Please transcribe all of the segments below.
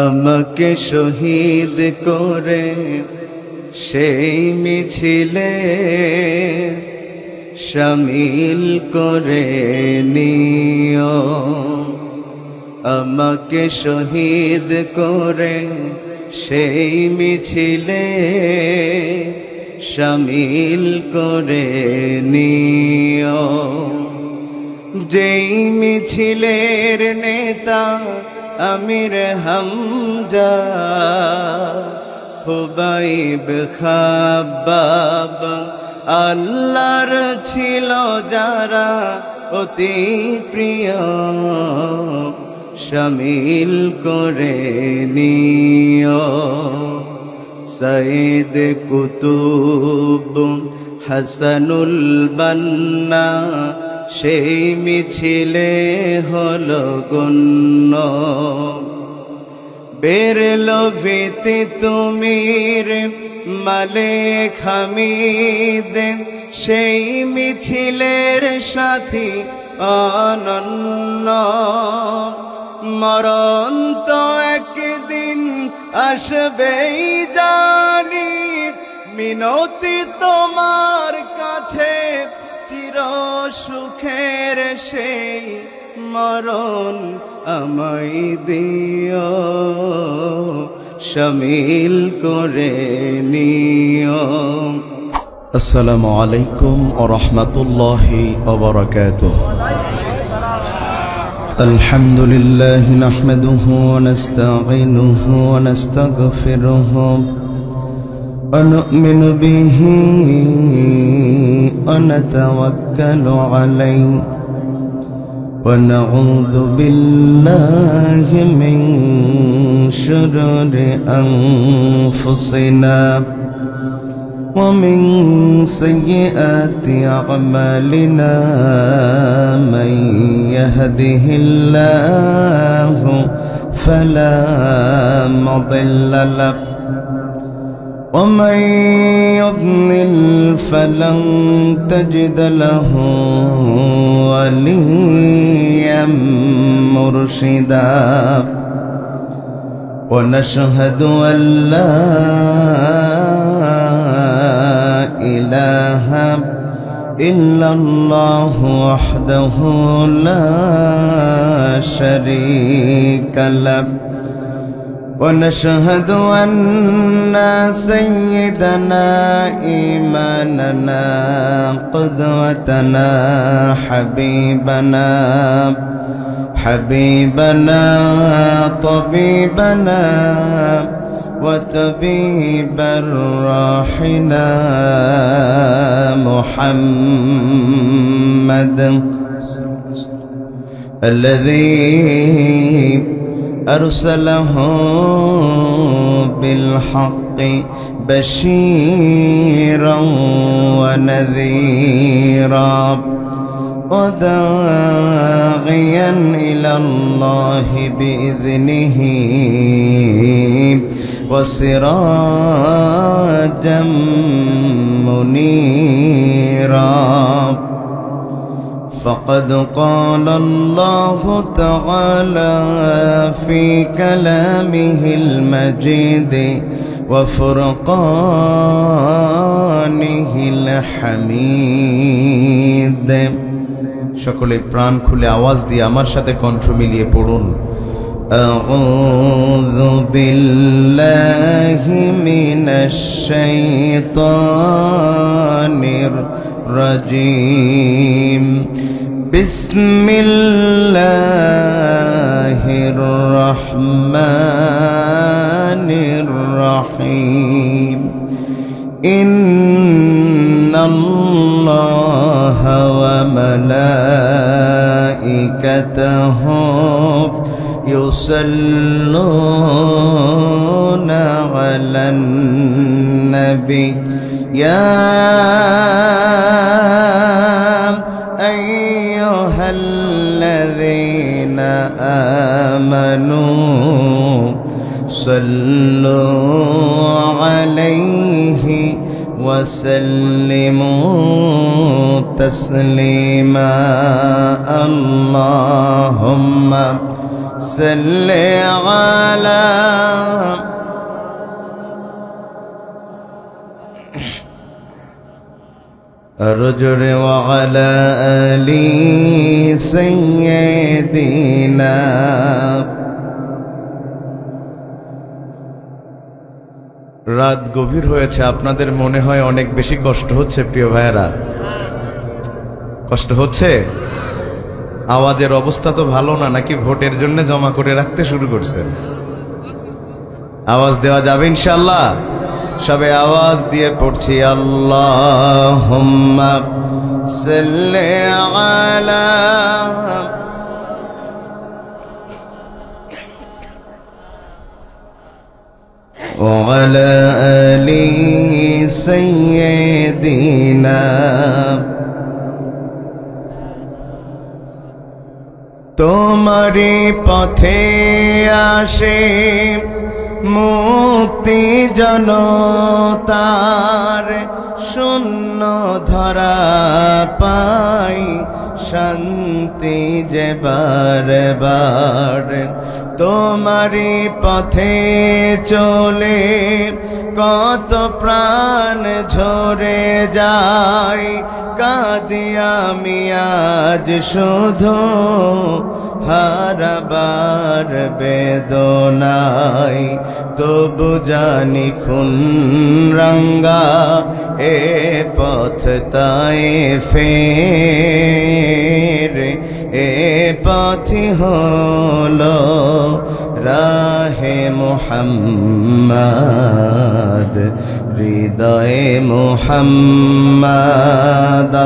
আমাকে শহীদ করে সেই মিছিলে শামিল করে নিও। আমাকে শহীদ করে সেই মিছিলে শামিল করে নিও। যেই মিছিলের নেতা আমির হামজা, খুবাইব খাব্বাব আল্লাহর ছিল যারা অতি প্রিয়, শামিল করে নিও। সঈদ কুতুব হাসানুল বান্না সেই মিছিলে হলো গণ্য। বেরলো ভিতি তুমির মালিক হামিদ সেই মিছিলের সাথী অনন্য। মরণ তো একদিন আসবেই জানি, মিনতি তোমার কাছে চির সুখের সেই মরণ আমায় দিও, শামিল করে নিও। আসসালামু আলাইকুম ওয়া রাহমাতুল্লাহি ওয়া বারাকাতুহু। আলহামদুলিল্লাহি নাহমাদুহু ওয়া নাস্তাঈনুহু ওয়া নাস্তাগফিরুহু ওয়া নু'মিনু বিহি ওয়া নাতাওয়াক্কালু আলাইহি ওয়া নাউযু বিল্লাহি মিন শুরুরি আনফুসিনা ومن سيئات أعمالنا من يهده الله فلا مضل له ومن يضلل فلن تجد له وليا مرشدا ونشهد أن لا إله إلا الله وحده لا شريك له ونشهد أن سيدنا إمامنا قدوتنا حبيبنا طبيبنا وطبيب الراحنا محمد الذي أرسله بالحق بشيرا ونذيرا وداعيا إلى الله بإذنه وسراجا منيرا فقد قال الله تعالى في كلامه المجيد وفرقانه الحميد। সকলে প্রাণ খুলে আওয়াজ দিয়ে আমার সাথে কণ্ঠ মিলিয়ে পড়ুন, আউযু বিল্লাহি মিনাশ শাইতানির রাজিম। বিসমিল্লাহির রহমানির রহিম। ইন্নাল্লাহা ওয়া মালাইকাতাহু ইউসাল্লুনা আলান নবী ইয়া আইয়ুহাল্লাযীনা আমানু সাল্লু আলাইহি ওয়া সাল্লিমু তাসলিমা। আল্লাহুম্মা صل على رجل وعلى آل سيدنا রাত গভীর হয়েছে, আপনাদের মনে হয় অনেক বেশি কষ্ট হচ্ছে প্রিয় ভাইয়েরা? কষ্ট হচ্ছে? আওয়াজের অবস্থা তো ভালো না, নাকি ভোটের জন্য জমা করে রাখতে শুরু করছেন? আওয়াজ দেওয়া যাবে ইনশাআল্লাহ? সবে আওয়াজ দিয়ে পড়ছি আল্লাহুম্মা সাল্লি আলা وعلى آل سيدنا তোমারি পথে আসে মুক্তি জনতার, শূন্য ধরা পাই শান্তি যে বারে বার। তোমারি পথে চলে কত প্রাণ ঝরে যায়, কাঁদি আমি আজ শুধু হারাবার বেদনায়। তবু জানি খুন রঙ্গা এ পথ তাই ফের, এ পথি হলো রাহে মুহাম্মদ, হৃদয়ে মুহাম্মদ।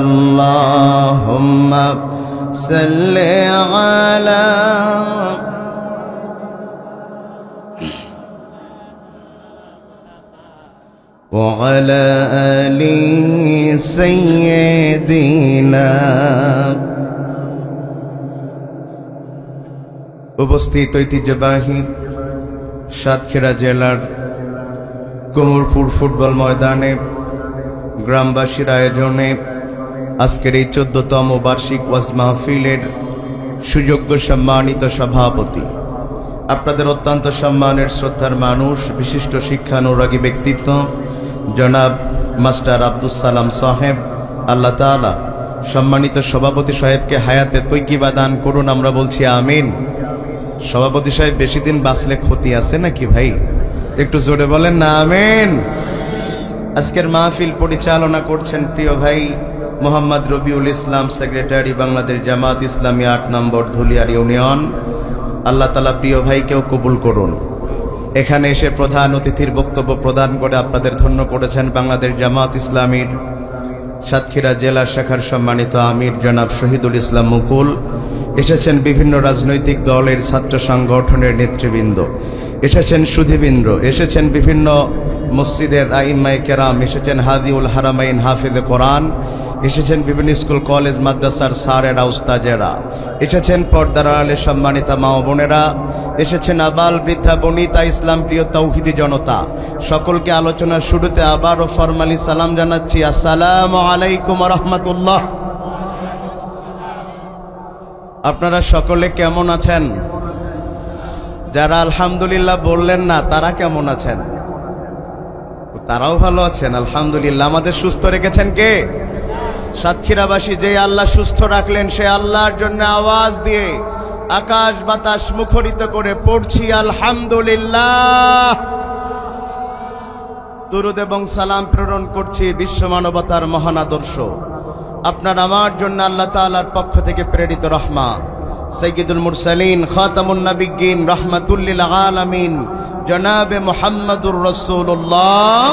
আল্লাহুম্মা সাল্লি আলা وعلى آل سيدنا। উপস্থিত ঐতিহ্যবাহী সাতক্ষীরা জেলার কোমরপুর ফুটবল ময়দানে গ্রামবাসীর আয়োজনে আজকের এই 14তম বার্ষিক ওয়াজ মাহফিলের সুযোগ্য সম্মানিত সভাপতি, আপনাদের অত্যন্ত সম্মানের শ্রদ্ধার মানুষ, বিশিষ্ট শিক্ষানুরাগী ব্যক্তিত্ব জনাব মাস্টার আব্দুস সালাম সাহেব, আল্লাহ তাআলা সম্মানিত সভাপতি সাহেবকে হায়াতে তৈয়বা দান করুন, আমরা বলছি আমিন। সভাপতি সাহেব বেশি দিন বাঁচলে ক্ষতি আছে নাকি ভাই? একটু জোরে বলেন না আমিন। আজকের মাহফিল পরিচালনা করছেন প্রিয় ভাই মোহাম্মদ রবিউল ইসলাম, সেক্রেটারি বাংলাদেশ জামাত ইসলামী ৮ নম্বর ধুলিয়ার ইউনিয়ন। আল্লাহ তাআলা প্রিয় ভাইকেও কবুল করুন। এখানে এসে প্রধান অতিথির বক্তব্য প্রদান করে আপনাদের ধন্য করেছেন বাংলাদেশ জামাত ইসলামীর সাতক্ষীরা জেলা শাখার সম্মানিত আমির জনাব শহীদুল ইসলাম মুকুল। এসেছেন বিভিন্ন রাজনৈতিক দলের ছাত্র সংগঠনের নেতৃবৃন্দ, এসেছেন সুধীবৃন্দ, এসেছেন বিভিন্ন মসজিদের আইম্মায়ে কেরাম, এসেছেন হাদিউল হারামাইন হাফিজে কোরআন, এসেছেন বিভিন্ন স্কুল কলেজ মাদ্রাসার স্যারেরা উস্তাজেরা, এসেছেন পর্দার আড়ালে সম্মানিতা মা ও বোনেরা, এসেছেন আবাল বৃদ্ধা বনিতা ইসলাম প্রিয় তৌহিদি জনতা। সকলকে আলোচনার শুরুতে আবারও ফরমালি সালাম জানাচ্ছি, আসসালামু আলাইকুম ওয়া রাহমাতুল্লাহ। আপনারা সকলে কেমন আছেন? যারা আলহামদুলিল্লাহ বললেন না তারা কেমন আছেন? তারাও ভালো আছেন আলহামদুলিল্লাহ। আমাদের সুস্থ রেখেছেন কে? সাতক্ষীরাবাসী। যে আল্লাহ সুস্থ রাখলেন সে আল্লাহর জন্য আওয়াজ দিয়ে আকাশ বাতাস মুখরিত করে পড়ছি আলহামদুলিল্লাহ। দুরূদ এবং সালাম প্রেরণ করছি বিশ্ব মানবতার মহান আদর্শ, আপনার আমার জন্য আল্লাহ তাআলার পক্ষ থেকে প্রেরিত রহমা সাইয়্যিদুল মুরসালিন খাতামুন নবিয়্যিন রাহমাতুল লিল আলামিন জনাবে মুহাম্মদুর রাসূলুল্লাহ।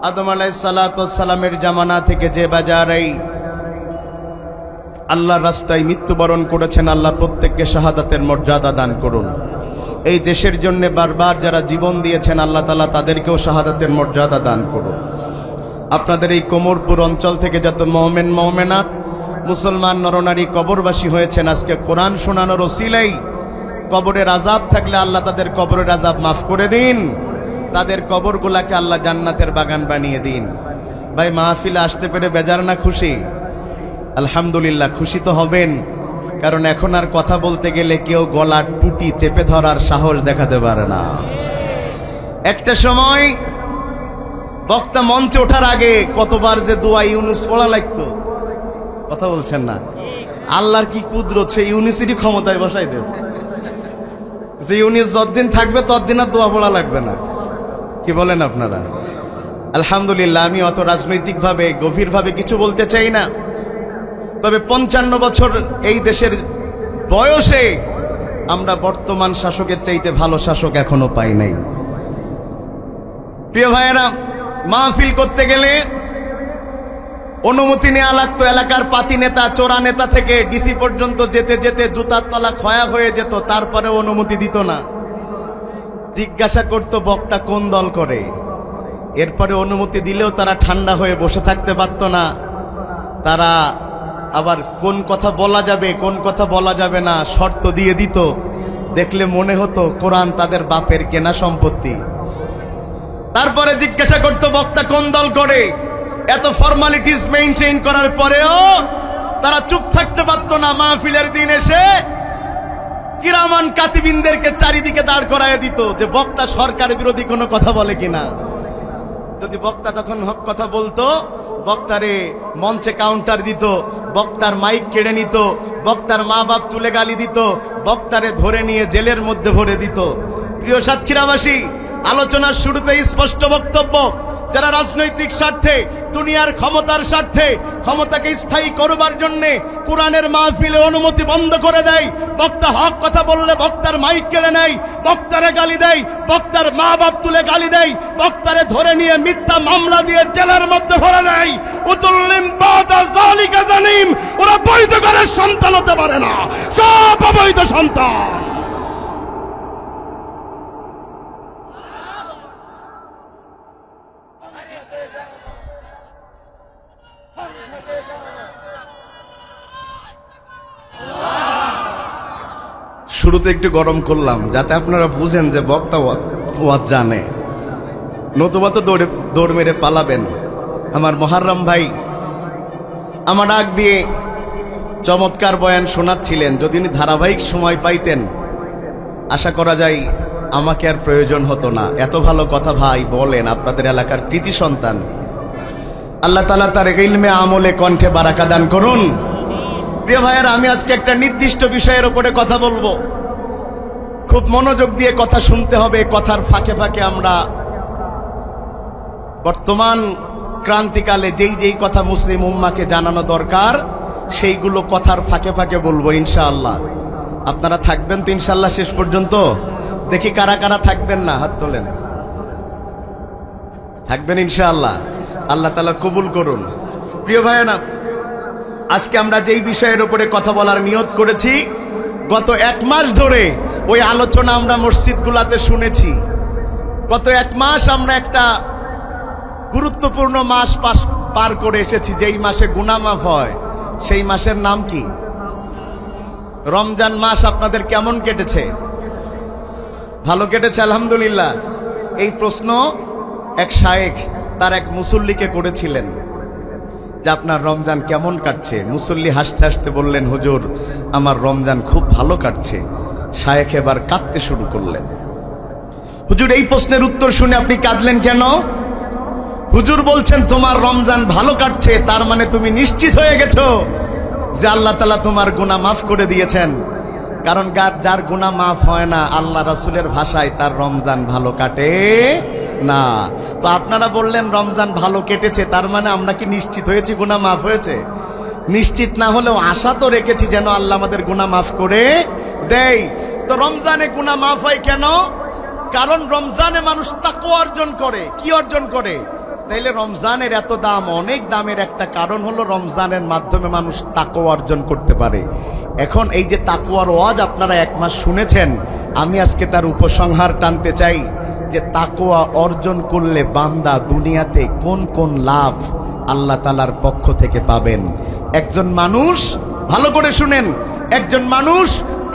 আদম আলাইহিস সালাতু ওয়াস সালামের জামানা থেকে যে বাজারেই আল্লাহর রাস্তায় মৃত্যুবরণ করেছেন, আল্লাহ প্রত্যেককে শাহাদাতের মর্যাদা দান করুন। এই দেশের জন্য বারবার যারা জীবন দিয়েছেন আল্লাহ তাআলা তাদেরকেও শাহাদাতের মর্যাদা দান করুন। আপনাদের এই কোমরপুর অঞ্চল থেকে যত মুমিন মুমিনাত মুসলমান নরনারী কবরবাসী হয়েছেন, আজকে কোরআন শোনানোর ওসিলায় কবরের আযাব থাকলে আল্লাহ তাদের কবরের আযাব মাফ করে দিন, তাদের কবরগুলাকে আল্লাহ জান্নাতের বাগান বানিয়ে দিন। ভাই মাহফিলে আসতে পেরে বেজার না খুশি? আলহামদুলিল্লাহ, খুশি তো হবেন। কারণ এখন আর কথা বলতে গেলে কেউ গলার টুটি চেপে ধরার সাহস দেখাতে পারে না। একটা সময় বক্তা মঞ্চে ওঠার আগে কতবার যে দোয়া ইউনুস পড়া লাগতো, কথা বলছেন না? আল্লাহর কি কুদরত, সেই ইউনিসিটি ক্ষমতায় বসাই দিয়েছে যে ইউনিস যতদিন থাকবে ততদিন আর দোয়া পড়া লাগবে না। কি বলেন আপনারা? আলহামদুলিল্লাহ। আমি অত রাজনৈতিকভাবে গভীরভাবে কিছু বলতে চাই না, তবে 55 বছর এই দেশের বয়সে আমরা বর্তমান শাসকের চাইতে ভালো শাসক এখনো পাই নাই। প্রিয় ভাইয়েরা, মাহফিল করতে গেলে অনুমতি নেওয়া লাগতো। এলাকার পাতি নেতা, চোরা নেতা থেকে ডিসি পর্যন্ত যেতে যেতে জুতার তলা ক্ষয়া হয়ে যেত, তারপরে অনুমতি দিত না। জিজ্ঞাসা করতো বক্তা কোন দল করে, এরপরে অনুমতি দিলেও তারা ঠান্ডা হয়ে বসে থাকতে পারত না। তারা আবার কোন কথা বলা যাবে কোন কথা বলা যাবে না শর্ত দিয়ে দিত। দেখলে মনে হতো কোরআন তাদের বাপের কেনা সম্পত্তি। তারপরে জিজ্ঞাসা করতো বক্তা কোন দল করে। এত ফর্মালিটিস মেইনটেইন করার পরেও তারা চুপ থাকতে পারতো না। মাহফিলের দিন এসে কিরামান কাতিবিনদেরকে চারিদিকে দাঁড় করায় দিত যে বক্তা সরকার বিরোধী কোনো কথা বলে কিনা। যদি বক্তা তখন হক কথা বলতো, বক্তারে মঞ্চে কাউন্টার দিত, বক্তার মাইক কেড়ে নিত, বক্তার মা বাপ তুলে গালি দিত, বক্তারে ধরে নিয়ে জেলের মধ্যে ভরে দিত। প্রিয় সাতক্ষীরাবাসী, আলোচনার শুরুতেই স্পষ্ট বক্তব্য, যারা রাজনৈতিক স্বার্থে, দুনিয়ার ক্ষমতার স্বার্থে, ক্ষমতাকে স্থায়ী করবার জন্য কোরআনের মাহফিলে অনুমতি বন্ধ করে দেয়, বক্তা হক কথা বললে বক্তার মাইক কেড়ে নেয়, বক্তারে গালি দেয়, বক্তার মা বাপ তুলে গালি দেয়, বক্তারে ধরে নিয়ে মিথ্যা মামলা দিয়ে জেলের মধ্যে ভরে দেয়। উতুল্লিম বাদা যালিকা জানিম, ওরা বৈধ ঘরের সন্তান হতে পারে না, সব অবৈধ সন্তান। শুরুতে একটু গরম করলাম যাতে আপনারা বুঝেন যে বক্তা ওয়াজ জানে, নতুবা তো দৌড় মেরে পালাবেন। আমার মোহাররম ভাই আমার ডাক দিয়ে চমৎকার বয়ান শোনাচ্ছিলেন। যদি উনি ধারাবাহিক সময় পাইতেন, আশা করা যায় আমাকে আর প্রয়োজন হতো না। এত ভালো কথা ভাই বলেন, আপনাদের এলাকার কৃতি সন্তান। আল্লাহ তাআলা তার ইলমে আমলে কণ্ঠে বারাকা দান করুন। প্রিয় ভাইয়েরা, আমি আজকে একটা নির্দিষ্ট বিষয়ের উপরে কথা বলবো। খুব মনোযোগ দিয়ে কথা শুনতে হবে। কথার ফাঁকে ফাঁকে আমরা বর্তমান ক্রান্তিকালে যেই কথা মুসলিম উম্মাকে জানানো দরকার সেইগুলো কথার ফাঁকে ফাঁকে বলবো ইনশাআল্লাহ। আপনারা থাকবেন তো ইনশাআল্লাহ শেষ পর্যন্ত? দেখি কারা কারা থাকবেন না, হাত তোলেন। থাকবেন ইনশাআল্লাহ, আল্লাহ তাআলা কবুল করুন। প্রিয় ভাইয়েরা, আজকে আমরা যেই বিষয়ের উপরে কথা বলার নিয়ত করেছি, গত 1 মাস ধরে ওই আলোচনা আমরা মসজিদগুলোতে শুনেছি। গত 1 মাস আমরা একটা গুরুত্বপূর্ণ মাস পার করে এসেছি, যেই মাসে গুনাহ মাফ হয়। সেই মাসের নাম কি? রমজান মাস। আপনাদের কেমন কেটেছে? ভালো কেটেছে আলহামদুলিল্লাহ। এই প্রশ্ন এক শায়েখ তার এক মুসল্লিকে করেছিলেন যে আপনার রমজান কেমন কাটছে? মুসল্লি হাসতে হাসতে বললেন, হুজুর আমার রমজান খুব ভালো কাটছে। শায়েখ এবার কাঁদতে শুরু করলেন। হুজুর এই প্রশ্নের উত্তর শুনে আপনি কাঁদলেন কেন? হুজুর বলছেন, তোমার রমজান ভালো কাটছে তার মানে তুমি নিশ্চিত হয়ে গেছো যে আল্লাহ তাআলা তোমার গুনাহ মাফ করে দিয়েছেন। কারণ যার গুনাহ মাফ হয় না, আল্লাহ রাসূলের ভাষায় তার রমজান ভালো কাটে না। তো আপনারা বললেন রমজান ভালো কেটেছে, তার মানে আমরা কি নিশ্চিত হয়েছি গুনাহ মাফ হয়েছে? নিশ্চিত না হলেও আশা তো রেখেছি যেন আল্লাহ আমাদের গুনাহ মাফ করে দেয়। তো রমজানে গুনাহ মাফ হয় কেন? কারণ রমজানে মানুষ তাকওয়া অর্জন করে। কি অর্জন করে? তাইলে রমজানের এত দাম, অনেক দামের একটা কারণ হলো রমজানের মাধ্যমে মানুষ তাকওয়া অর্জন করতে পারে। এখন এই যে তাকওয়ার ওয়াজ আপনারা 1 মাস শুনেছেন, আমি আজকে তার উপসংহার টানতে চাই যে তাকওয়া অর্জন করলে বান্দা দুনিয়াতে কোন কোন লাভ আল্লাহ তাআলার পক্ষ থেকে পাবেন। একজন মানুষ, ভালো করে শুনেন, একজন মানুষ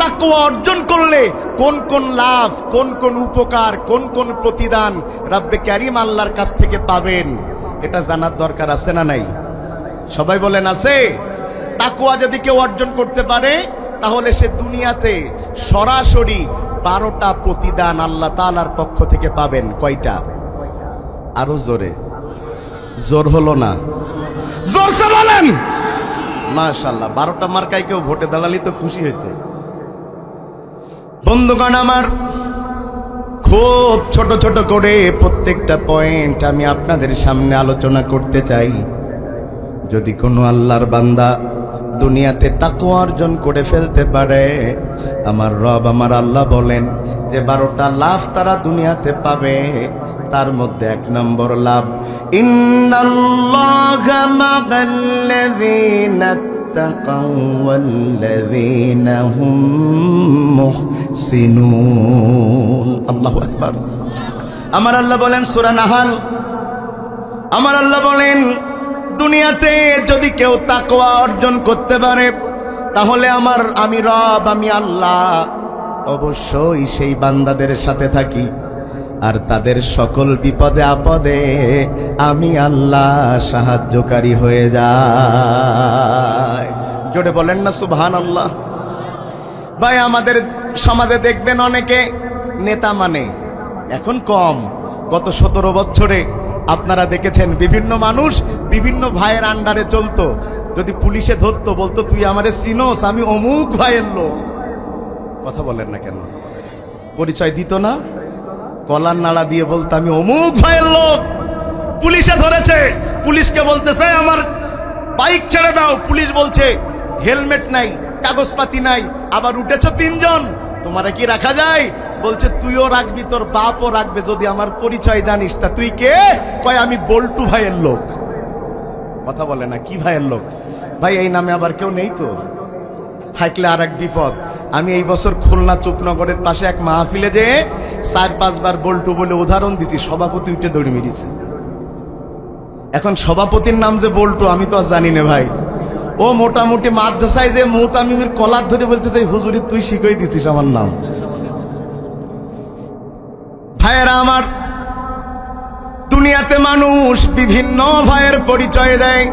তাকওয়া অর্জন করলে কোন কোন লাভ, কোন কোন উপকার, কোন কোন প্রতিদান রব্বে কারীম আল্লাহর কাছ থেকে পাবেন, এটা জানার দরকার আছে না নাই? সবাই বলেন আছে? তাকওয়া যদি কেউ অর্জন করতে পারে তাহলে সে দুনিয়াতে সরাসরি 12টা প্রতিদান আল্লাহ তাআলার পক্ষ থেকে পাবেন। কয়টা? আরো জোরে, জোর হলো না, জোরসে বলেন মাশাআল্লাহ। 12টা মার্কায় কেউ ভোটে দাঁড়ালি তো খুশি হইতে। বন্ধুগণ আমার, খুব ছোট ছোট করে প্রত্যেকটা পয়েন্ট আমি আপনাদের সামনে আলোচনা করতে চাই। যদি কোনো আল্লাহর বান্দা দুনিয়াতে তাকওয়া অর্জন করে ফেলতে পারে, আমার রব আমার আল্লাহ বলেন যে 12টা লাভ তারা দুনিয়াতে পাবে। তার মধ্যে 1 নম্বর লাভ, ইন্নাল্লাহা মা'আল্লাযীনা তাকাও ওয়াল্লাযীনা হুম মুহসিনুন। আল্লাহু আকবার। আমার আল্লাহ বলেন সূরা নাহাল, আমার আল্লাহ বলেন দুনিয়াতে যদি কেউ তাকওয়া অর্জন করতে পারে, তাহলে আমি রব, আমি আল্লাহ অবশ্যই সেই বান্দাদের সাথে থাকি, আর তাদের সকল বিপদে আপদে আমি আল্লাহ সাহায্যকারী হয়ে যায়। জোরে বলেন না সুবহানাল্লাহ। ভাই, আমাদের সমাজে দেখবেন অনেকে নেতা মানে, এখন কম, গত 17 বছরে আপনারা দেখেছেন বিভিন্ন মানুষ বিভিন্ন ভাইয়ের আন্ডারে চলতো। যদি পুলিশে ধরতো, বলতো তুই আমারে চিনোস, আমি অমুক ভাইয়ের লোক। কথা বলেন না কেন? পরিচয় দিত না, কলার নাড়া দিয়ে বলতো আমি অমুক ভাইয়ের লোক। পুলিশে ধরেছে, পুলিশকে বলতেছে আমার বাইক ছেড়ে দাও, পুলিশ বলছে হেলমেট নাই, কাগজপাতি নাই, আবার উঠেছো 3 জন, তোমারে কি রাখা যায়? বলছে তুইও রাখবি, তোর বাপও রাখবে যদি আমার পরিচয় জানিস। তা তুই কে? কয় আমি বল্টু ভাইয়ের লোক। কথা বলে না, কি ভাইয়ের লোক? ভাই এই নামে আবার কেউ নেই তো, থাকলে আর এক বিপদ। আমি এই বছর খুলনা চুপনগরের পাশে এক মাহফিলে যে 4-5 বার বল্টু বলে উদাহরণ দিছি, সভাপতি উঠে দৌড়ে মেরেছে। এখন সভাপতির নাম যে বল্টু আমি তো আর জানি না ভাই। ও মোটামুটি মাদ্রাসায় যে মুতামিমের কলার ধরে বলতে চাই, হুজুরি তুই শিখিয়ে দিছিস আমার নাম। ভাইয়েরা আমার, দুনিয়াতে মানুষ বিভিন্ন ভাইয়ের পরিচয় দেয়।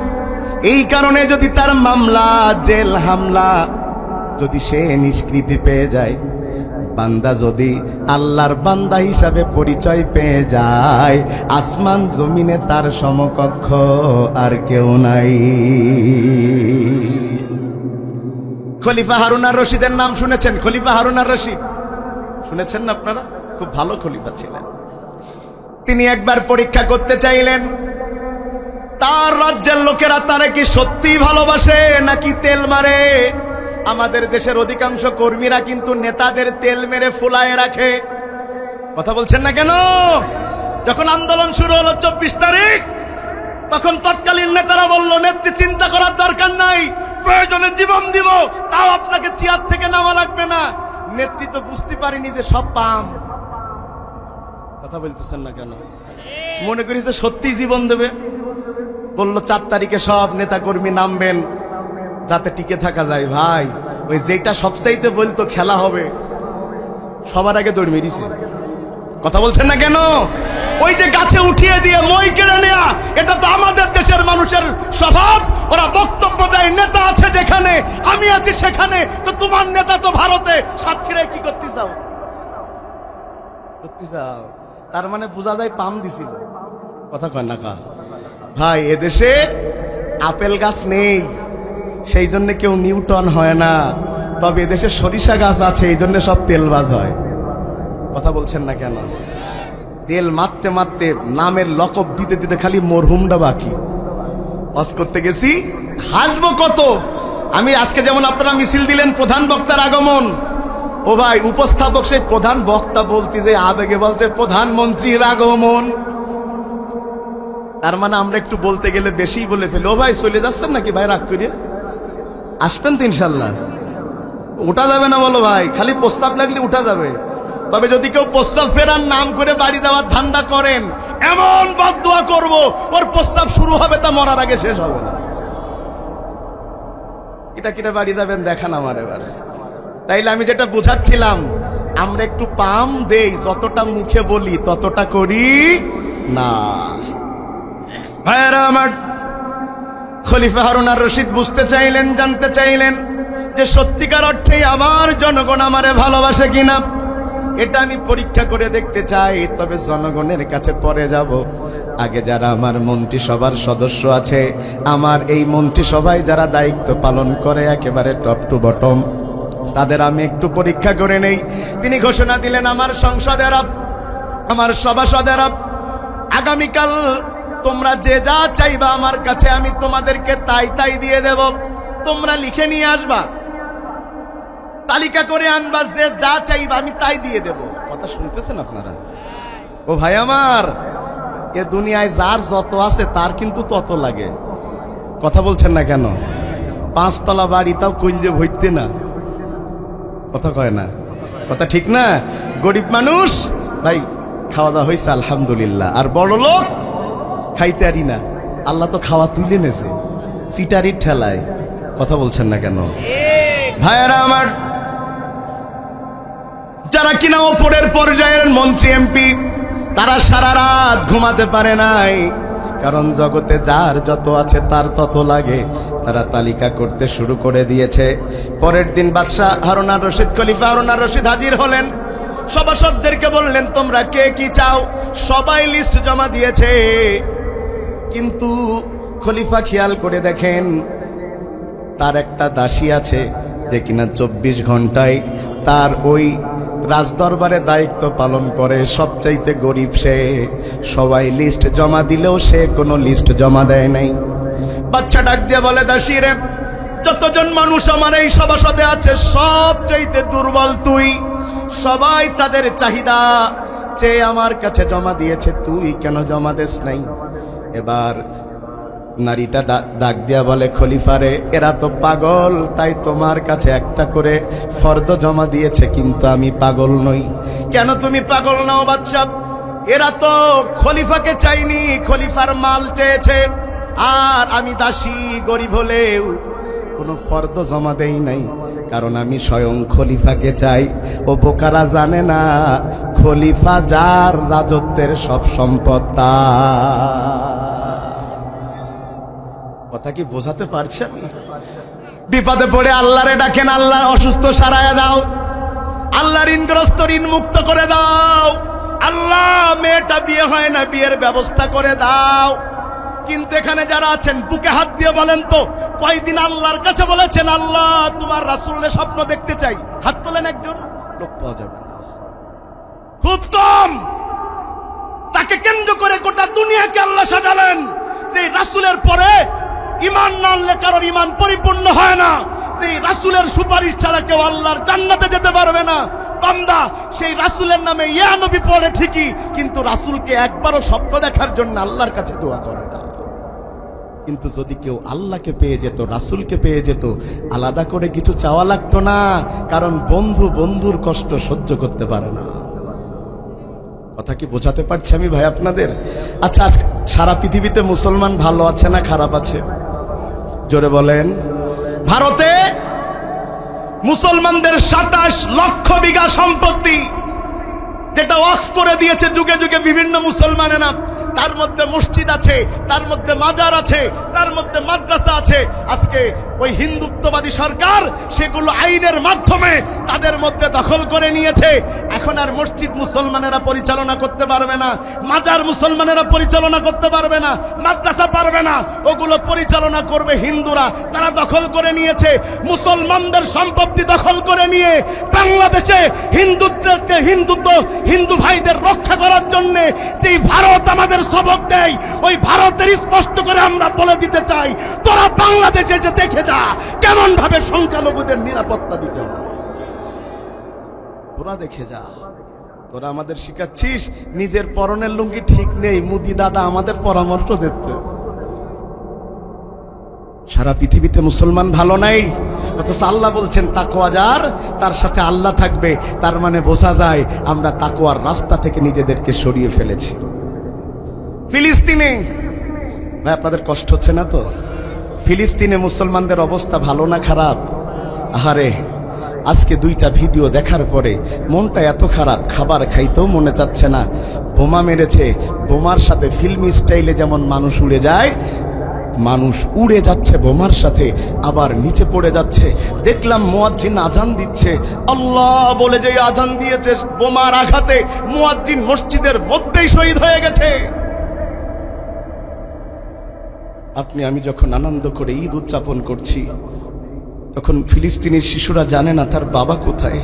এই কারণে যদি তার মামলা, জেল হামলা যদি সে নিষ্কৃতি পেয়ে যায়, বান্দা যদি আল্লাহর বান্দা হিসাবে পরিচয় পেয়ে যায়, আসমান জমিনে তার সমকক্ষ আর কেউ নাই। খলিফা হারুন আর রশিদের নাম শুনেছেন? খলিফা হারুন আর রশিদ শুনেছেন না আপনারা? খুব ভালো খলিফা ছিলেন। তিনি একবার পরীক্ষা করতে চাইলেন তার রাজ্যের লোকেরা তারে কি সত্যি ভালোবাসে নাকি তেল মারে। আমাদের দেশের অধিকাংশ কর্মীরা কিন্তু নেতাদের তেল মেরে ফুলায় রাখে। কথা বলছেন না কেন? যখন আন্দোলন শুরু হলো 24 তারিখ, তখন তৎকালীন নেতারা বলল নেত্রী চিন্তা করার দরকার নাই, প্রয়োজনে জীবন দিব, তাও আপনাকে চেয়ার থেকে নামা লাগবে না। নেত্রী তো বুঝতে পারেনি যে সব পাম। কথা বলতেছেন না কেন? মনে করিস সত্যি জীবন দেবে। বলল 4 তারিখে সব নেতা কর্মী নামবেন যাতে টিকে থাকা যায়। ভাই, ওই যেটা সবচাইতে বলতো খেলা হবে, সবার আগে দৌড় মেরিছে। কথা বলছেন না কেন? ওই যে গাছে উঠিয়ে দিয়ে মই কেড়ে নেয়া, এটা তো আমাদের দেশের মানুষের স্বভাব। ওরা বক্তব্য দেয় নেতা আছে যেখানে, আমি আছি সেখানে। তো তোমার নেতা তো ভারতে, সাতক্ষীরায় কি করতে চাও? করতে চাও তার মানে বোঝা যায় পাম দিছিল। কথা কয় না কা? ভাই, এদেশে আপেল গাছ নেই, সেই জন্য কেউ নিউটন হয় না। তবে এদেশে সরিষা গাছ আছে, এই জন্য সব তেলবাজ হয়। কথা বলছেন না কেন? তেল মারতে মারতে নামের লকব দিতে দিতে খালি মরহুমটা বাকি। ওয়াজ করতে গেছি, হাসবো কত। আমি আজকে যেমন আপনারা মিছিল দিলেন প্রধান বক্তার আগমন, ও ভাই উপস্থাপক সেই প্রধান বক্তা বলতে যে আবেগে বলছে প্রধানমন্ত্রীর আগমন। তার মানে আমরা একটু বলতে গেলে বেশি বলে ফেলি। ও ভাই চলে যাচ্ছেন নাকি? ভাই রাগ করিয়ে আসবেন তো ইনশাল্লাহ। উঠা যাবে না বলো ভাই, খালি প্রস্তাব লাগলে উঠা যাবে। তবে যদি কেউ প্রস্তাব ফেরার নাম করে বাড়ি যাওয়ার ধান্দা করেন, এমন বদদুয়া করব ওর প্রস্তাব শুরু হবে তা মরার আগে শেষ হবে না। এটা কিটা বাড়ি যাবেন দেখান আমার এবারে। তাইলে আমি যেটা বুঝাচ্ছিলাম, আমরা একটু পাম দেই, যতটা মুখে বলি ততটা করি না। ভাইয়েরা আমার, খলিফা হারুন আর রশিদ বুঝতে চাইলেন, জানতে চাইলেন যে সত্যিকার অর্থেই আমার জনগণ আমারে ভালোবাসে কিনা, এটা আমি পরীক্ষা করে দেখতে চাই। তবে জনগণের কাছে পরে যাব। আগে যারা আমার মন্ত্রিসভার সদস্য আছে, আমার এই মন্ত্রিসভায় যারা দায়িত্ব পালন করে একেবারে টপ টু বটম, তাদের আমি একটু পরীক্ষা করে নেই। তিনি ঘোষণা দিলেন, আমার সংসদেরা, আমার সভাসদেরা, আগামীকাল তোমরা যে যা চাইবা আমার কাছে আমি তোমাদেরকে তাই তাই দিয়ে দেব। তোমরা লিখে নিয়ে আসবা, তালিকা করে আনবা, যে যা চাইবা আমি তাই দিয়ে দেব। কথা শুনতেছেন আপনারা? ও ভাই আমার, এ দুনিয়ায় যার যত আছে তার কিন্তু তত লাগে। কথা বলছেন না কেন? 5 তলা বাড়ি তাও কইলে ভইতে না, কথা কয় না, কথা ঠিক না? গরিব মানুষ ভাই খাওয়া দাওয়া হয়েছে আলহামদুলিল্লাহ, আর বড় লোক খাইতে পারি না, আল্লাহ তো খাওয়া তুলে নেছে সিটারির ঠেলায়। কথা বলছেন না কেন ভাইয়েরা আমার? যারা কিনা ওপরের পর্যায়ের মন্ত্রী এমপি, তারা সারা রাত ঘুমাতে পারে নাই, কারণ জগতে যার যত আছে তার তত লাগে। তারা তালিকা করতে শুরু করে দিয়েছে। পরের দিন বাদশাহ হারুন আর রশিদ, খলিফা হারুন আর রশিদ হাজির হলেন। সভাসদদেরকে বললেন, তোমরা কে কি চাও? সবাই লিস্ট জমা দিয়েছে, কিন্তু খলিফা খেয়াল করে দেখেন তার একটা দাসী আছে যে কিনা 24 ঘন্টায় তার ওই রাজদরবারে দায়িত্ব পালন করে, সবচাইতে গরিব সে। সবাই লিস্ট জমা দিলেও সে কোনো লিস্ট জমা দেয় নাই। বাচ্চা ডাক দিয়ে বলে, দাসী রে, যতজন মানুষ আমার এই সভাসদে আছে সবচাইতে দুর্বল তুই। সবাই তাদের চাহিদা চেয়ে আমার কাছে জমা দিয়েছে, তুই কেন জমা দেস নাই? এবার নারীটা ডাক দিয়া বলে, খলিফারে, এরা তো পাগল, তাই তোমার কাছে একটা করে ফর্দ জমা দিয়েছে, কিন্তু আমি পাগল নই। কেন তুমি পাগল নাও বাদশা? এরা তো খলিফাকে চাইনি, খলিফার মাল চেয়েছে, আর আমি দাসী গরিব হলেও কোনো ফর্দ জমা দেই নাই, কারণ আমি স্বয়ং খলিফাকে চাই। ও বোকারা জানে না, খলিফা যার রাজত্বের সব সম্পদ তার। কথা কি বোঝাতে পারছি আমি? বিপদে পড়ে আল্লাহরে ডাকেন, আল্লাহ অসুস্থ সারায় দাও, আল্লাহ ঋণগ্রস্ত ঋণ মুক্ত করে দাও, আল্লাহ মেয়েটা বিয়ে হয় না বিয়ের ব্যবস্থা করে দাও। কিন্তু এখানে যারা আছেন বুকে হাত দিয়ে বলেন তো, কয়দিন আল্লাহর কাছে বলেছেন, আল্লাহ তোমার রাসূলের স্বপ্ন দেখতে চাই? হাত তোলেন, একজন লোক পাওয়া যাবে না, খুব কম। তাকে কেন্দ্র করে গোটা দুনিয়াকে আল্লাহ সাজালেন। যে রাসূলের পরে ঈমান না আনলে কারোর ঈমান পরিপূর্ণ হয় না। সেই রাসূলের সুপারিশ ছাড়া কেউ আল্লাহর জান্নাতে যেতে পারবে না। বান্দা সেই রাসূলের নামে ইয়া নবী পড়ে ঠিকই, কিন্তু রাসূলকে একবারও স্বপ্ন দেখার জন্য আল্লাহর কাছে দোয়া করে না। কিন্তু যদি কেউ আল্লাহকে পেয়ে যেত, রাসূলকে পেয়ে যেত, আলাদা করে কিছু চাওয়া লাগতো না, কারণ বন্ধু বন্ধুর কষ্ট সহ্য করতে পারে না। কথা কি বোঝাতে পারছি আমি ভাই আপনাদের? আচ্ছা, সারা পৃথিবীতে মুসলমান ভালো আছে না খারাপ আছে? জোরে বলেন। ভারতে মুসলমানদের 27 লক্ষ বিঘা সম্পত্তি, যেটা ওয়াকফ করে দিয়েছে যুগে যুগে বিভিন্ন মুসলমানেরা। তার মধ্যে মসজিদ আছে, তার মধ্যে মাজার আছে, তার মধ্যে মাদ্রাসা আছে। আজকে ওই হিন্দুত্ববাদী সরকার সেগুলো আইনের মাধ্যমে তাদের মধ্যে দখল করে নিয়েছে। এখন আর মসজিদ মুসলমানেরা পরিচালনা করতে পারবে না, মাজার মুসলমানেরা পরিচালনা করতে পারবে না, মাদ্রাসা পারবে না, ওগুলো পরিচালনা করবে হিন্দুরা। তারা দখল করে নিয়েছে। মুসলমানদের সম্পত্তি দখল করে নিয়ে বাংলাদেশে হিন্দু ভাইদের রক্ষা করার জন্য যেই ভারত আমাদের সবক দেয়, ওই ভারতের স্পষ্ট করে আমরা বলে দিতে চাই, তোরা বাংলাদেশে যে দেখে যা কেমন ভাবে সংখ্যালঘুদের নিরাপত্তা দিতে হয়, তোরা দেখে যা। তোরা আমাদের শিখাচ্ছিস নিজের পরনের লুঙ্গি ঠিক নেই, মুদি দাদা আমাদের পরামর্শ দিচ্ছে। সারা পৃথিবীতে মুসলমান ভালো নাই, অথচ আল্লাহ বলছেন তাকওয়া যার, তার সাথে আল্লাহ থাকবে। তার মানে বোঝা যায় আমরা তাকওয়ার রাস্তা থেকে নিজেদেরকে সরিয়ে ফেলেছি। ফিলিস্তিনে ভাই আপনাদের কষ্ট হচ্ছে না তো? ফিলিস্তিনে মুসলমানদের অবস্থা ভালো না খারাপ? আহারে, আজকে 2টা ভিডিও দেখার পরে মনটা এত খারাপ, খাবার খাইতেও মনে চাচ্ছে না। বোমা মেরেছে, বোমার সাথে ফিল্মি স্টাইলে যেমন মানুষ উড়ে যায়, মানুষ উড়ে যাচ্ছে বোমার সাথে, আবার নিচে পড়ে যাচ্ছে। দেখলাম মুয়াজ্জিন আজান দিচ্ছে, আল্লাহ বলে যে আজান দিয়েছে, বোমার আঘাতে মুয়াজ্জিন মসজিদের মধ্যেই শহীদ হয়ে গেছে। আপনি আমি যখন আনন্দ করে ঈদ উদযাপন করছি, তখন ফিলিস্তিনের শিশুরা জানে না তার বাবা কোথায়,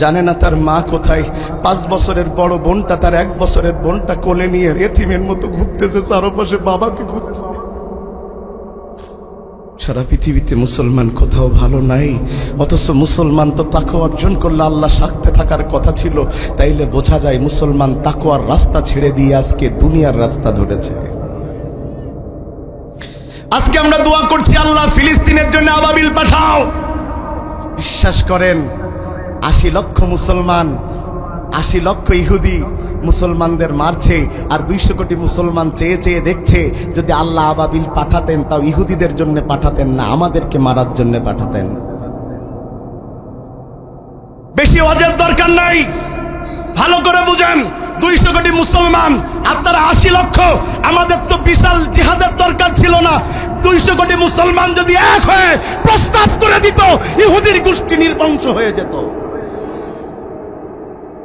জানে না তার মা কোথায়। 5 বছরের বড় বোনটা তার 1 বছরের বোনটা কোলে নিয়ে এতিমের মতো ঘুরতেছে, চারপাশে বাবাকে খুঁজছে। সারা পৃথিবীতে মুসলমান কোথাও ভালো নাই, অথচ মুসলমান তো তাকওয়া অর্জন করলে আল্লাহ সাথে থাকার কথা ছিল। তাইলে বোঝা যায় মুসলমান তাকওয়ার রাস্তা ছেড়ে দিয়ে আজকে দুনিয়ার রাস্তা ধরেছে। আজকে আমরা দোয়া করছি, আল্লাহ ফিলিস্তিনের জন্য আবাবিল পাঠাও। বিশ্বাস করেন 80 লক্ষ মুসলমান, 80 লক্ষ ইহুদি মুসলমানদের মারছে, আর 200 কোটি মুসলমান চেয়ে চেয়ে দেখছে। যদি আল্লাহ আবাবিল পাঠাতেন, তাও ইহুদিদের জন্য পাঠাতেন না, আমাদেরকে মারার জন্য পাঠাতেন। বেশি ওয়াজের দরকার নাই, ভালো করে বুঝেন। 200 কোটি মুসলমান, আপনারা 80 লক্ষ। আমাদের তো বিশাল জিহাদের দরকার ছিল না। 200 কোটি মুসলমান যদি এক হয়ে প্রস্তাব করে দিত, ইহুদির গোষ্ঠী নির্বংশ হয়ে যেত।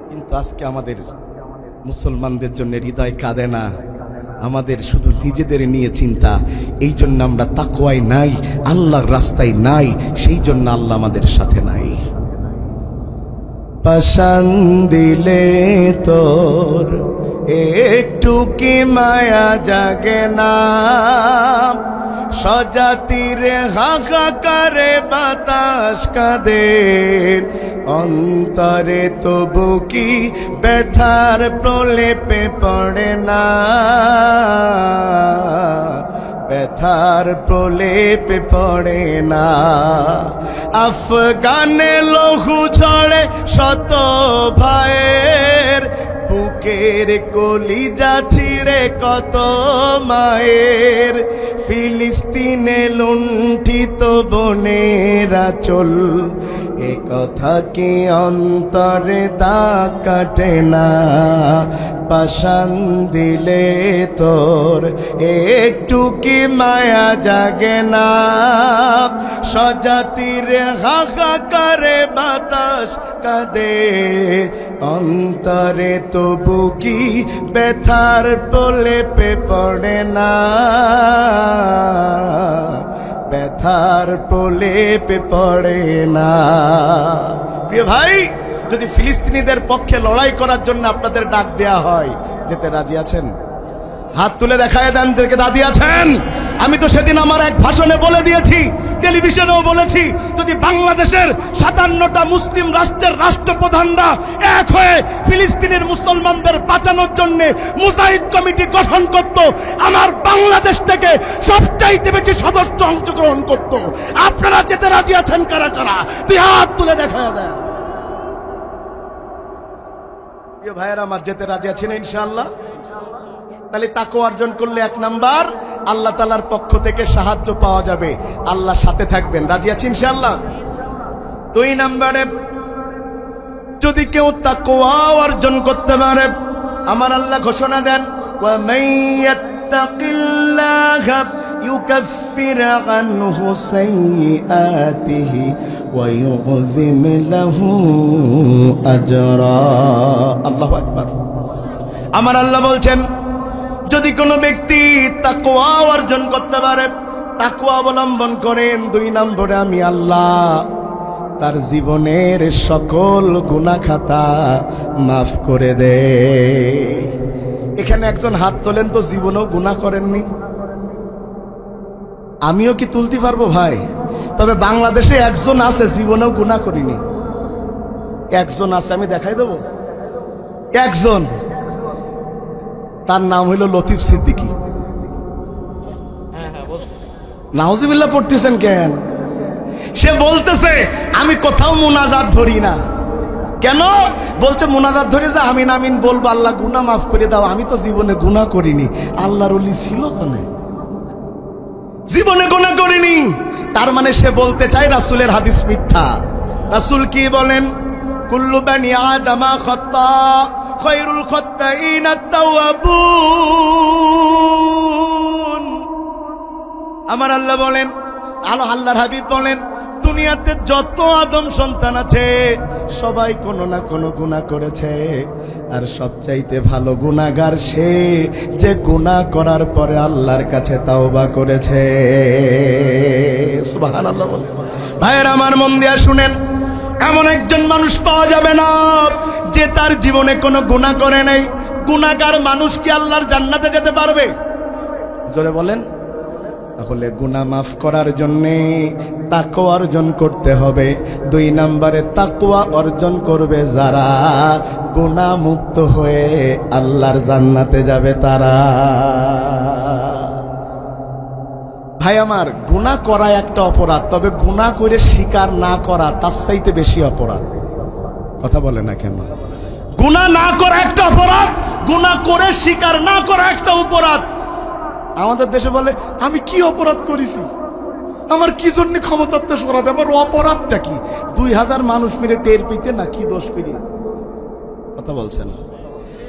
কিন্তু আজকে আমাদের মুসলমানদের জন্য হৃদয় কাঁদে না, আমাদের শুধু নিজেদের নিয়ে চিন্তা। এই জন্য আমরা তাকওয়ায় নাই, আল্লাহর রাস্তায় নাই, সেই জন্য আল্লাহ আমাদের সাথে নাই। পাশান দিলে তোর একটু কি মায়া জাগে না, সজাতিরে হাহাকারে বাতাস কাঁদে, অন্তরে তবু কি ব্যথার প্রলেপে পড়ে না, ব্যথার প্রলেপে পড়ে না। আফগানে লহু ঝরে শত ভাইয়ের, বুকের কলিজা ছিঁড়ে কত মায়ের, ফিলিস্তিনে লুণ্ঠিত বোনেরা চল, এ কথা কি অন্তরে দাগ কাটে না, পাশান দিলে তোর একটু কি মায়া জাগে না, সজাতির হাহাকারে বাতাস কাঁদে, অন্তরে তবু কি ব্যথার প্রলেপে পড়ে না, ব্যথার প্রলেপে পড়ে না। প্রিয় ভাই, যদি ফিলিস্তিনিদের পক্ষে লড়াই করার জন্য আপনাদের ডাক দেয়া হয়, যেতে রাজি আছেন? হাত তুলে দেখায় দেন যে রাজি আছেন। আমি তো সেদিন আমার এক ভাষণে বলে দিয়েছি, টেলিভিশনেও বলেছি, যদি বাংলাদেশের 57টা মুসলিম রাষ্ট্রের রাষ্ট্রপ্রধানরা এক হয়ে ফিলিস্তিনের মুসলমানদের বাঁচানোর জন্য মুজাহিদ কমিটি গঠন করত, আমার বাংলাদেশ থেকে সবচাইতে বেশি সদস্য অংশগ্রহণ করত। আপনারা যেতে রাজি আছেন কারা কারা? তুই হাত তুলে দেখায় দেন। ভাইয়েরা আমার, যেতে রাজি আছেন ইনশাআল্লাহ? তাহলে তাকওয়া অর্জন করলে 1 নাম্বার আল্লাহ তাআলার পক্ষ থেকে সাহায্য পাওয়া যাবে, আল্লাহ সাথে থাকবেন। রাজি আছেন ইনশাআল্লাহ? 2 নাম্বারে, যদি কেউ তাকওয়া অর্জন করতে পারে, আমার আল্লাহ ঘোষণা দেন, ওয়া মাইয়াত্তাকিল্লাহা ইউকাফির আনহু সাইয়্যাতিহি ওয়া ইউযিম লাহু আজরা। আল্লাহু আকবার। আমার আল্লাহ বলছেন, যদি কোনো ব্যক্তি তাকওয়া অর্জন করতে পারে, তাকওয়া অবলম্বন করেন, 2 নম্বরে আমি আল্লাহ তার জীবনের সকল গুনাহ খাতা মাফ করে দে। এখানে একজন হাত তোলেন তো জীবনেও গুনাহ করেননি? আমিও কি তুলতে পারবো ভাই? তবে বাংলাদেশে একজন আছে জীবনেও গুনাহ করিনি, একজন আছে, আমি দেখাই দেব। একজন, তার নাম হইল লতিফ সিদ্দিকী। নাউজুবিল্লাহ পড়তেছেন কেন? সে বলতেছে আমি কোথাও মুনাজাত ধরি না। কেন বলছে? মুনাজাত ধরে যে আমিন আমিন বলবো, আল্লাহ গুনাহ মাফ করে দাও। আমি তো জীবনে গুনাহ করিনি। আল্লাহর ওলি ছিল কোনে? জীবনে গুনাহ করিনি। তার মানে সে বলতে চায় রাসূলের হাদিস মিথ্যা। রাসূল কি বলেন? কুল্লু বানি আদামা খাত্তা, খায়রুল খাত্তাইন আত-তাওয়াবুন। আমার আল্লাহ বলেন, আল্লাহর হাবিব বলেন, দুনিয়াতে যত আদম সন্তান আছে সবাই কোনো না কোনো গুনাহ করেছে, আর সবচাইতে ভালো গুনাহগার সে যে গুনাহ করার পরে আল্লাহর কাছে তাওবা করেছে। সুবহানাল্লাহ বলেন। ভাইয়েরা আমার, মন দিয়ে শুনেন, এমন একজন মানুষ পাওয়া যাবে না যে তার জীবনে কোনো গুনাহ করে নাই। গুনাহগার মানুষ কি আল্লাহর জান্নাতে যেতে পারবে? জোরে বলেন। তাহলে গুনাহ মাফ করার জন্যে তাকওয়া অর্জন করতে হবে। 2 নম্বরে তাকওয়া অর্জন করবে যারা, গুনাহ মুক্ত হয়ে আল্লাহর জান্নাতে যাবে তারা। ভাই আমার, গুনাহ করা একটা অপরাধ, তবে গুনাহ করে স্বীকার না করা তার চাইতে বেশি অপরাধ। কথা বলে না কেন? গুনাহ না করা একটা অপরাধ, গুনাহ করে স্বীকার না করা একটা অপরাধ। আমাদের দেশে বলে, আমি কি অপরাধ করেছি, আমার কি জন্য ক্ষমতাত্ব সরাবে, আমার অপরাধটা কি? 2000 মানুষ মেরে টের পেতে না কি দোষ করি? কথা বলছেন।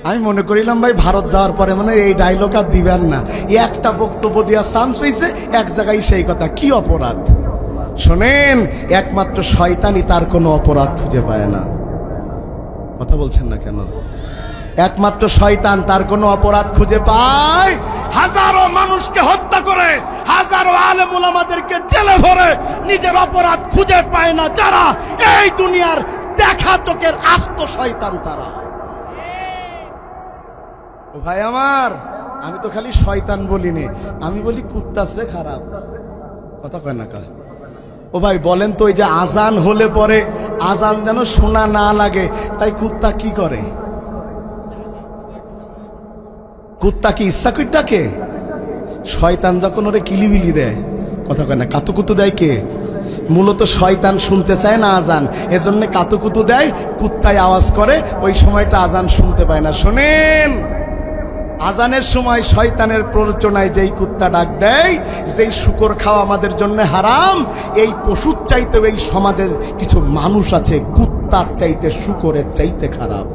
আমি মনে করিলাম ভাই ভারত যাওয়ার পরে মানে এই ডায়লগ আর দিবেন না, একটা বক্তব্য দেওয়ার চান্স পেয়েছে এক জায়গায় সেই কথা। কি অপরাধ? শোনেন, একমাত্র শয়তানই তার কোনো অপরাধ খুঁজে পায় না। কথা বলছেন না কেন? একমাত্র শয়তান তার কোনো অপরাধ খুঁজে পায়। হাজারো মানুষকে হত্যা করে, হাজারো আলেম উলামাদেরকে জেলে ভরে নিজের অপরাধ খুঁজে পায় না যারা, এই দুনিয়ার দেখা চোখের আস্ত শয়তান তারা। ও ভাই আমার, আমি তো খালি শয়তান বলিনি, আমি বলি কুত্তা সে খারাপ। কথা কয় না কা? ও ভাই বলেন তো, ওই যে আজান হলে পরে আজান যেন শোনা না লাগে, তাই কুত্তা কি করে? কুত্তা কি ইচ্ছা করে ডাকে? শয়তান যখন ওরে কিলিবিলি দেয়, কথা কয় না, কাতুকুতু দেয় কে? মূলত শয়তান শুনতে চায় না আজান, এজন্য কাতুকুতু দেয়, কুত্তায় আওয়াজ করে, ওই সময়টা আজান শুনতে পায় না। শোনেন, আজানের সময় শয়তানের প্ররোচনায় যেই কুত্তা ডাক দেয়, যেই শুকর খাওয়া আমাদের জন্য হারাম, এই পশুর চাইতে এই সমাজের কিছু মানুষ আছে কুত্তার চাইতে শুকরের চাইতে খারাপ।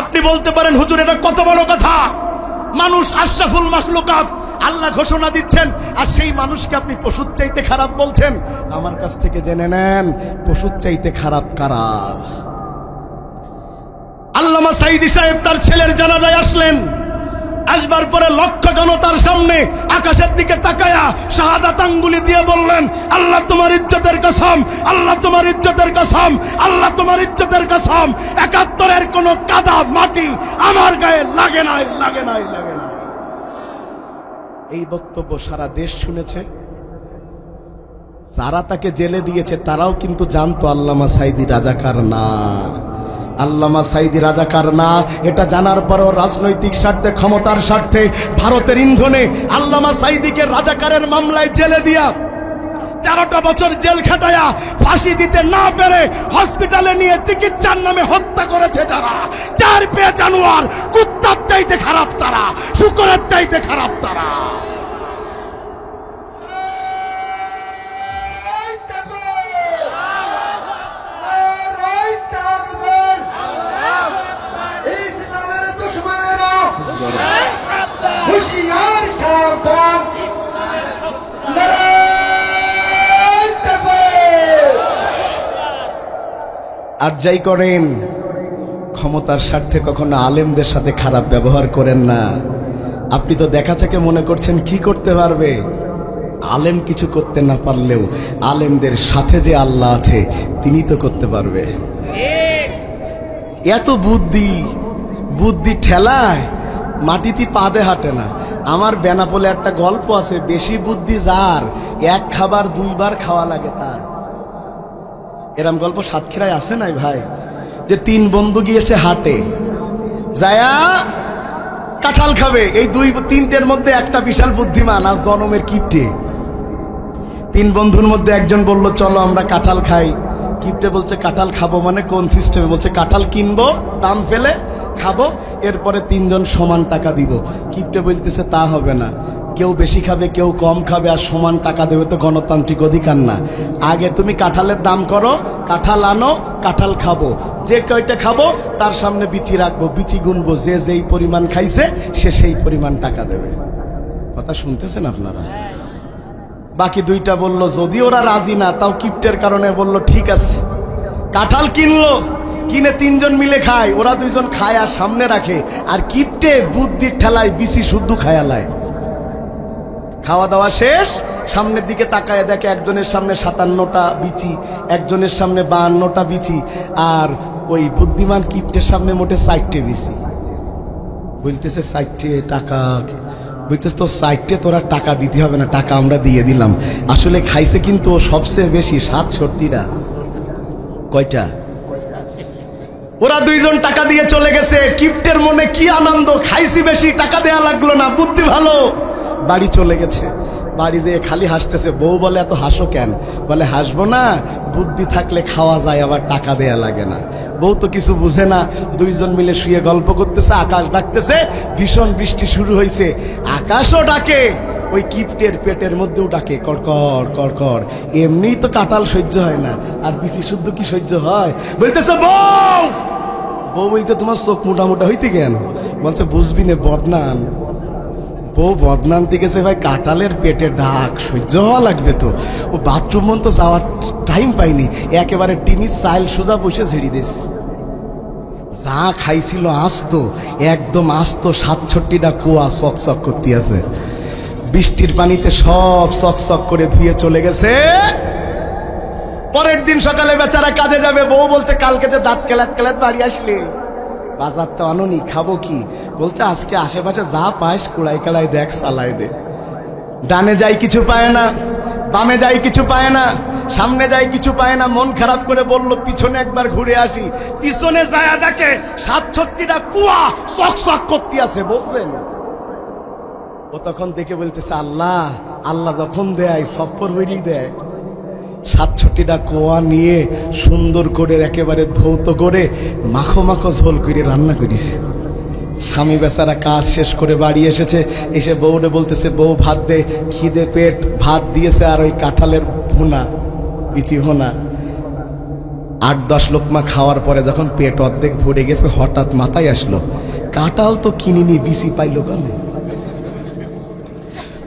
আপনি বলতে পারেন, হুজুর এটা কত বড় কথা, মানুষ আশরাফুল মাখলুকাত, আল্লাহ ঘোষণা দিচ্ছেন, আর সেই মানুষকে আপনি পশুর চাইতে খারাপ বলছেন। আমার কাছ থেকে জেনে নেন, পশুর চাইতে খারাপ কারা? আল্লামা সাঈদী সাহেব তার ছেলের জানাজায় আসলেন। আসবার পরে লক্ষ জনতার সামনে আকাশের দিকে তাকায়া শাহাদাত আঙ্গুলি দিয়ে বললেন, আল্লাহ তোমার ইজ্জতের কসম, আল্লাহ তোমার ইজ্জতের কসম, আল্লাহ তোমার ইজ্জতের কসম, 71-এর কোন কাদা মাটি আমার গায়ে লাগে নাই, লাগে নাই, লাগে নাই। এই বক্তব্য সারা দেশ শুনেছে। যারা তাকে জেলে দিয়েছে তারাও কিন্তু জানতো আল্লামা সাঈদী রাজাকার না। আল্লামা সাঈদী রাজাকার না, এটা জানার পরও রাজনৈতিক স্বার্থে, ক্ষমতার স্বার্থে, ভারতের ইন্ধনে আল্লামা সাঈদীকে রাজাকারের মামলায় জেলে দিয়া 13টা বছর জেল খাটায়া ফাঁসি দিতে না পেরে হসপিটালে নিয়ে চিকিৎসার নামে হত্যা করেছে যারা, 4 পেয়ে জানোয়ার, কুত্তার চাইতে খারাপ তারা, শুকরের চাইতে খারাপ তারা। হুশিয়ার সাবধান, আর যাই করেন, ক্ষমতার স্বার্থে কখনো আলেমদের সাথে খারাপ ব্যবহার করেন না। আপনি তো দেখা থেকে মনে করছেন কি করতে পারবে, আলেম কিছু করতে না পারলেও আলেমদের সাথে যে আল্লাহ আছে তিনি তো করতে পারবে। এত বুদ্ধি, বুদ্ধি ঠেলায় মাটিতে পা দে হাঁটে না। আমার বেনাপোলে একটা গল্প আছে, বেশি বুদ্ধি যার, 1 খাবার 2 বার খাওয়া লাগে তার। এরম গল্প সাতক্ষীরায় আছে নাই ভাই? যে 3 বন্ধু গিয়েছে হাটে, যায়া কাঁঠাল খাবে। এই 2-3টের মধ্যে একটা বিশাল বুদ্ধিমান আর জনমের কিপটে। 3 বন্ধুর মধ্যে একজন বলল, চলো আমরা কাঁঠাল খাই। কিপটে বলছে, কাঁঠাল খাবো মানে কোন সিস্টেমে? বলছে, কাঁঠাল কিনবো দাম ফেলে, খাবো, এরপরে 3 জন সমান টাকা দিব। কিপটে বলতেছে, তা হবে না, কেউ বেশি খাবে, কেউ কম খাবে, আর সমান টাকা দেবে তো গণতান্ত্রিক অধিকার না। আগে তুমি কাঁঠালের দাম করো, কাঁঠাল আনো, কাঁঠাল খাবো, যে কয়টা খাবো তার সামনে বিচি রাখবো, বিচি গুনবো, যে যেই পরিমাণ খাইছে সে সেই পরিমাণ টাকা দেবে। কথা শুনতেছেন আপনারা? বাকি দুইটা বলল যদি ওরা রাজি না তাও কিপ্টের কারণে বলল ঠিক আছে। কাঁঠাল কিনলো, কিনে তিনজন মিলে খায়, ওরা দুইজন খায় আর সামনে রাখে, আর কিপ্টে বুদ্ধির ঠেলায় বিসি শুদ্ধ খায়ালায়। খাওয়া দাওয়া শেষ, সামনের দিকে তাকায় দেখে একজনের সামনে 57টা বিচি, একজনের সামনে 52টা বিচি, আর ওই বুদ্ধিমান কিপ্টের সামনে মোটে 4টে বিচি। বলতেছে 4টে টাকা, বলতেছে তো 4টে তোরা টাকা দিতে হবে না, টাকা আমরা দিয়ে দিলাম। আসলে খাইছে কিন্তু সবচেয়ে বেশি 67টা। কয়টা? ওরা দুইজন টাকা দিয়ে চলে গেছে। কিপ্টের মনে কি আনন্দ, খাইছি বেশি, টাকা দেয়া লাগলো না, বুদ্ধি ভালো। বাড়ি চলে গেছে, বাড়ি যেয়ে খালি হাসতেছে। বউ বলে এত হাসো কেন? বলে হাসবো না, বুদ্ধি থাকলে খাওয়া যায়, আবার টাকা দেয়া লাগে না। বউ তো কিছু বুঝে না। দুইজন মিলে শুয়ে গল্প করতেছে, আকাশ ডাকতেছে, ভীষণ বৃষ্টি শুরু হয়েছে। আকাশও ডাকে, ওই কিপ্টের পেটের মধ্যেও ডাকে, কড়কড় কড়কড়। এমনিই তো কাঁঠাল সহ্য হয় না, আর বিসি শুদ্ধ কি সহ্য হয়? বলতেছে বউ, বউ বলতে তোমার চোখ মোটামোটা হইতে কেন? বলছে বুঝবি না বদনান। বউ বদনান দিকেছে ভাই, কাঁঠালের পেটে ডাক সহ্য হওয়া লাগবে তো। ও বাথরুম তো যাওয়ার টাইম পাইনি, একেবারে টিনির চাইল সোজা বসে ঝেড়ে দিস। যা খাইছিল আস্ত, একদম আস্ত 67টা কুয়া চকচক করতে আছে। বৃষ্টির পানিতে সব চকচক করে ধুয়ে চলে গেছে। পরের দিন সকালে বেচারা কাজে যাবে। বউ বলছে কালকে যে দাঁত কেলাত কেলাত বাড়ি আসলে, বাজার তো আনোনি, খাবো কি? বলছে আজকে আশেপাশে যা পাস কুড়াই কালাই দেখ, চালাই দে। ডানে যাই কিছু পায় না, বামে যাই কিছু পায় না, সামনে যাই কিছু পায় না। মন খারাপ করে বলল পিছনে একবার ঘুরে আসি। পিছনে যায় দেখে 67টা কুয়া চকচক করতে আছে, বুঝলেন? ও তখন দেখে বলতেছে আল্লাহ, আল্লাহ যখন দেয় সফর হইলেই দেয়। 67টা কোয়া নিয়ে সুন্দর করে একেবারে ধৌত করে মাখো মাখো ঝোল করে রান্না করিস। স্বামী বেচারা কাজ শেষ করে বাড়ি এসেছে, এসে বউরে বলতেছে বউ ভাত দে, খিদে পেট। ভাত দিয়েছে আর ওই কাঁঠালের ভুনা, বিচি ভুনা। 8-10 লোকমা খাওয়ার পরে যখন পেট অর্ধেক ভরে গেছে, হঠাৎ মাথায় আসলো কাঁঠাল তো কিনিনি, বিচি পাইলো কেন?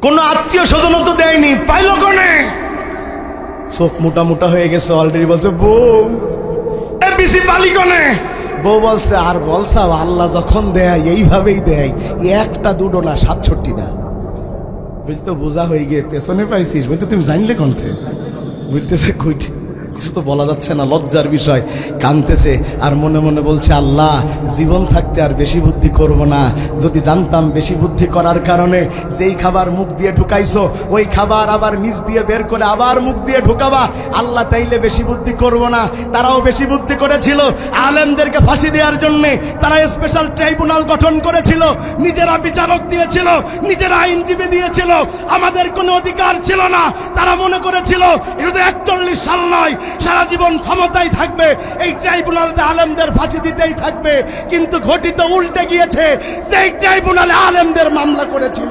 কোন আত্মীয় স্বজনও তো দেয়নি, পাইলো কনে? চোখ মোটা মোটা হয়ে গেছে অলরেডি। বলছে বউ এ বিসি পালি কনে? বউ বলছে আর বলছা, আল্লাহ যখন দেয় এইভাবেই দেয়, একটা দুটো না 67টা। বলতে বোঝা হয়ে গিয়ে পেছনে পাইছিস? বলতে তুমি জানলে কন্থে? বলতেছে কইটি কিছু তো বলা যাচ্ছে না, লজ্জার বিষয়। কানতেছে আর মনে মনে বলছে আল্লাহ, জীবন থাকতে আর বেশি বুদ্ধি করব না। যদি জানতাম বেশি বুদ্ধি করার কারণে যেই খাবার মুখ দিয়ে ঢুকাইছো, ওই খাবার আবার নিচ দিয়ে বের করে আবার মুখ দিয়ে ঢুকাবা, আল্লাহ চাইলে বেশি বুদ্ধি করব না। তারাও বেশি বুদ্ধি করেছিল, আলেমদেরকে ফাঁসি দেওয়ার জন্য তারা স্পেশাল ট্রাইব্যুনাল গঠন করেছিল, নিজেরা বিচারক দিয়েছিল, নিজেরা আইনজীবী দিয়েছিল। আমাদের কোনো অধিকার ছিল না। তারা মনে করেছিল এটা 41 সাল নয়, সারা জীবন ক্ষমতায় থাকবে, এই ট্রাইব্যুনালে আলেমদের ফাঁসি দিতেই থাকবে। কিন্তু ঘটিত উল্টে গিয়েছে। সেই ট্রাইব্যুনালে আলেমদের মামলা করেছিল,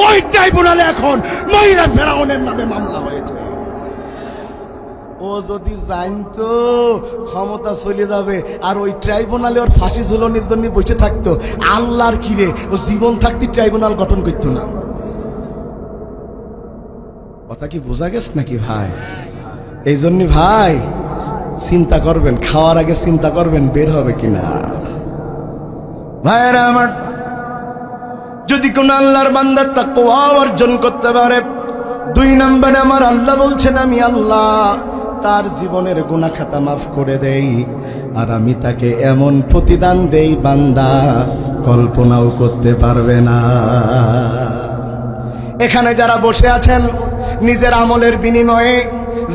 ওই ট্রাইব্যুনালে এখন মহিলা ফেরাউনের নামে মামলা হয়েছে। ও যদি জানতো ক্ষমতা চলে যাবে আর ওই ট্রাইব্যুনালে ওর ফাঁসি ঝুলনির জন্য বসে থাকতো, আল্লাহর কিরে ও জীবন থাকতে ট্রাইব্যুনাল গঠন করতো না। কথা কি বোঝা গেছে নাকি ভাই? এই জন্য ভাই চিন্তা করবেন, খাওয়ার আগে চিন্তা করবেন বের হবে কিনা। ভাইরা আমার, যদি কোন আল্লাহর বান্দা তাকওয়া অর্জন করতে পারে, 2 নম্বরে আমার আল্লাহ বলছেন আমি আল্লাহ তার জীবনের গুনাহ খাতা মাফ করে দেই, আর আমি তাকে এমন প্রতিদান দেই বান্দা কল্পনাও করতে পারবে না। এখানে যারা বসে আছেন, নিজের আমলের বিনিময়ে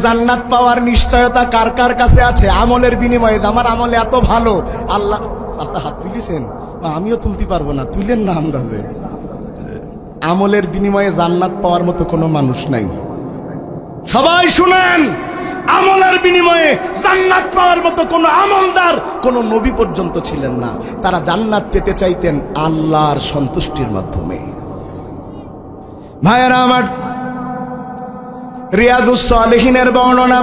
জান্নাত পাওয়ার নিশ্চয়তা কার কার কাছে আছে? আমলের বিনিময়ে, আমার আমল এত ভালো, আল্লাহ আচ্ছা হাত তুলিছেন, আমিও তুলতে পারবো না, তুলেন না আন্দাজে। আমলের বিনিময়ে জান্নাত পাওয়ার মতো কোনো মানুষ নাই। সবাই শুনেন, আমলের বিনিময়ে জান্নাত পাওয়ার মতো কোনো আমলদার কোনো নবী পর্যন্ত ছিলেন না। তারা জান্নাত পেতে চাইতেন আল্লাহর সন্তুষ্টির মাধ্যমে। ভাইয়েরা আমার, রিয়াদুস সালেহিনের বর্ণনা,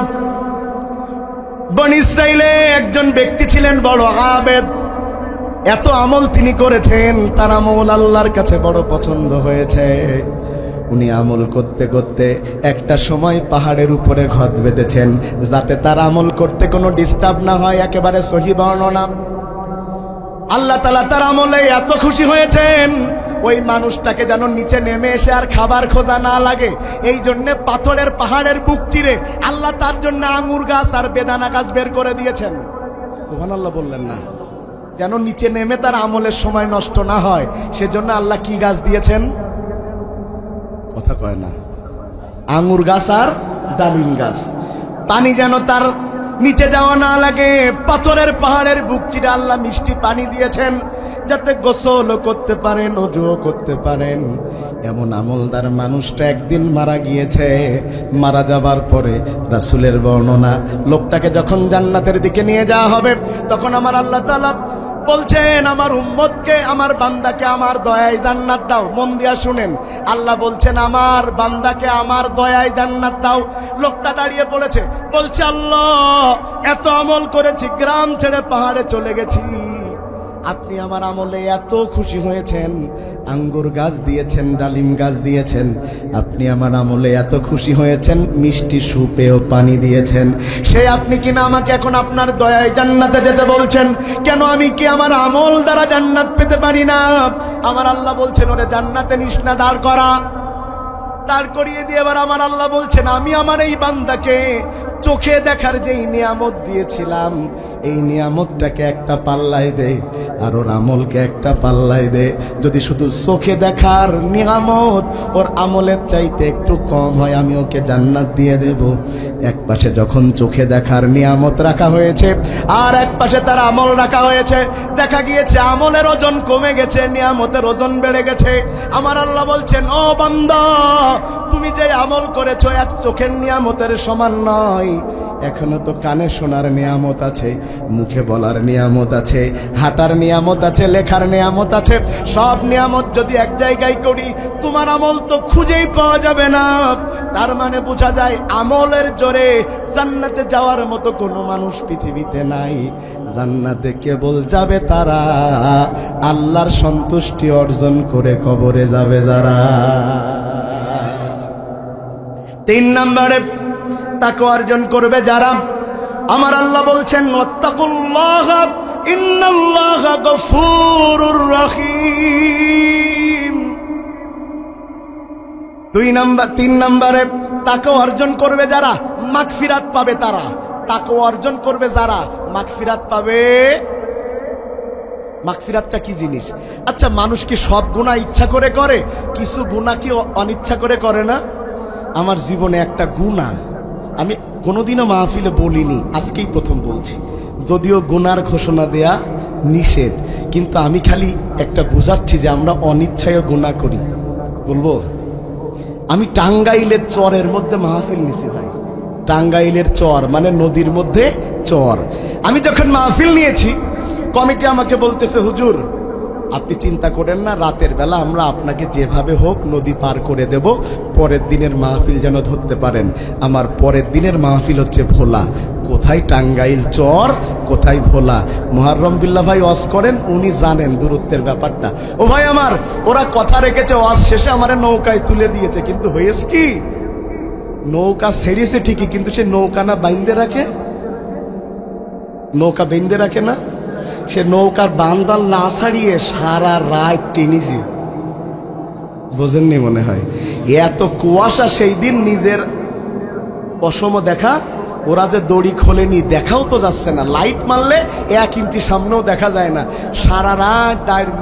বনী ইসরাইলে একজন ব্যক্তি ছিলেন বড় আবেদ। এত আমল তিনি করেছেন, তার আমল আল্লাহর কাছে বড় পছন্দ হয়েছে। উনি আমল করতে করতে একটা সময় পাহাড়ের উপরে ঘর বেঁধেছেন যাতে তার আমল করতে কোনো ডিস্টার্ব না হয়। একেবারে সহি বর্ণনা। আল্লাহ তাআলা তার আমলে এত খুশি হয়েছেন ওই মানুষটাকে যেন নিচে নেমে এসে আর খাবার খোঁজা না লাগে, এই জন্য পাথরের পাহাড়ের বুক চিরে আল্লাহ তার জন্য আঙ্গুর গাছ আর বেদানা গাছ বের করে দিয়েছেন। সুবহানাল্লাহ বললেন না? যেন নিচে নেমে তার আমলের সময় নষ্ট না হয় সেজন্য আল্লাহ কি গাছ দিয়েছেন? কথা কয় না। আঙ্গুর গাছ আর ডালিম গাছ। পানি যেন তার নিচে যাওয়া না লাগে, পাথরের পাহাড়ের বুক চিরে আল্লাহ মিষ্টি পানি দিয়েছেন যাতে গোসলও করতে পারেন, ওযুও করতে পারেন। এমন আমলদার মানুষটা একদিন মারা গিয়েছে। মারা যাবার পরে রাসূলের বর্ণনা, লোকটাকে যখন জান্নাতের দিকে নিয়ে যাওয়া হবে তখন আমার আল্লাহ তাআলা বলছেন আমার উম্মতকে, আমার বান্দাকে আমার দয়ায় জান্নাত দাও। মন দিয়া শুনেন, আল্লাহ বলছেন আমার বান্দাকে আমার দয়ায় জান্নাত দাও। লোকটা দাঁড়িয়ে পড়েছে, বলছে আল্লাহ এত আমল করেছি, গ্রাম ছেড়ে পাহাড়ে চলে গেছি, আপনি আমার আমলে এত খুশি হয়েছেন, আঙ্গুর গাছ দিয়েছেন, ডালিম গাছ দিয়েছেন, আপনি আমার আমলে এত খুশি হয়েছেন, মিষ্টি সুপেও পানি দিয়েছেন, সে আপনি কিনা আমাকে এখন আপনার দয়ায় জান্নাতে যেতে বলছেন, কেন আমি কি আমার আমল দ্বারা জান্নাত পেতে পারি না? আমার আল্লাহ বলছেন ওরে জান্নাতে নিস না, দাঁড় করা। দাঁড় করিয়ে দিয়ে এবার আমার আল্লাহ বলছেন আমি আমার এই বান্দাকে চোখে দেখার যেই নিয়ামত দিয়েছিলাম এই নিয়ামতটাকে একটা পাল্লায় দে আর ওর আমলকে একটা পাল্লায় দে। যদি শুধু চোখে দেখার নিয়ামত ওর আমলের চাইতে একটু কম হয় আমি ওকে জান্নাত দিয়ে দেব। এক পাশে যখন চোখে দেখার নিয়ামত রাখা হয়েছে আর এক পাশে তার আমল রাখা হয়েছে, দেখা গিয়েছে আমলের ওজন কমে গেছে, নিয়ামতের ওজন বেড়ে গেছে। আমার আল্লাহ বলছেন ও বান্দা তুমি যে আমল করেছো এক চোখের নিয়ামতের সমান নয়, এখনো তো কানে শোনার নিয়ামত আছে, মুখে বলার নিয়ামত আছে, হাঁটার নিয়ামত আছে, লেখার নিয়ামত আছে। সব নিয়ামত যদি এক জায়গায় করি তোমার আমল তো খুঁজেই পাওয়া যাবে না। তার মানে বোঝা যায় আমলের জোরে জান্নাতে যাওয়ার মতো কোনো মানুষ পৃথিবীতে নাই। জান্নাতে কেবল যাবে তারা আল্লাহর সন্তুষ্টি অর্জন করে কবরে যাবে যারা। 3 নম্বরে তাকওয়া অর্জন করবে যারা, আমার আল্লাহ বলছেন ওয়াত্তাকুল্লাহ ইন্নাল্লাহা গফুরুর রহিম। 3 নম্বরে তাকওয়া অর্জন করবে যারা মাগফিরাত পাবে তারা। তাকওয়া অর্জন করবে যারা মাগফিরাত পাবে। মাগফিরাতটা কি জিনিস? আচ্ছা মানুষ কি সব গুনাহ ইচ্ছা করে করে? কিছু গুনাহ কি অনিচ্ছা করে করে না? আমার জীবনে একটা গুনাহ আমি কোনোদিনও মাহফিলে বলিনি, আজকেই প্রথম বলছি, যদিও গুনার ঘোষণা দেয়া নিষেধ, কিন্তু আমি খালি একটা বোঝাচ্ছি যে আমরা অনিচ্ছায় গুনাহ করি। বলবো আমি টাঙ্গাইলের চরের মধ্যে মাহফিল নিছি ভাই। টাঙ্গাইলের চর মানে নদীর মধ্যে চর। আমি যখন মাহফিল নিয়েছি কমিটি আমাকে বলতেছে হুজুর আপনি চিন্তা করেন না, রাতের বেলা আমরা আপনাকে যেভাবে হোক নদী পার করে দেব, পরের দিনের মাহফিল যেন ধরতে পারেন। আমার পরের দিনের মাহফিল হচ্ছে ভোলা। কোথায় টাঙ্গাইল চর, কোথায় ভোলা। মুহাররম বিল্লাহ ভাই ওয়াজ করেন, উনি জানেন দূরত্বের ব্যাপারটা। ও ভাই আমার, ওরা কথা রেখেছে, ওয়াজ শেষে আমার নৌকায় তুলে দিয়েছে, কিন্তু হয়েছে কি নৌকা ছেড়েছে ঠিকই, কিন্তু সে নৌকা না বাইন্দে রাখে, নৌকা বেঁধে রাখে না, সে নৌকার বান্দাল না ছাড়িয়ে সারা রাত টেনেছি। বোঝেননি মনে হয়? এত কুয়াশা সেই দিন নিজের পশম দেখা, ওরা যে দড়ি খোলেনি দেখাও তো যাচ্ছে না, লাইট মারলে 1 ইঞ্চি সামনেও দেখা যায় না। সারা রাত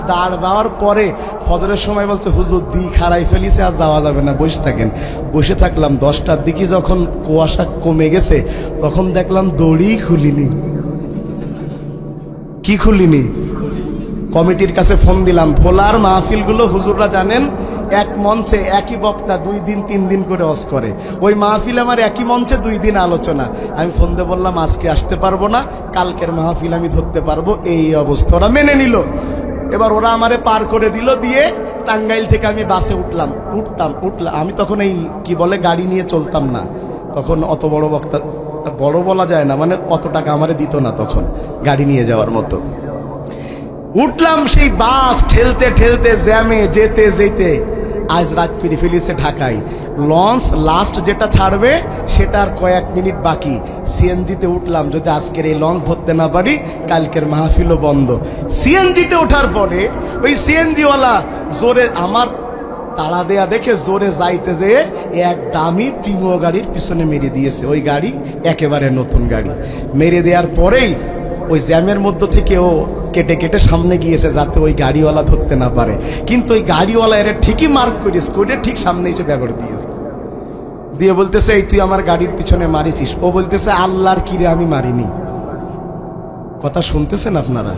দাঁড় দেওয়ার পরে ফজরের সময় বলছে হুজুর দিক হারাই ফেলিছে, আর যাওয়া যাবে না, বসে থাকেন। বসে থাকলাম। 10টার দিকে যখন কুয়াশা কমে গেছে তখন দেখলাম দড়ি খুলিনি। কি খুলিনি? কমিটির কাছে ফোন দিলাম। ভোলার মাহফিলগুলো হুজুররা জানেন এক মঞ্চে একই বক্তা 2 দিন 3 দিন করে ওয়াজ করে। ওই মাহফিল আমার একই মঞ্চে 2 দিন আলোচনা। আমি ফোন দিয়ে বললাম আজকে আসতে পারবো না, কালকের মাহফিল আমি ধরতে পারবো। এই অবস্থা। ওরা মেনে নিল। এবার ওরা আমারে পার করে দিল, দিয়ে টাঙ্গাইল থেকে আমি বাসে উঠলাম। আমি তখন এই কি বলে গাড়ি নিয়ে চলতাম না, তখন অত বড় বক্তা, বড় বলা যায় না, মানে অত টাকা আমারে দিত না তখন গাড়ি নিয়ে যাওয়ার মতো। উঠলাম সেই বাস ঠেলতে ঠেলতে, জ্যামে যেতে যেতে আজ রাত করে ফেলেছে ঢাকায়। লঞ্চ লাস্ট যেটা ছাড়বে সেটার কয়েক মিনিট বাকি। সিএনজিতে উঠলাম, যদি আজকের এই লঞ্চ ধরতে না পারি কালকের মাহফিলও বন্ধ। সিএনজিতে ওঠার পরে ওই সিএনজিওয়ালা জোরে আমার তাড়া দেয়া দেখে জোরে যাইতে যেয়ে এক দামি প্রিমিয় গাড়ির পিছনে মেরে দিয়েছে। ওই গাড়ি একেবারে নতুন গাড়ি। মেরে দেওয়ার পরেই ওই জ্যামের মধ্য থেকে ও কেটে কেটে সামনে গিয়েছে যাতে ওই গাড়িওয়ালা ধরতে না পারে। কিন্তু ওই গাড়িওয়ালা এর ঠিকই মার্ক করিস করে ঠিক সামনে এসে ব্যাগড় দিয়েছে, দিয়ে বলতেছে এই তুই আমার গাড়ির পিছনে মারিছিস। ও বলতেছে আল্লাহর কিরে আমি মারিনি। কথা শুনতেছেন আপনারা?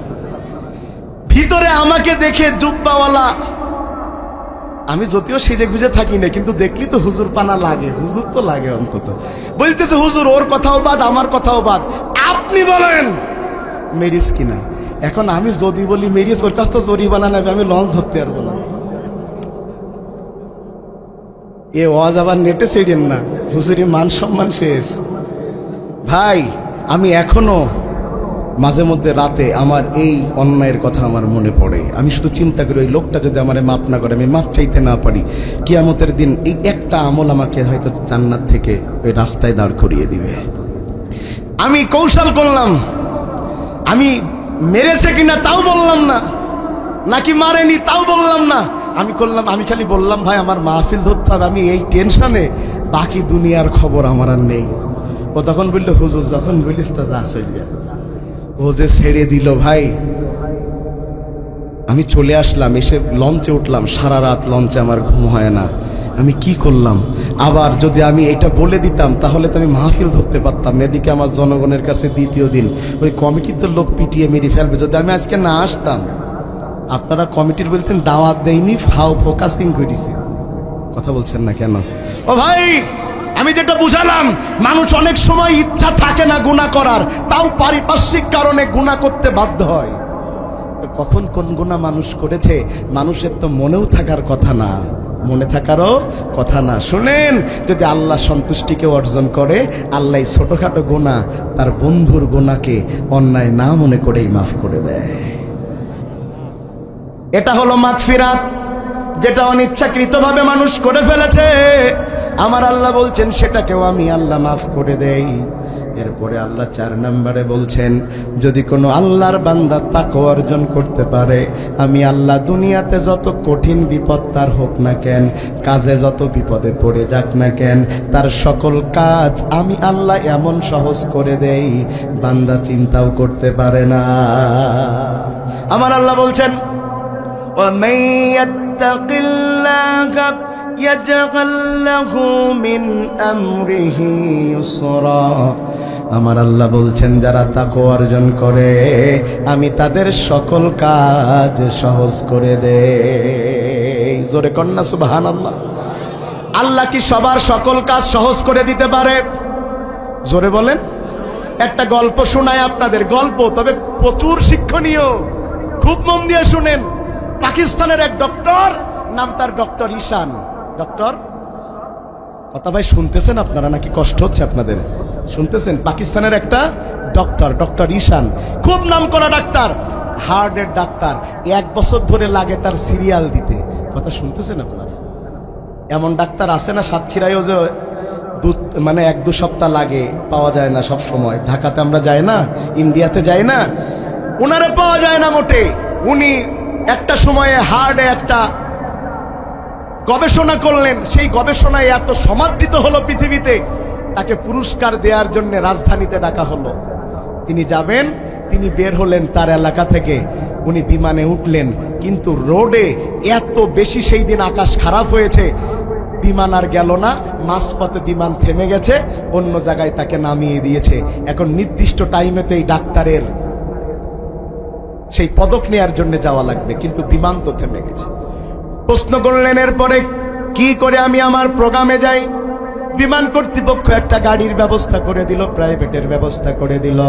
ভিতরে আমাকে দেখে জুব্বাওয়ালা, আমি যদিও সেজে গুজে থাকি না কিন্তু দেখলি তো হুজুর পানা লাগে, হুজুর তো লাগে অন্তত। বলতেছে হুজুর ওর কথাও বাদ আমার কথাও বাদ, আপনি বলেন মেরিস কিনা। এখন আমি যদি বলি মেরিস ওর কাছ তো জরিমানা নেবে, আমি লঞ্চ ধরতে পারবো না। এ ওয়াজ আবার নেটে ছেড়েন না, হুজুরি মান সম্মান শেষ। ভাই আমি এখনো মাঝে মধ্যে রাতে আমার এই অন্যায়ের কথা আমার মনে পড়ে। আমি শুধু চিন্তা করি ওই লোকটা যদি আমারে মাপ না করে, আমি মাপ চাইতে না পারি, কিয়ামতের দিন এই একটা আমল আমাকে হয়তো জান্নাত থেকে ওই রাস্তায় দাঁড় করিয়ে দিবে। আমি কৌশল করলাম, আমি মেরেছে কিনা তাও বললাম না, নাকি মারেনি তাও বললাম না। আমি করলাম, আমি খালি বললাম ভাই আমার মাহফিল ধরতে হবে, আমি এই টেনশনে বাকি দুনিয়ার খবর আমার আর নেই। ও তখন বললো হুজুর যখন বলিস তা যা চলে। ও যে ছেড়ে দিল ভাই, আমি চলে আসলাম, এসে লঞ্চে উঠলাম। সারা রাত লঞ্চে আমার ঘুম হয় না। আমি কি করলাম, আবার যদি আমি এটা বলে দিতাম তাহলে তো আমি মাহফিল ধরতে পারতাম। এদিকে আমার জনগণের কাছে দ্বিতীয় দিন ওই কমিটির তো লোক পিটিয়ে মেরে ফেলবে যদি আমি আজকে না আসতাম। আপনারা কমিটির বলতেন দাওয়াত দেয়নি, ফাও ফোকাসিং করেছি। কথা বলছেন না কেন? ও ভাই আমি যেটা বুঝালাম, মানুষ অনেক সময় ইচ্ছা থাকে না গুনাহ করার, তাও পারিপার্শ্বিক কারণে গুনাহ করতে বাধ্য হয়। তো কখন কোন গুনাহ মানুষ করেছে মানুষের তো মনেও থাকার কথা না, মনে থাকারও কথা না। শুনেন, যদি আল্লাহ সন্তুষ্টিকে অর্জন করে, আল্লাহ ছোটখাটো গুনাহ তার বন্ধুর গুনাহকে অন্যায় না মনে করেই মাফ করে দেয়। এটা হলো মাগফিরাত, যেটা অনিচ্ছাকৃতভাবে মানুষ করে ফেলেছে। আমার আল্লাহ বলছেন সেটাকেও আমি আল্লাহ মাফ করে দেই। এরপরে আল্লাহ 4 নম্বরে বলছেন, যদি কোনো আল্লাহর বান্দা তাকওয়া অর্জন করতে পারে, আমি আল্লাহ দুনিয়াতে যত কঠিন বিপদ তার হোক না কেন, কাজে যত বিপদে পড়ে যাক না কেন, তার সকল কাজ আমি আল্লাহ এমন সহজ করে দেই বান্দা চিন্তাও করতে পারে না। আমার আল্লাহ বলছেন وَمَن يَتَّقِ اللَّهَ يَجْعَل لَّهُ مِنْ أَمْرِهِ يُسْرًا। আমার আল্লাহ বলছেন যারা তাকওয়া অর্জন করে আমি তাদের সকল কাজ সহজ করে দেই। জোরে কন্না সুবহানাল্লাহ। আল্লাহ কি সবার সকল কাজ সহজ করে দিতে পারে? জোরে বলেন। একটা গল্প শোনায় আপনাদের, গল্প তবে প্রচুর শিক্ষণীয়, খুব মন দিয়ে শুনেন। পাকিস্তানের এক ডক্টর, নাম তার ডক্টর ঈশান। ডক্টর, কথা ভাই শুনতেছেন আপনারা নাকি কষ্ট হচ্ছে আপনাদের? শুনতেছেন? পাকিস্তানের একটা ডক্টর, ডক্টর ঈশান, খুব নামকরা ডাক্তার, হার্টের ডাক্তার। 1 বছর ধরে লাগে তার সিরিয়াল দিতে। কথা শুনতেছেন আপনারা? এমন ডাক্তার আছে না সাতক্ষীরায়ও, যে মানে 1-2 সপ্তাহ লাগে, পাওয়া যায় না সব সময়। ঢাকাতে আমরা যাই না, ইন্ডিয়াতে যাই না, উনারে পাওয়া যায় না মোটে। উনি একটা সময়ে হার্টে একটা গবেষণা করলেন, সেই গবেষণায় এত সমাদৃত হলো পৃথিবীতে, তাকে পুরস্কার দেওয়ার জন্য রাজধানীতে ডাকা হলো। তিনি যাবেন, তিনি বের হলেন তার এলাকা থেকে, উনি বিমানে উঠলেন, কিন্তু রোডে এত বেশি সেই দিন আকাশ খারাপ হয়েছে, বিমান আর গেল না, মাঝপথে বিমান থেমে গেছে, অন্য জায়গায় তাকে নামিয়ে দিয়েছে। এখন নির্দিষ্ট টাইমেতে এই ডাক্তারের সেই পদক নেয়ার জন্য যাওয়া লাগবে, কিন্তু বিমান তো থেমে গেছে। প্রশ্ন করলেন এরপরে কি করে আমি আমার প্রোগ্রামে যাই? বিমান কর্তৃপক্ষ একটা গাড়ির ব্যবস্থা করে দিল, প্রাইভেটের ব্যবস্থা করে দিল।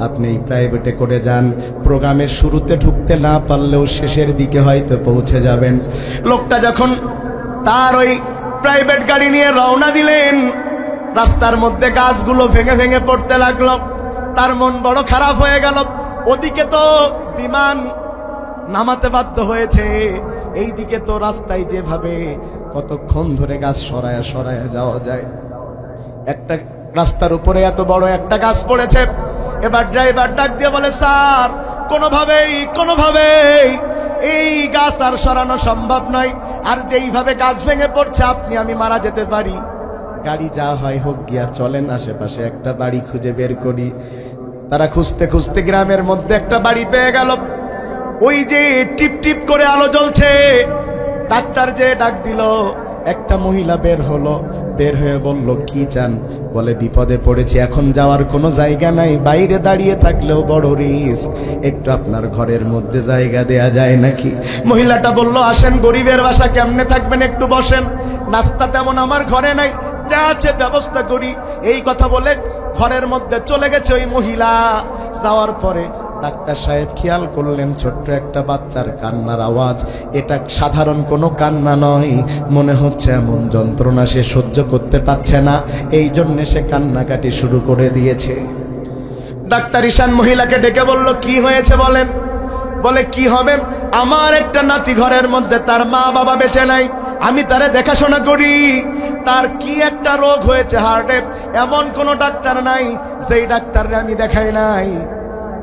আপনি এই প্রাইভেটে করে যান, প্রোগ্রামের শুরুতে ঢুকতে না পারলেও শেষের দিকে হয়তো পৌঁছে যাবেন। লোকটা যখন তার ওই প্রাইভেট গাড়ি নিয়ে রওনা দিলেন, রাস্তার মধ্যে গাছগুলো ভেঙে ভেঙে পড়তে লাগলো। তার মন বড় খারাপ হয়ে গেল। ওদিকে তো বিমান নামাতে বাধ্য হয়েছে, এইদিকে তো রাস্তায় যেভাবে কতক্ষণ ধরে গাছ সরায়া সরায়া যাওয়া যায়, একটা রাস্তার উপরে এত বড় একটা গাছ পড়েছে। এবার ড্রাইভার ডাক দিয়ে বলে, স্যার কোনোভাবেই এই গাছ আর সরানো সম্ভব নয়, আর যেইভাবে গাছ ভেঙে পড়ছে আমি মারা যেতে পারি। গাড়ি যা হয় হোক গিয়া চলেন আশেপাশে একটা বাড়ি খুঁজে বের করি। তারা খুঁজতে খুঁজতে গ্রামের মধ্যে একটা বাড়ি পেয়ে গেল। ওই যে টিপ টিপ করে আলো জ্বলছে, ডাক্তার যে ডাক দিল, একটা মহিলা বের হলো, বের হয়ে বলল, কি চান? বলে, বিপদে পড়েছি, এখন যাওয়ার কোনো জায়গা নাই, বাইরে দাঁড়িয়ে থাকলেও বড় রিস্ক, একটু আপনার ঘরের মধ্যে জায়গা দেয়া যায় নাকি? মহিলাটা বলল, আসেন, গরিবের বাসা, কেমনে থাকবেন, একটু বসেন, নাস্তা তেমন আমার ঘরে নাই, যা আছে ব্যবস্থা করি। এই কথা বলে ঘরের মধ্যে চলে গেছে ওই মহিলা। যাওয়ার পরে ডাক্তার সাহেব খেয়াল করলেন ছোট্ট একটা বাচ্চার কান্নার আওয়াজ। এটা সাধারণ কোনো কান্না নয়, মনে হচ্ছে এমন যন্ত্রণা সে সহ্য করতে পারছে না, এই জন্য সে কান্নাকাটি শুরু করে দিয়েছে। ডাক্তার ঈশান মহিলাকে ডেকে বলল, কি হয়েছে বলেন? বলে, কি হবে, আমার একটা নাতি ঘরের মধ্যে, তার মা বাবা বেঁচে নাই, আমি তারে দেখাশোনা করি, তার কি একটা রোগ হয়েছে হার্টে, এমন কোন ডাক্তার নাই যেই ডাক্তারে আমি দেখাই নাই।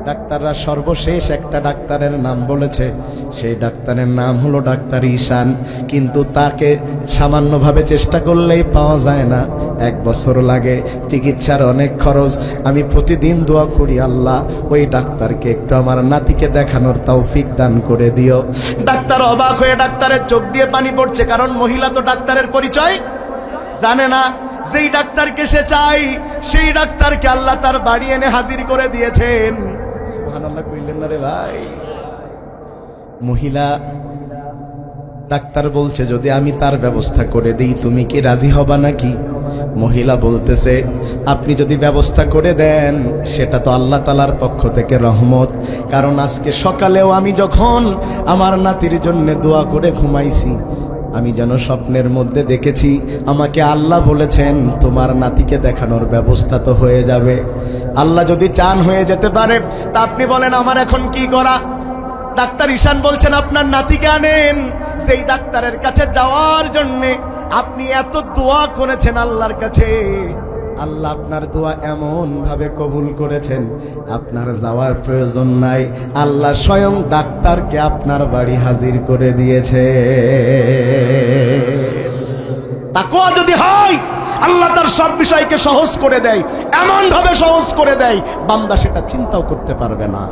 ডাক্তাররা সর্বশেষ একটা ডাক্তারের নাম বলেছে, সেই ডাক্তারের নাম হলো ডাক্তার ঈশান, কিন্তু তাকে সামান্যভাবে চেষ্টা করলেই পাওয়া যায় না, 1 বছর লাগে, চিকিৎসার অনেক খরচ। আমি প্রতিদিন দোয়া করি, আল্লাহ ওই ডাক্তারকে একটু আমার নাতিকে দেখানোর তৌফিক দান করে দিও। ডাক্তার অবাক হয়ে ডাক্তারের চোখ দিয়ে পানি পড়ছে, কারণ মহিলা তো ডাক্তারের পরিচয় জানে না। যেই ডাক্তারকে সে চাই সেই ডাক্তারকে আল্লাহ তার বাড়ি এনে হাজির করে দিয়েছেন। সুবহানাল্লাহ কইলেন না রে ভাই? মহিলা ডাক্তার বলছে, যদি আমি তার ব্যবস্থা করে দিই তুমি কি রাজি হবা নাকি? মহিলা বলতেছে, আপনি যদি ব্যবস্থা করে দেন সেটা তো আল্লাহ তাআলার পক্ষ থেকে রহমত, কারণ আজকে সকালেও আমি যখন আমার নাতির জন্য দোয়া করে ঘুমাইছি, আমি যেন স্বপ্নের মধ্যে দেখেছি আমাকে আল্লাহ বলেছেন তোমার নাতিকে দেখানোর ব্যবস্থা তো হয়ে যাবে। আল্লাহ যদি চান হয়ে যেতে পারে, তা আপনি বলেন আমার এখন কি করা? ডাক্তার ঈশান বলছেন, আপনার নাতিকে আনেন। সেই ডাক্তারের কাছে যাওয়ার জন্য আপনি এত দোয়া করেছেন আল্লাহর কাছে, আল্লাহ আপনার দোয়া এমন ভাবে কবুল করেছেন, আপনার যাওয়ার প্রয়োজন নাই, আল্লাহ স্বয়ং ডাক্তারকে আপনার বাড়ি হাজির করে দিয়েছে। তাকওয়া যদি হয়, আল্লাহ তার সব বিষয়কে সহজ করে দেয়, এমন ভাবে সহজ করে দেয় বান্দা সেটা চিন্তাও করতে পারবে না।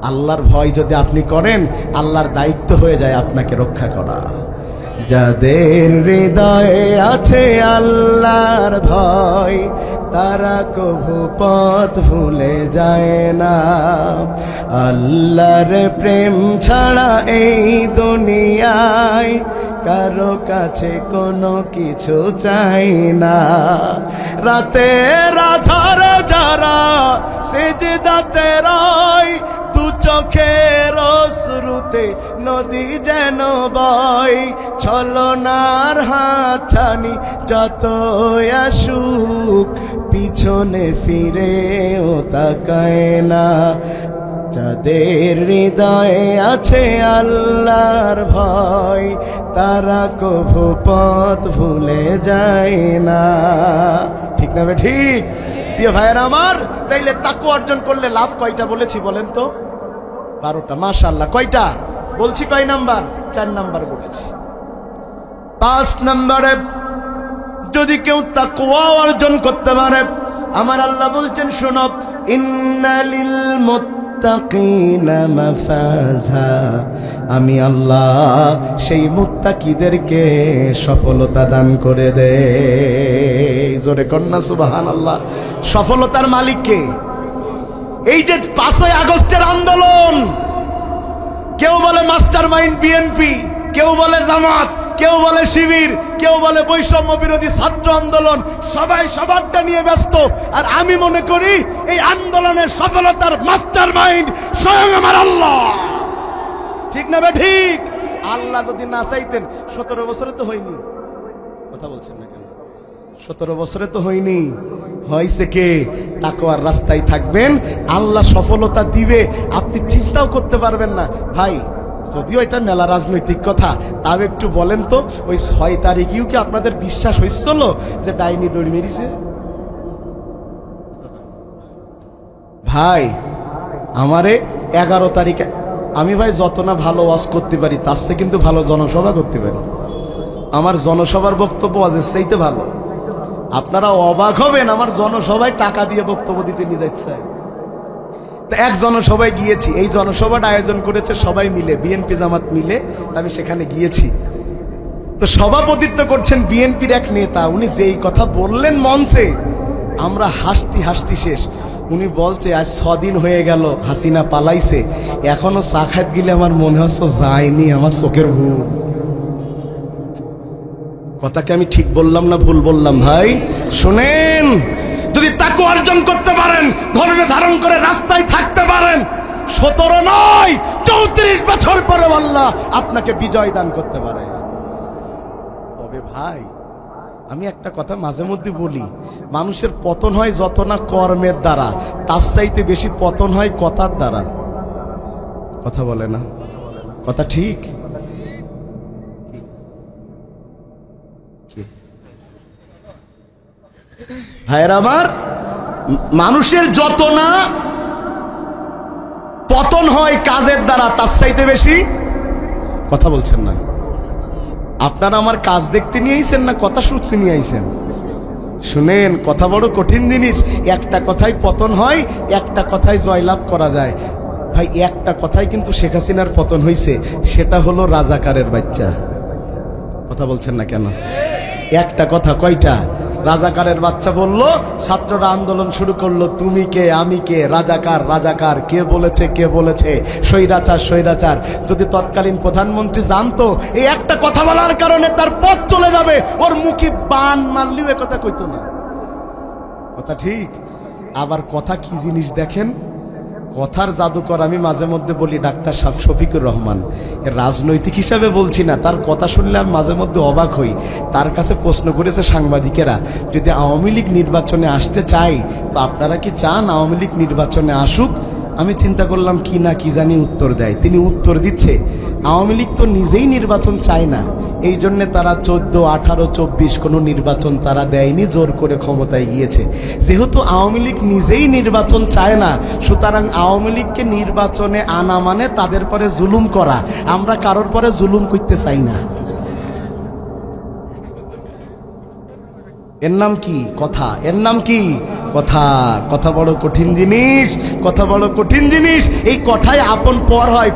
আল্লাহর ভয় যদি আপনি করেন, আল্লাহর দায়িত্ব হয়ে যায় আপনাকে রক্ষা করা। যাদের হৃদয়ে আছে আল্লাহর ভয়, তারা কভু পথ ভুলে যায় না। আল্লাহর প্রেম ছাড়া এই দুনিয়ায় কারো কাছে কোনো কিছু চাই না। রাতের আধারে যারা সিজদাতে রয়, দু চোখের অশ্রুতে নদী যেন বয়, ছলনার হাতছানি যত আসুক পিছনে ফিরেও তাকায় না। যাদের হৃদয়ে আছে আল্লাহর ভয়, তারা কভু পথ ভুলে যায় না। ঠিক না বে ঠিক? প্রিয় ভাইয়েরা আমার, তাইলে তাকওয়া অর্জন করলে লাভ কয়টা বলেছি বলেন তো? 12টা। মাশাআল্লাহ। কয়টা বলছি? কয় নাম্বার? 4 নাম্বার বলেছি। 5 নম্বরে যদি কেউ তাকওয়া অর্জন করতে পারে, আমার আল্লাহ বলছেন শোনো, ইন্নালিল মুত্তাকিনা মাফাজা, আমি আল্লাহ সেই মুত্তাকিদেরকে সফলতা দান করে দেই। জোরে কন্যা সুবহানাল্লাহ। সফলতার মালিক কে? এই যে 5ই আগস্টের আন্দোলন, কেউ বলে মাস্টার মাইন্ড বিএনপি, কেউ বলে জামাত, কেউ বলে শিবির, কেউ বলে বৈষম্য বিরোধী ছাত্র আন্দোলন, সবাই সবারটা নিয়ে ব্যস্ত। আর আমি মনে করি এই আন্দোলনের সফলতার মাস্টার মাইন্ড স্বয়ং আমার আল্লাহ। ঠিক না বে ঠিক? আল্লাহ যদি না চাইতেন 17 বছরে তো হয়নি। কথা বলছেন না কেন? 17 বছরে তো হয়নি। হয়েছে কে? তাকওয়ার রাস্তায় থাকবেন, আল্লাহ সফলতা দিবে, আপনি চিন্তাও করতে পারবেন না। ভাই যদিও এটা মেলা রাজনৈতিক কথা, তাও একটু বলেন তো, ওই 6 তারিখেও কি আপনাদের বিশ্বাস হয়েছিল যে ডাইনি দড়ি মেরিছে? ভাই আমারে 11 তারিখে আমি ভাই যত না ভালো ওয়াজ করতে পারি তার চেয়ে কিন্তু ভালো জনসভা করতে পারি। আমার জনসভার বক্তব্য ওয়াজের চাইতে ভালো। আপনারা অবাক হবেন, আমার জনসভায় টাকা দিয়ে বক্তব্য দিতে নিয়ে যাচ্ছে। এক জনসভায় গিয়েছি, এই জনসভাটা আয়োজন করেছে সবাই মিলে, বিএনপি জামাত মিলে। আমি সেখানে গিয়েছি, তো সভাপতিত্ব করছেন বিএনপির এক নেতা। উনি যেই কথা বললেন মঞ্চে, আমরা হাসতি হাসতি শেষ। উনি বলছে আজ 6 দিন হয়ে গেল হাসিনা পালাইছে, এখনো চা খাইতে গেলে আমার মনে হচ্ছে যায়নি, আমার চোখের ভুল। কথাকে আমি ঠিক বললাম না ভুল বললাম? ভাই শুনেন, যদি তাকওয়া অর্জন করতে পারেন, ধর্ম ধারণ করে রাস্তায় থাকতে পারেন, 17 নয় 34 বছর পরে আল্লাহ আপনাকে বিজয় দান করতে পারে। তবে ভাই আমি একটা কথা মাঝে মধ্যে বলি, মানুষের পতন হয় যত না কর্মের দ্বারা, তার চাইতে বেশি পতন হয় কথার দ্বারা। কথা বলে না? কথা ঠিক? ভাইয়েরা আমার, মানুষের যত না পতন হয় কাজের দ্বারা, তার চাইতে বেশি কথা বলছেন না। আপনারা আমার কাজ দেখতে নিয়ে আইছেন না কথা শুনতে নিয়ে আইছেন? শুনেন, কথা বড় কঠিন জিনিস। একটা কথাই পতন হয়, একটা কথাই জয়লাভ করা যায়। ভাই একটা কথাই কিন্তু শেখ হাসিনার পতন হয়েছে, সেটা হলো রাজাকারের বাচ্চা। কথা বলছেন না কেন? একটা কথা। কয়টা? রাজাকারের বাচ্চা বলল, ছাত্ররা আন্দোলন শুরু করলো, তুমি কে আমি কে, রাজাকার রাজাকার, কে বলেছে কে বলেছে, স্বৈরাচার স্বৈরাচার। যদি তৎকালীন প্রধানমন্ত্রী জানতো এই একটা কথা বলার কারণে তার পথ চলে যাবে, ওর মুখে বান মারলেও এ কথা কইতো না। কথা ঠিক? আবার কথা কি জিনিস দেখেন, কথার জাদুকর। আমি মাঝে মধ্যে বলি ডাক্তার শফিকুর রহমান, রাজনৈতিক হিসাবে বলছি না, তার কথা শুনলে আমি মাঝে মধ্যে অবাক হই। তার কাছে প্রশ্ন করেছে সাংবাদিকেরা, যদি আওয়ামী লীগ নির্বাচনে আসতে চাই তো আপনারা কি চান আওয়ামী লীগ নির্বাচনে আসুক? আমি চিন্তা করলাম কি না কি জানি উত্তর দেয়। তিনি উত্তর দিচ্ছে, আওয়ামী লীগ তো নিজেই নির্বাচন চায় না, এই জন্যে তারা 14, 18, 24 কোনো নির্বাচন তারা দেয়নি, জোর করে ক্ষমতায় গিয়েছে। যেহেতু আওয়ামী লীগ নিজেই নির্বাচন চায় না, সুতরাং আওয়ামী লীগকে নির্বাচনে আনা মানে তাদের পরে জুলুম করা। আমরা কারোর পরে জুলুম করতে চাই না। এর নাম কি? কথা। এর নাম কি? কথা। কথা বড় কঠিন জিনিস, কথা বড় কঠিন জিনিস। এই কথায় আপন পর হয়,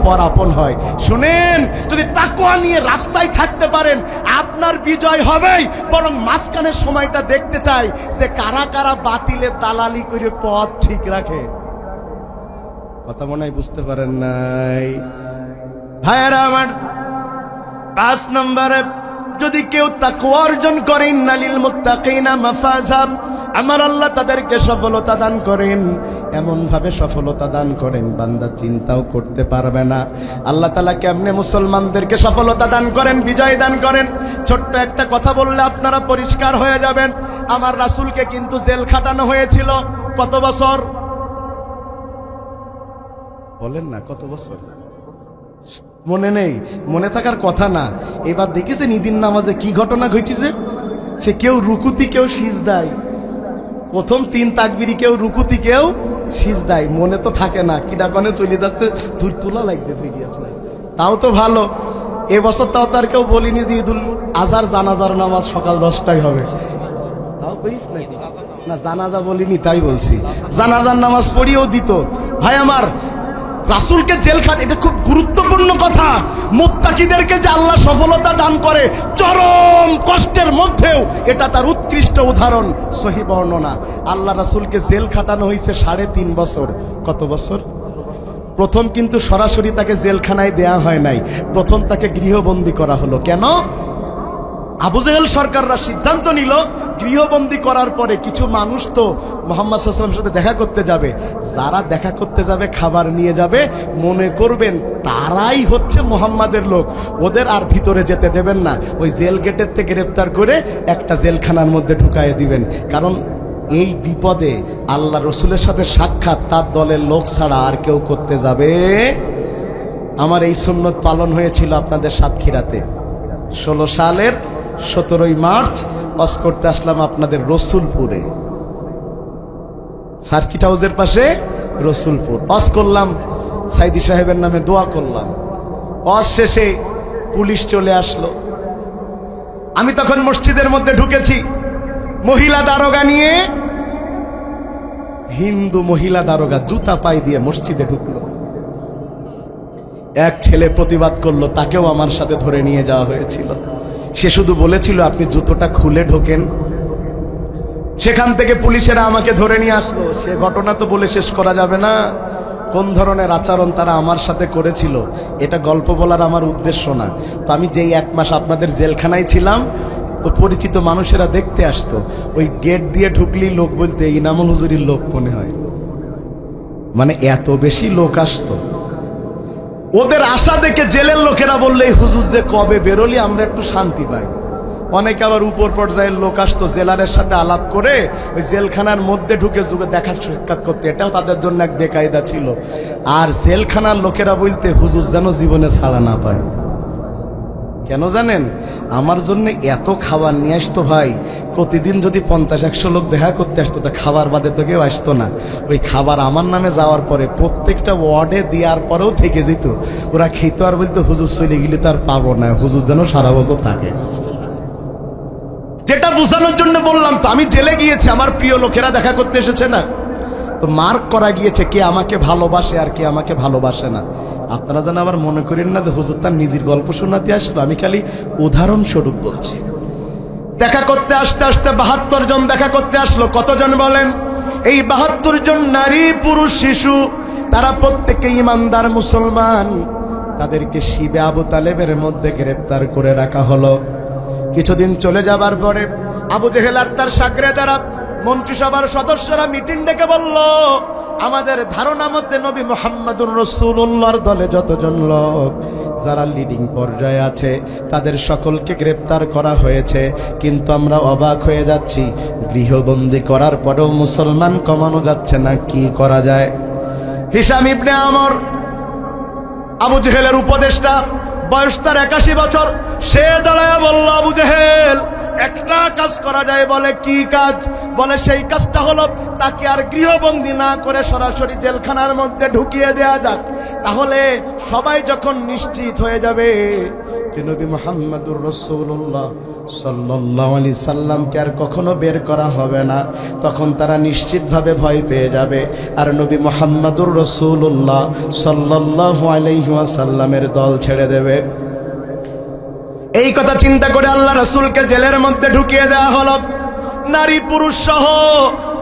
পর আপন হয়। শুনেন, যদি তাকওয়া নিয়ে রাস্তায় থাকতে পারেন আপনার বিজয় হবেই। বরং মাঝখানের সময়টা দেখতে চাই যে কারা কারা বাতিলের দালালি করে পথ ঠিক রাখে। কথা মনে হয় বুঝতে পারেন নাই? ভাইয়েরা আমার, 5 নম্বরে, যদি কেউ তাকওয়া অর্জন করে, ইন্নালিল মুত্তাকিনা মাফাজা, আমার আল্লাহ তাদেরকে সফলতা দান করেন, এমন ভাবে সফলতা দান করেন বান্দা চিন্তাও করতে পারবে না। আল্লাহ তাআলা কেমনে মুসলমানদেরকে সফলতা দান করেন, বিজয় দান করেন? ছোট্ট একটা কথা বললে আপনারা পরিষ্কার হয়ে যাবেন। আমার রাসূলকে কিন্তু জেল খাটানো হয়েছিল কত বছর? বলেন না, কত বছর? মনে নেই? মনে থাকার কথা না। এবার দেখেছেন ঈদের নামাজে কি ঘটনা ঘটেছে? সে কেউ রুকুতি কেউ সিজদায়, প্রথম 3 তাকবীরি কেউ রুকুতি কেউ সিজদায়। মনে তো থাকে না, কিডা কনে চলে যাচ্ছে, তুই তোলা লাগবে ভিডিও। তাও তো ভালো, এবছর তাও তার কেউ বলিনি যে ঈদুল আজহার জানাজার নামাজ সকাল 10টায় হবে। তাও কইস নাকি? না, জানাজা বলিনি, তাই বলছি। জানাজার নামাজ পড়িয়েও দিত। ভাই আমার, রাসূলকে জেল খাট, এটা খুব গুরুত্বপূর্ণ কথা। মুত্তাকিদেরকে যে আল্লাহ সফলতা দান করে চরম কষ্টের মধ্যেও, এটা তার উৎকৃষ্ট উদাহরণ। সহিহ বর্ণনা, আল্লাহ রাসূলকে জেল খাটানো হয়েছে 3.5 বছর। কত বছর? প্রথম কিন্তু সরাসরি তাকে জেলখানায় দেয়া হয় নাই, প্রথম তাকে গৃহবন্দী করা হলো। কেন? আবু জেহেল সরকাররা সিদ্ধান্ত নিল গৃহবন্দী করার পরে কিছু মানুষ তো মুহাম্মদ সাল্লাল্লাহু আলাইহি ওয়াসাল্লামের সাথে দেখা করতে যাবে, যারা দেখা করতে যাবে খাবার নিয়ে যাবে, মনে করবেন তারাই হচ্ছে মুহাম্মাদের লোক, ওদের আর ভিতরে যেতে দেবেন না, ওই জেল গেটের থেকে গ্রেফতার করে একটা জেলখানার মধ্যে ঢুকাইয়ে দিবেন। কারণ এই বিপদে আল্লাহ রসুলের সাথে সাক্ষাৎ তার দলের লোক ছাড়া আর কেউ করতে যাবে আমার এই সুন্নত পালন হয়েছিল আপনাদের সাতক্ষীরাতে 16 সালের 17 মার্চ ওয়াজ করতে আসলাম আপনাদের রসুলপুরে, সার্কিট হাউসের পাশে রসুলপুর। ওয়াজ করলাম, সাইদি সাহেবের নামে দোয়া করলাম। ওয়াজ শেষে পুলিশ চলে আসলো। আমি তখন মসজিদের মধ্যে ঢুকেছি, মহিলা দারোগা নিয়ে, হিন্দু মহিলা দারোগা জুতা পাই দিয়ে মসজিদে ঢুকলো। এক ছেলে প্রতিবাদ করলো, তাকেও আমার সাথে ধরে নিয়ে যাওয়া হয়েছিল। সে শুধু বলেছিল আপনি জুতোটা খুলে ঢোকেন। সেখান থেকে পুলিশেরা আমাকে ধরে নিয়ে আসলো। সে ঘটনা তো বলে শেষ করা যাবে না, কোন ধরনের আচরণ তারা আমার সাথে করেছিল এটা গল্প বলার আমার উদ্দেশ্য না। তো আমি যেই 1 মাস আপনাদের জেলখানায় ছিলাম, তো পরিচিত মানুষেরা দেখতে আসতো। ওই গেট দিয়ে ঢুকলেই লোক বলতে ইনামুল হুজুরির লোক মনে হয়, মানে এত বেশি লোক আসতো। ওদের আশা দেখে জেলের লোকেরা বললে এই হুজুর যে কবে বেরোলি আমরা একটু শান্তি পাই। অনেকে আবার উপর পর্যায়ের লোক আসতো জেলারের সাথে আলাপ করে ওই জেলখানার মধ্যে ঢুকে যুগে দেখা সাক্ষাৎ করতে, এটাও তাদের জন্য এক বেকায়দা ছিল। আর জেলখানার লোকেরা বলতে হুজুর যেন জীবনে ছাড়া না পায়। কেন জানেন? আমার জন্য এত খাবার নিয়ে আসতো ভাই। প্রতিদিন যদি 50-100 লোক দেখা করতে আসতো, তা খাবার বাদে তো কেউ আসতো না। ওই খাবার আমার নামে যাওয়ার পরে প্রত্যেকটা ওয়ার্ডে দেওয়ার পরেও থেকে যেত। ওরা খেতো আর বলতো হুজুর চলে গেলে তার পাবো না, হুজুর যেন সারা বছর থাকে। যেটা বোঝানোর জন্য বললাম, তো আমি জেলে গিয়েছি, আমার প্রিয় লোকেরা দেখা করতে এসেছে না, তো মার্ক করা গিয়েছে কে আমাকে ভালোবাসে আর কে আমাকে ভালোবাসে না। আপনারা যেন আবার মনে করেন না যে হুজুর তার নিজের গল্প শোনাতে আসলো, আমি খালি উদাহরণস্বরূপ বলছি। দেখা করতে আসতে আসতে 72 জন দেখা করতে আসলো। কতজন বলেন? এই 72 জন নারী পুরুষ শিশু, তারা প্রত্যেকে ইমানদার মুসলমান। তাদেরকে শিবে আবু তালেবের মধ্যে গ্রেফতার করে রাখা হলো। কিছুদিন চলে যাবার পরে আবু জেহেল আর তার শাগরেদারা, মন্ত্রিসভার সদস্যরা মিটিং ডেকে বলল, আমাদের ধারণা মতে নবী মুহাম্মদুর রাসূলুল্লাহর দলে যতজন লোক যারা লিডিং পর্যায়ে আছে তাদের সকলকে গ্রেফতার করা হয়েছে, কিন্তু আমরা অবাক হয়ে যাচ্ছি, গৃহবন্দী করার পরেও মুসলমান কমানো যাচ্ছে না, কি করা যায়? হিশাম ইবনে আমর, আবু জেহেলের উপদেষ্টা, বয়স তার 81 বছর, সে দাঁড়ায় বলল, আবু জেহেল একটা কাজ করা যায়। বলে কি কাজ? বলে সেই কাজটা হলো তাকে আর গৃহবন্দী না করে সরাসরি জেলখানার মধ্যে ঢুকিয়ে দেয়া যাক। তাহলে সবাই যখন নিশ্চিত হয়ে যাবে যে নবী মুহাম্মদুর রাসূলুল্লাহ সাল্লাল্লাহু আলাইহি সাল্লামকে আর কখনো বের করা হবে না, তখন তারা নিশ্চিতভাবে ভয় পেয়ে যাবে আর নবী মুহাম্মদুর রাসূলুল্লাহ সাল্লাল্লাহু আলাইহি ওয়াসাল্লামের দল ছেড়ে দেবে। এই কথা চিন্তা করে আল্লাহ রাসূলকে জেলের মধ্যে ঢুকিয়ে দেওয়া হলো। নারী পুরুষ সহ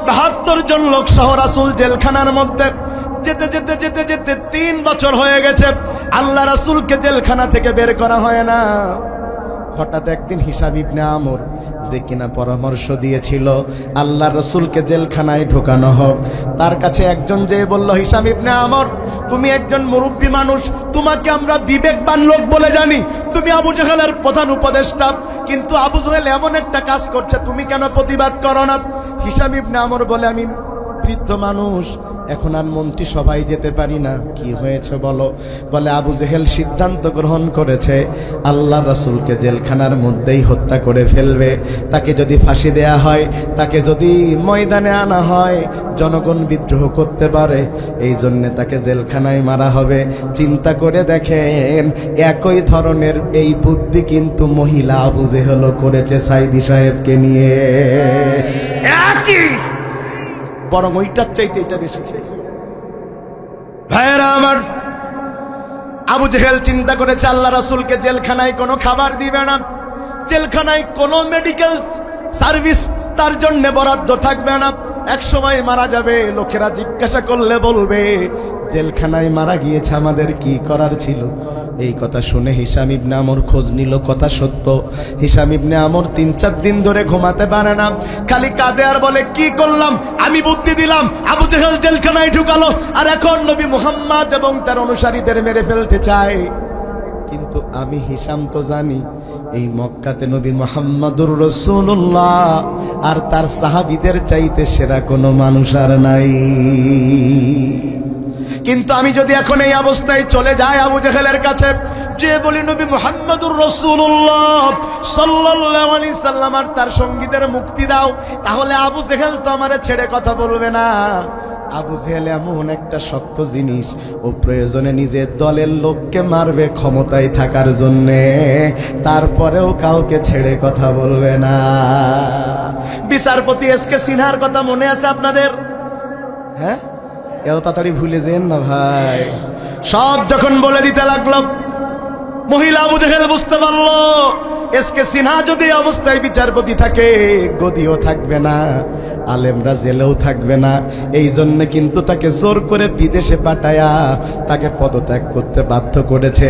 72 জন লোক সহ রাসূল জেলখানার মধ্যে। যেতে যেতে যেতে যেতে 3 বছর হয়ে গেছে, আল্লাহ রাসূলকে জেলখানা থেকে বের করা হয় না। হঠাৎ একদিন হিশাম ইবনে আমর, যে কিনা পরামর্শ দিয়েছিল আল্লাহ রাসূলকে জেলখানায় ঢোকানো হোক, তার কাছে একজন যে বলল, হিশাম ইবনে আমর, তুমি একজন মুরব্বী মানুষ, তোমাকে আমরা বিবেকবান লোক বলে জানি, তুমি আবু জেহেলের প্রধান উপদেষ্টা, কিন্তু আবু জেহেল এমন একটা কাজ করছে, তুমি কেন প্রতিবাদ করো না? হিশাম ইবনে আমর বলে, আমি বৃদ্ধ মানুষ, এখন আর মন্ত্রী সবাই যেতে পারি না। কি হয়েছে বলো? বলে আবু জেহেল সিদ্ধান্ত গ্রহণ করেছে আল্লাহ রাসূলকে জেলখানার মধ্যেই হত্যা করে ফেলবে। তাকে যদি ফাঁসি দেয়া হয়, তাকে যদি ময়দানে আনা হয়, জনগণ বিদ্রোহ করতে পারে, এই জন্যে তাকে জেলখানায় মারা হবে। চিন্তা করে দেখেন, একই ধরনের এই বুদ্ধি কিন্তু মহিলা আবু জেহেলও করেছে সাইদি সাহেবকে নিয়ে, একই, বরং ওইটার চাইতে এটা বেশি ছিল। ভাইয়েরা আমার, আবু জেহেল চিন্তা করেছে আল্লাহ রাসূলকে জেলখানায় কোনো খাবার দিবে না, জেলখানায় কোনো মেডিকেল সার্ভিস তার জন্য বরাদ্দ থাকবে না, এক সময় মারা যাবে। লোকেরা জিজ্ঞাসা করলে বলবে জেলখানায় মারা গিয়েছে, আমাদের কি করার ছিল? এই কথা শুনে হিশাম ইবনে আমর খোঁজ নিল, কথা সত্য। হিশাম ইবনে আমর 3-4 দিন ধরে ঘুমাতে পারে না, খালি কাঁদে আর বলে, কি করলাম? আমি বুদ্ধি দিলাম, আবু জেহেল জেলখানায় ঢুকালো, আর এখন নবী মুহাম্মদ এবং তার অনুসারীদের মেরে ফেলতে চায়। কিন্তু আমি হিশাম তো জানি এই মক্কাতে নবী মুহাম্মদুর রাসূলুল্লাহ আর তার সাহাবীদের চাইতে সেরা কোনো মানুষ আর নাই। কিন্তু আমি যদি এখন এই অবস্থায় চলে যাই আবু জেহেলের কাছে, যে বলি নবী মুহাম্মদুর রাসূলুল্লাহ সাল্লাল্লাহু আলাইহি সাল্লাম আর তার সঙ্গীদের মুক্তি দাও, তাহলে আবু জেহেল তো আমারে ছেড়ে কথা বলবে না। আবু জেহেল এমন একটা শক্ত জিনিস, ও প্রয়োজনে নিজের দলের লোককে মারবে ক্ষমতায় থাকার জন্যে, তারপরেও কাউকে ছেড়ে কথা বলবে না। বিচারপতি এসকে সিনহার কথা মনে আছে আপনাদের? হ্যাঁ, এত তাড়াতাড়ি ভুলে যেন না ভাই। সব যখন বলে দিতে লাগলো, মহিলা আবু জেহেল বুঝতে পারলো এসকে সিনহা যদি অবস্থায় বিচারপতি থাকে, গদিও থাকবে না, আলেমরা জেলেও থাকবে না। এই জন্য কিন্তু তাকে জোর করে বিদেশে পাঠায়া তাকে পদত্যাগ করতে বাধ্য করেছে।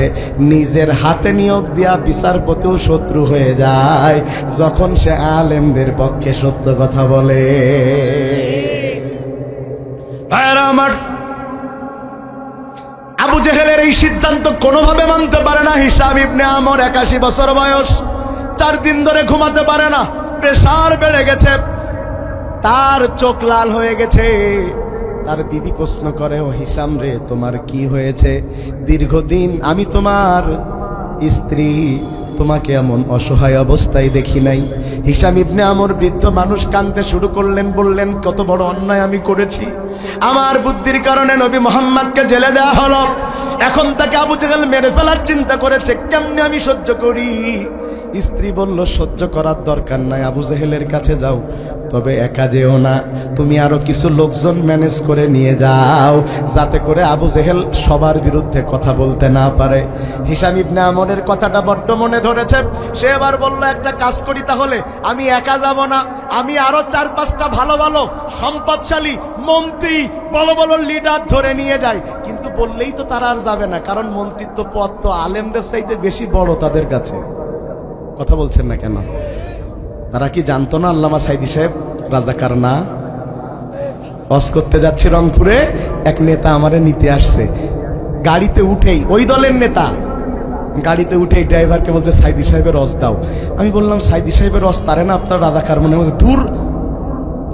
নিজের হাতে নিয়োগ দেয়া বিচারপতিও শত্রু হয়ে যায় যখন সে আলেমদের পক্ষে সত্য কথা বলে। ভাইরা আমার, আবু জেহেলের এই সিদ্ধান্ত কোনোভাবে মানতে পারে না হিশাম ইবনে আমর। 81 বছর বয়স, 4 দিন ধরে ঘুমাতে পারে না, প্রেসার বেড়ে গেছে, তার চোখ লাল হয়ে গেছে। তার বিবি প্রশ্ন করে, ও হিশাম রে, তোমার কি হয়েছে? দীর্ঘদিন আমি তোমার স্ত্রী, তোমাকে এমন অসহায় অবস্থায় দেখি নাই। হিশাম ইবনে আমর বৃদ্ধ মানুষ কাঁদতে শুরু করলেন, বললেন, কত বড় অন্যায় আমি করেছি। আমার বুদ্ধির কারণে নবী মুহাম্মদকে জেলে দেওয়া হলো, এখন তাকে আবু জেহেল মেরে ফেলার চিন্তা করেছে, কেমনে আমি সহ্য করি? স্ত্রী বলল, সহ্য করার দরকার নাই, আবু জেহেলের কাছে যাও, তবে একা যেও না, তুমি আরো কিছু লোকজন ম্যানেজ করে নিয়ে যাও, যাতে করে আবু জেহেল সবার বিরুদ্ধে কথা বলতে না পারে। হিশাম ইবনে আমরের কথাটা বড্ড মনে ধরেছে। সে এবার বলল, একটা কাজ করি তাহলে, আমি একা যাব না, আমি আরো 4-5টা ভালো ভালো সম্পদশালী মন্ত্রী, বড় বড় লিডার ধরে নিয়ে যাই। কিন্তু বললেই তো তারা আর যাবে না, কারণ মন্ত্রিত্ব পদ তো আলেমদের চাইতে বেশি বড় তাদের কাছে। কথা বলছেন না কেন? তারা কি জানতো না আল্লামা সাইদি সাহেব রাজাকার না? ওয়াজ করতে যাচ্ছি রংপুরে, এক নেতা আমারে নিতে আসছে, গাড়িতে উঠেই ওই দলের নেতা, গাড়িতে উঠেই ড্রাইভারকে বলতে, সাইদি সাহেবের রস দাও। আমি বললাম, সাইদি সাহেবের রস তারে না আপনার রাজাকার মনে হয়? দূর,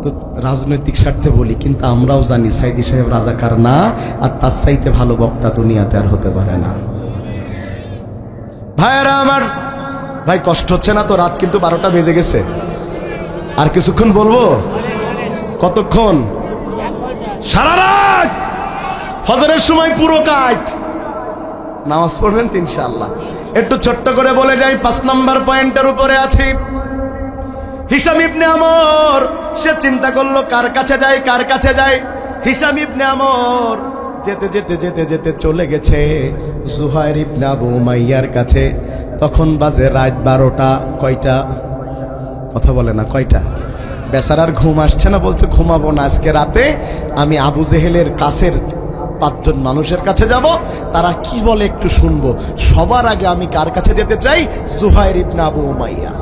তো রাজনৈতিক স্বার্থে বলি, কিন্তু আমরাও জানি সাইদি সাহেব রাজাকার না, আর তার চাইতে ভালো বক্তা দুনিয়াতে আর হতে পারে না। ভাইয়েরা আমার, ভাই কষ্ট হচ্ছে না তো? রাত কিন্তু 12টা বেজে গেছে, আর কিছুক্ষণ বলবো। কতক্ষণ? সারা রাত, ফজরের সময় পুরো কাজ। নামাজ পড়বেন তো ইনশাআল্লাহ। একটু ছোট্ট করে বলে যাই, 5 নম্বর পয়েন্টের উপরে আছি। হিশাম ইবনে আমর সে চিন্তা করলো, কার কাছে যায়, কার কাছে যায়। হিশাম ইবনে আমর যেতে যেতে যেতে যেতে চলে গেছে জুহাইর ইবনে আবু উমাইয়ার কাছে। তখন বাজে রাত 12টা। কয়টা? কথা বলে না, কয়টা? বেচারার ঘুম আসছে না, বলছে ঘুমাবো না, আজকে রাতে আমি আবু জেহেলের কাছের 5 জন মানুষের কাছে যাব, তারা কি বলে একটু শুনবো। সবার আগে আমি কার কাছে যেতে চাই? জুহাইর ইবনে আবু উমাইয়া।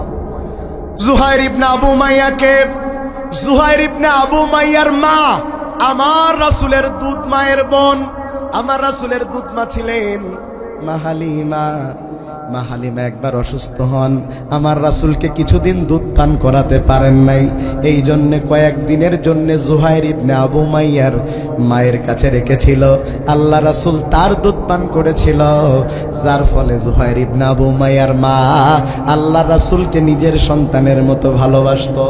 জুহাইর ইবনে আবু উমাইয়াকে, জুহাইর ইবনে আবু উমাইয়ার মা আমার রাসূলের দুধ মায়ের বোন। আমার রাসূলের দুধ মা ছিলেন মা হালিমা। মা হালিমা একবার অসুস্থ হন, আমার রাসূলকে কিছুদিন দুধ পান করাতে পারেন নাই। এই জন্য কয়েকদিনের জন্য জুহাইর ইবনে আবু উমাইয়ার মায়ের কাছে রেখেছিল। আল্লাহ রাসূল তার দুধ পান করেছিল, যার ফলে জুহাইর ইবনে আবু উমাইয়ার মা আল্লাহ রাসূলকে নিজের সন্তানের মতো ভালোবাসতো।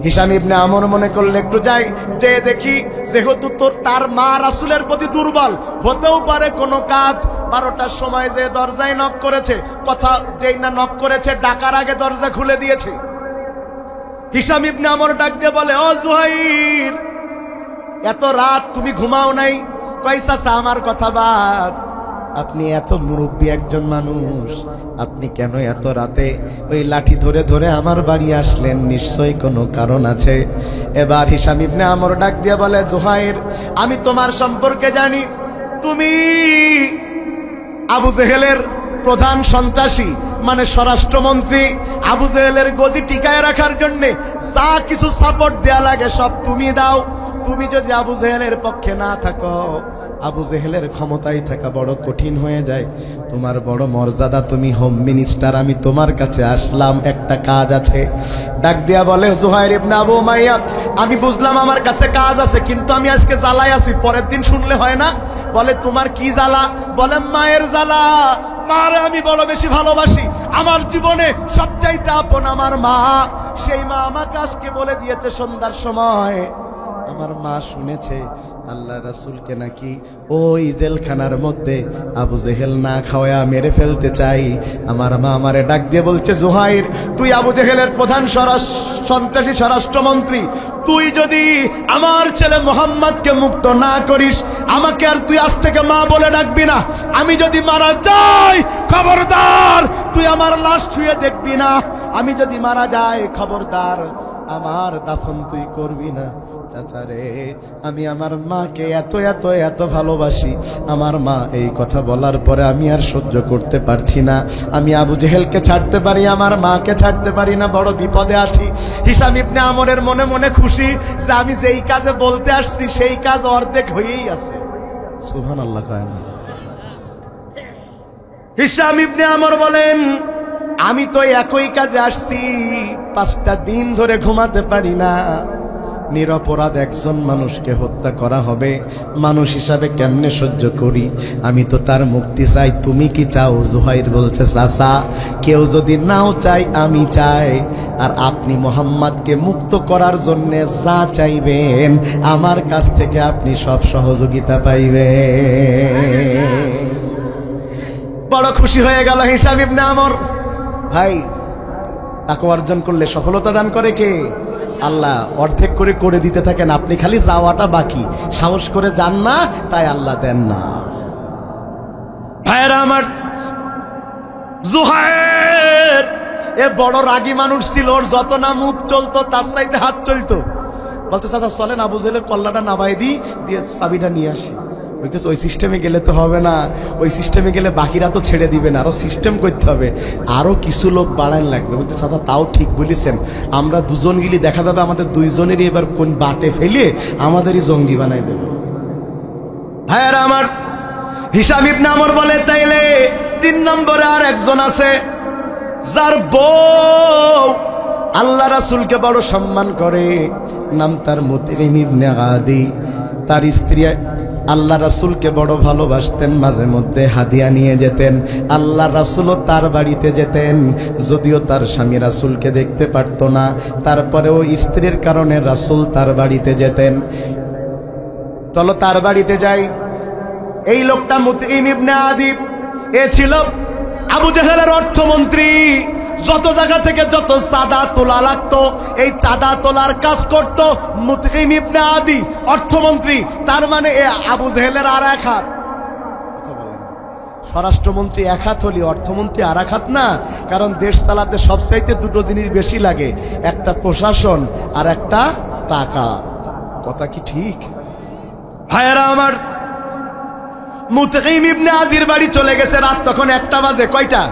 হিশাম ইবনে আমর মনে করলে, একটু যাই, যে দেখি, যেহেতু তার মা রাসূলের প্রতি দুর্বল, হতেও পারে কোনো কাজ। 12টার সময় যে দরজায় নক করেছে, কথা যেই না নক করেছে, ডাকার আগে দরজা খুলে দিয়েছে। হিশাম ইবনে আমর ডাক দিয়ে বলে, ও জুহাইর, এত রাত তুমি ঘুমাও নাই? কই চাচা, আমার কথা বাদ, আপনি এত মুরব্বী একজন মানুষ, আপনি কেন এত রাতে ওই লাঠি ধরে ধরে আমার বাড়ি আসলেন? নিশ্চয়ই কোনো কারণ আছে। এবার হিশাম ইবনে আমর ডাক দিয়ে বলে, জুহাইর, আমি তোমার সম্পর্কে জানি, তুমি আবু জেহেলের প্রধান সন্ত্রাসী, মানে স্বরাষ্ট্রমন্ত্রী। আবু জেহেলের গদি টিকায় রাখার জন্য যা কিছু সাপোর্ট দেয়া লাগে সব তুমি দাও। তুমি যদি আবু জেহেলের পক্ষে না থাকো, আবু জেহেলের ক্ষমতায় থাকা বড় কঠিন হয়ে যায়। তোমার বড় মর্যাদা, তুমি হোম মিনিস্টার, আমি তোমার কাছে আসলাম, একটা কাজ আছে। ডাক দিয়া বলে জুহাইর ইবনে আবু উমাইয়া, আমি বুঝলাম আমার কাছে কাজ আছে, কিন্তু আমি আজকে জ্বালায় আছি, পরের দিন শুনলে হয় না? বলে তোমার কি জ্বালা? বলে মায়ের জ্বালা। মারে আমি বড় বেশি ভালোবাসি, আমার জীবনে সবচাইতে আপন আমার মা। সেই মা আমাকে আজকে বলে দিয়েছে সন্ধ্যার সময়, আমার মা শুনেছে আল্লাহ রাসূলকে নাকি ওই জেলখানার মধ্যে আবু জেহেল না খাওয়া মেরে ফেলতে চাই। আমার মা আমারে ডাক দিয়ে বলছে, জুহাইর, তুই আবু জেহেলের প্রধান সন্ত্রাসী স্বরাষ্ট্রমন্ত্রী, তুই যদি আমার ছেলে মোহাম্মদকে মুক্ত না করিস, আমাকে আর তুই আজ থেকে মা বলে ডাকবি না। আমি যদি মারা যাই, খবরদার তুই আমার লাশ ছুঁয়ে দেখবি না। আমি যদি মারা যাই, খবরদার আমার দাফন তুই করবি না। চাচারে, আমি আমার মাকে এত এত এত ভালোবাসি। আমার মা এই কথা বলার পরে আমি আর সহ্য করতে পারছি না। আমি আবু জেহেলকে ছাড়তে পারি, আমার মাকে ছাড়তে পারি না, বড় বিপদে আছি। হিশাম ইবনে আমরের মনে মনে খুশি যে আমি যেই কাজে বলতে আসছি সেই কাজ অর্ধেক হয়েই আছে। সুবহানাল্লাহ। কয় না? হিশাম ইবনে আমর বলেন, আমি তো একই কাজে আসছি, 5টা দিন ধরে ঘুমাতে পারি না। নিরপরাধ একজন মানুষকে হত্যা করা হবে, মানুষ হিসাবে কেমনে সহ্য করি? আমি তো তার মুক্তি চাই, তুমি কি চাও? জুহাইর বলছে, চাচা, কেউ যদি নাও চাই, আমি চাই। আর আপনি মোহাম্মদকে মুক্ত করার জন্য যা চাইবেন, আমার কাছ থেকে আপনি সব সহযোগিতা পাইবেন। বড় খুশি হয়ে গেল হিশাম ইবনে আমর। ভাই, তাকওয়া অর্জন করলে সফলতা দান করে কে? আল্লাহ। অর্ধেক করে করে দিতে থাকেন, আপনি খালি যাওয়াটা বাকি। সাহস করে যান না, তাই আল্লাহ দেন না। ভাইরা আমার, জুহাইর এ বড় রাগী মানুষ ছিল, ওর যত না মুখ চলতো তার চাইতে হাত চলতো। বলছে, চাচা চলেন আবু জেহেলের কল্লাটা নামাই দিই, দিয়ে চাবিটা নিয়ে আসি। ওই সিস্টেমে গেলে তো হবে না, ওই সিস্টেমে গেলে বাকিরা তো ছেড়ে দিবে না, আরো সিস্টেম করতে হবে, আরো কিছু লোক বাড়ান লাগবে। বলতে, চাচা তাও ঠিক বলেছেন, আমরা দুজন গেলে দেখা যাবে আমাদের দুইজনেরই এবার কোন বাটে ফেলে আমাদেরই জঙ্গি বানাই দেবে। ভাইয়ারা আমার, হিশাম ইবনে আমর বলে, তাইলে 3 নম্বরে আর একজন আছে, যার বউ আল্লাহ রাসূলকে বড় সম্মান করে, নাম তার মুতঈম ইবনে আদি। তার স্ত্রী আল্লাহ রাসূলকে বড় ভালোবাসতেন, মাঝে মধ্যে হাদিয়া নিয়ে যেতেন। আল্লাহ রাসূলও তার বাড়িতে যেতেন, যদিও তার স্বামী রাসূলকে দেখতে পারত না, তারপরেও স্ত্রীর কারণে রাসূল তার বাড়িতে যেতেন। চলো তার বাড়িতে যাই। এই লোকটা মুতঈম ইবনে আদি, এ ছিল আবু জেহেলের অর্থমন্ত্রী। যত জায়গা থেকে যত চাঁদা তোলা লাগতো, এই চাঁদা তোলার কাজ করত মুতঈম ইবনে আদি, অর্থমন্ত্রী। তার মানে এ আবু জেহেলের আর এক হাত। স্বরাষ্ট্রমন্ত্রী এক হাত হলি, অর্থমন্ত্রী আর এক হাত না। কারণ দেশ চালাতে সবচাইতে 2টো জিনিস বেশি লাগে, একটা প্রশাসন আর একটা টাকা। কথা কি ঠিক? ভাইয়েরা আমার, মুতঈম ইবনে আদির বাড়ি চলে গেছে, রাত তখন 1টা বাজে। কয়টা?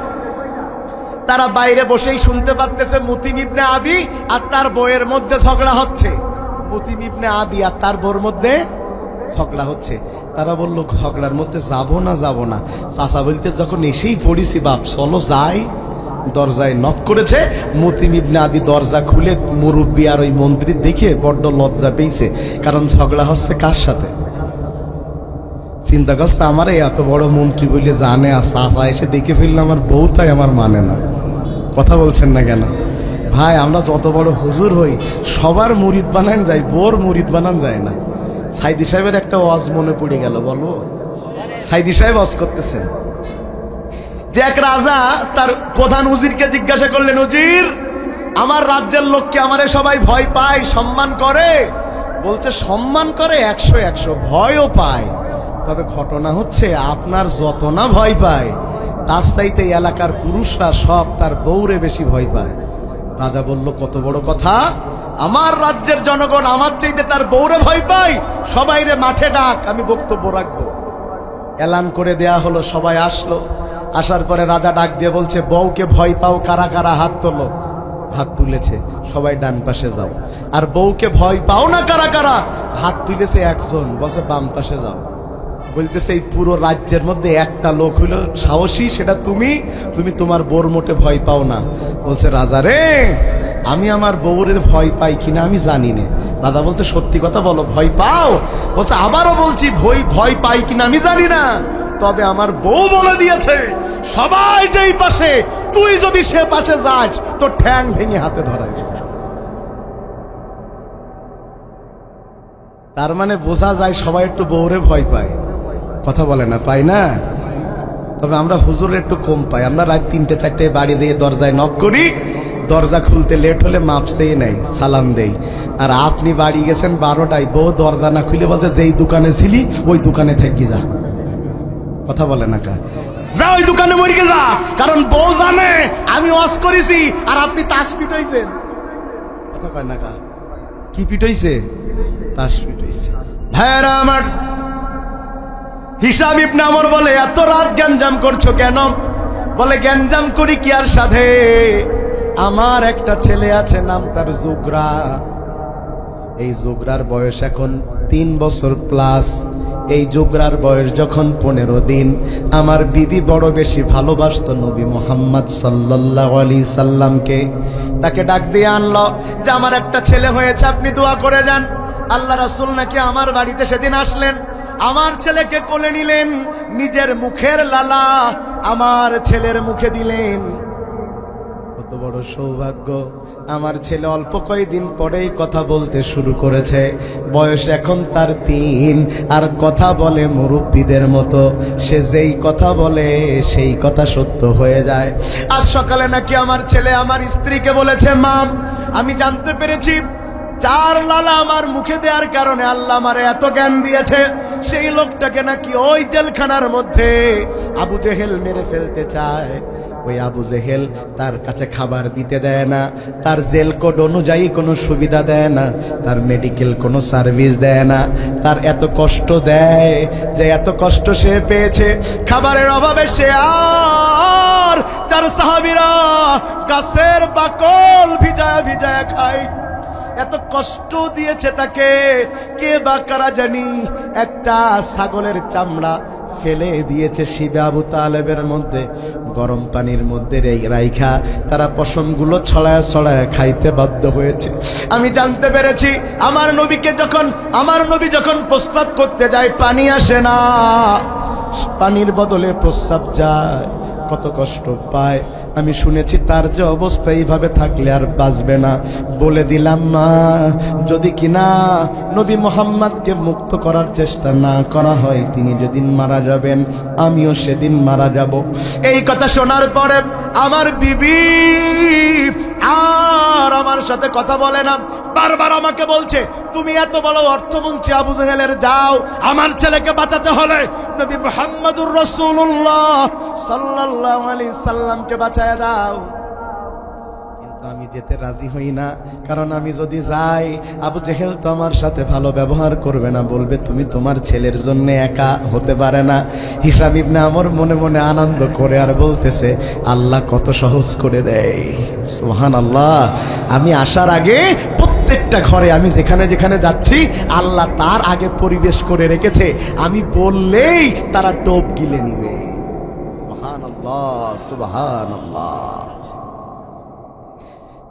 তারা বাইরে বসেই শুনতে পারতেছে মুতঈম ইবনে আদি আর তার বউয়ের মধ্যে ঝগড়া হচ্ছে। মুতঈম ইবনে আদি আর তার বউর মধ্যে ঝগড়া হচ্ছে। তারা বলল, ঝগড়ার মধ্যে যাবো না। চাচা বলতে, যখন এসেই পড়িছি বাপ, চলো যাই। দরজায় নক করেছে। মুতঈম ইবনে আদি দরজা খুলে মুরব্বী আর ওই মন্ত্রী দেখে বড্ড লজ্জা পেয়েছে, কারণ ঝগড়া হচ্ছে কার সাথে? চিন্তা করছে, আমার এত বড় মন্ত্রী বলে জানে, আর চাচা এসে দেখে ফেললে আমার বউ, তাই আমার মানে না। কথা বলছেন না কেন? ভাই, আমরা যত বড় হুজুর হই, সবার মুরিদ বানান যায়, বোর মুরিদ বানান যায় না। সাইদি সাহেবের একটা ওয়াজ মনে পড়ে গেল, বলবো? সাইদি সাহেব ওয়াজ করতেছেন যে এক রাজা তার প্রধান উজিরকে জিজ্ঞাসা করলেন, উজির, আমার রাজ্যের লোককে আমারে সবাই ভয় পায়, সম্মান করে। বলছে, সম্মান করে 100, ভয়ও পায়। তবে ঘটনা হচ্ছে, আপনার যত না ভয় পায়, তার চাইতে এলাকার পুরুষরা সব তার বউরে বেশি ভয় পায়। রাজা বলল, কত বড় কথা! আমার রাজ্যের জনগণ আমার চাইতে তার বউরে ভয় পায়, সবাই রে মাঠে ডাক, আমি বক্তব্য রাখবো। এলান করে দেয়া হলো, সবাই আসলো। আসার পরে রাজা ডাক দিয়ে বলছে, বউকে ভয় পাও কারা কারা? হাত তোলো। হাত তুলেছে সবাই, ডান পাশে যাও। আর বউকে ভয় পাও না কারা কারা? হাত তুলেছে একজন, বলছে বাম পাশে যাও। বলতেছে এই পুরো রাজ্যের মধ্যে একটা লোক হলো সাহসী, সেটা তুমি তোমার বউর মোটে ভয় পাও না। বলছে রাজা রে, আমি আমার বউরের ভয় পাই কিনা আমি জানি না। রাজা বলছে সত্যি কথা বলো, ভয় পাও? বলছে আবারও বলছি, ভয় পাই কিনা আমি জানি না, তবে আমার বউ বলে দিয়েছে সবাই যেই পাশে, তুই যদি সে পাশে যাস তো ঠ্যাং ভেঙে হাতে ধরাই। তার মানে বোঝা যায় সবাই একটু বউরে ভয় পায়। কথা বলে না, পাই না? তবে আমরা হুজুরের একটু কম পাই। আমরা রাত 3টে 4টে বাড়ি দিয়ে দরজায় নক করি, দরজা খুলতে লেট হলে মাপ চেয়ে নেই, সালাম দেই। আর আপনি বাড়ি গেছেন 12টায়, বউ দরজা না খুলে বলছে যেই দোকানে ছিলি ওই দোকানে থেকে যা। কথা বলে না কা, যা ওই দোকানে মরিকে যা, কারণ বউ জানে আমি ওয়াজ করেছি আর আপনি তাস পিটাইছেন। কথা কয় না কা, কি পিটাইছে? তাস পিটাইছে। ভাইরা আমার, হিসাব ইবনে আমর বলে এত রাত গ্যাঞ্জাম করছো কেন? বলে গ্যাঞ্জাম করি কি আর সাধে, আমার একটা ছেলে আছে, নাম তার জুগরা। এই জুগরার বয়স এখন 3 বছর প্লাস। এই জুগরার বয়স যখন 15 দিন, আমার বিবি বড় বেশি ভালোবাসতো নবী মুহাম্মদ সাল্লাল্লাহু আলাইহি সাল্লামকে। তাকে ডাক দিয়ে আনলো যে আমার একটা ছেলে হয়েছে, আপনি দোয়া করে যান। আল্লাহ রাসূল নাকি আমার বাড়িতে সেদিন আসলেন, আমার ছেলেকে কোলে নিলেন, নিজের মুখের লালা আমার ছেলের মুখে দিলেন। কত বড় সৌভাগ্য! আমার ছেলে অল্প কয়েকদিন পরেই কথা বলতে শুরু করেছে, বয়স এখন তার 3, আর কথা বলে মুরব্বীদের মতো। সে যেই কথা বলে সেই কথা সত্য হয়ে যায়। আজ সকালে নাকি আমার ছেলে আমার স্ত্রীকে বলেছে, মা আমি জানতে পেরেছি যার লালা আমার মুখে দেওয়ার কারণে আল্লাহ আমারে এত জ্ঞান দিয়েছে, সেই লোকটাকে নাকি ওই জেলখানার মধ্যে আবু জেহেল মেরে ফেলতে চায়। ওই আবু জেহেল তার কাছে খাবার দিতে দেয় না, তার জেল কোড অনুযায়ী কোনো সুবিধা দেয় না, তার মেডিকেল কোনো সার্ভিস দেয় না, তার এত কষ্ট দেয় যে এত কষ্ট সে পেয়েছে, খাবারের অভাবে সে আর তার সাহাবীরা গাছের বাকল ভিজায়া ভিজায়া খায়। এত কষ্ট দিয়েছে তাকে কে বা কারা জানি, একটা ছাগলের চামড়া ফেলে দিয়েছে শিবে আবু তালেবের মধ্যে, গরম পানির মধ্যে রাইখা তারা পশমগুলো ছড়ায় ছড়ায় খাইতে বাধ্য হয়েছে। আমি জানতে পেরেছি আমার নবী যখন প্রস্রাব করতে যায় পানি আসে না, পানির বদলে প্রস্রাব যায়, কত কষ্ট পায়। আমি শুনেছি তার যে অবস্থা এইভাবে থাকলে আর বাঁচবে না। বলে দিলাম মা, যদি কিনা নবী মুহাম্মদকে মুক্ত করার চেষ্টা না করা হয়, তিনি যেদিন মারা যাবেন আমিও সেদিন মারা যাব। এই কথা শোনার পরে আমার বিবি আর আমার সাথে কথা বলে না, বারবার আমাকে বলছে তুমি এত বড় অর্থমন্ত্রী আবু জেহেলের, যাও আমার ছেলেকে বাঁচাতে হলে নবী মুহাম্মদুর রাসূলুল্লাহ সাল্লাল্লাহু আলাইহি সাল্লামকে বাঁচায় দাও। কিন্তু আমি যেতে রাজি হই না, কারণ আমি যদি যাই আবু জেহেল তো আমার সাথে ভালো ব্যবহার করবে না, বলবে তুমি তোমার ছেলের জন্য একা হতে পারে না। হিসাব ইবনে আমর মনে মনে আনন্দ করে আর বলতেছে আল্লাহ কত সহজ করে দেয়, সুবহানাল্লাহ। আমি আসার আগে প্রত্যেকটা ঘরে আমি যেখানে যেখানে যাচ্ছি আল্লাহ তার আগে পরিবেশ করে রেখেছে, আমি বললেই তারা টোপ গিলে নিবে। সুবহানাল্লাহ, সুবহানাল্লাহ।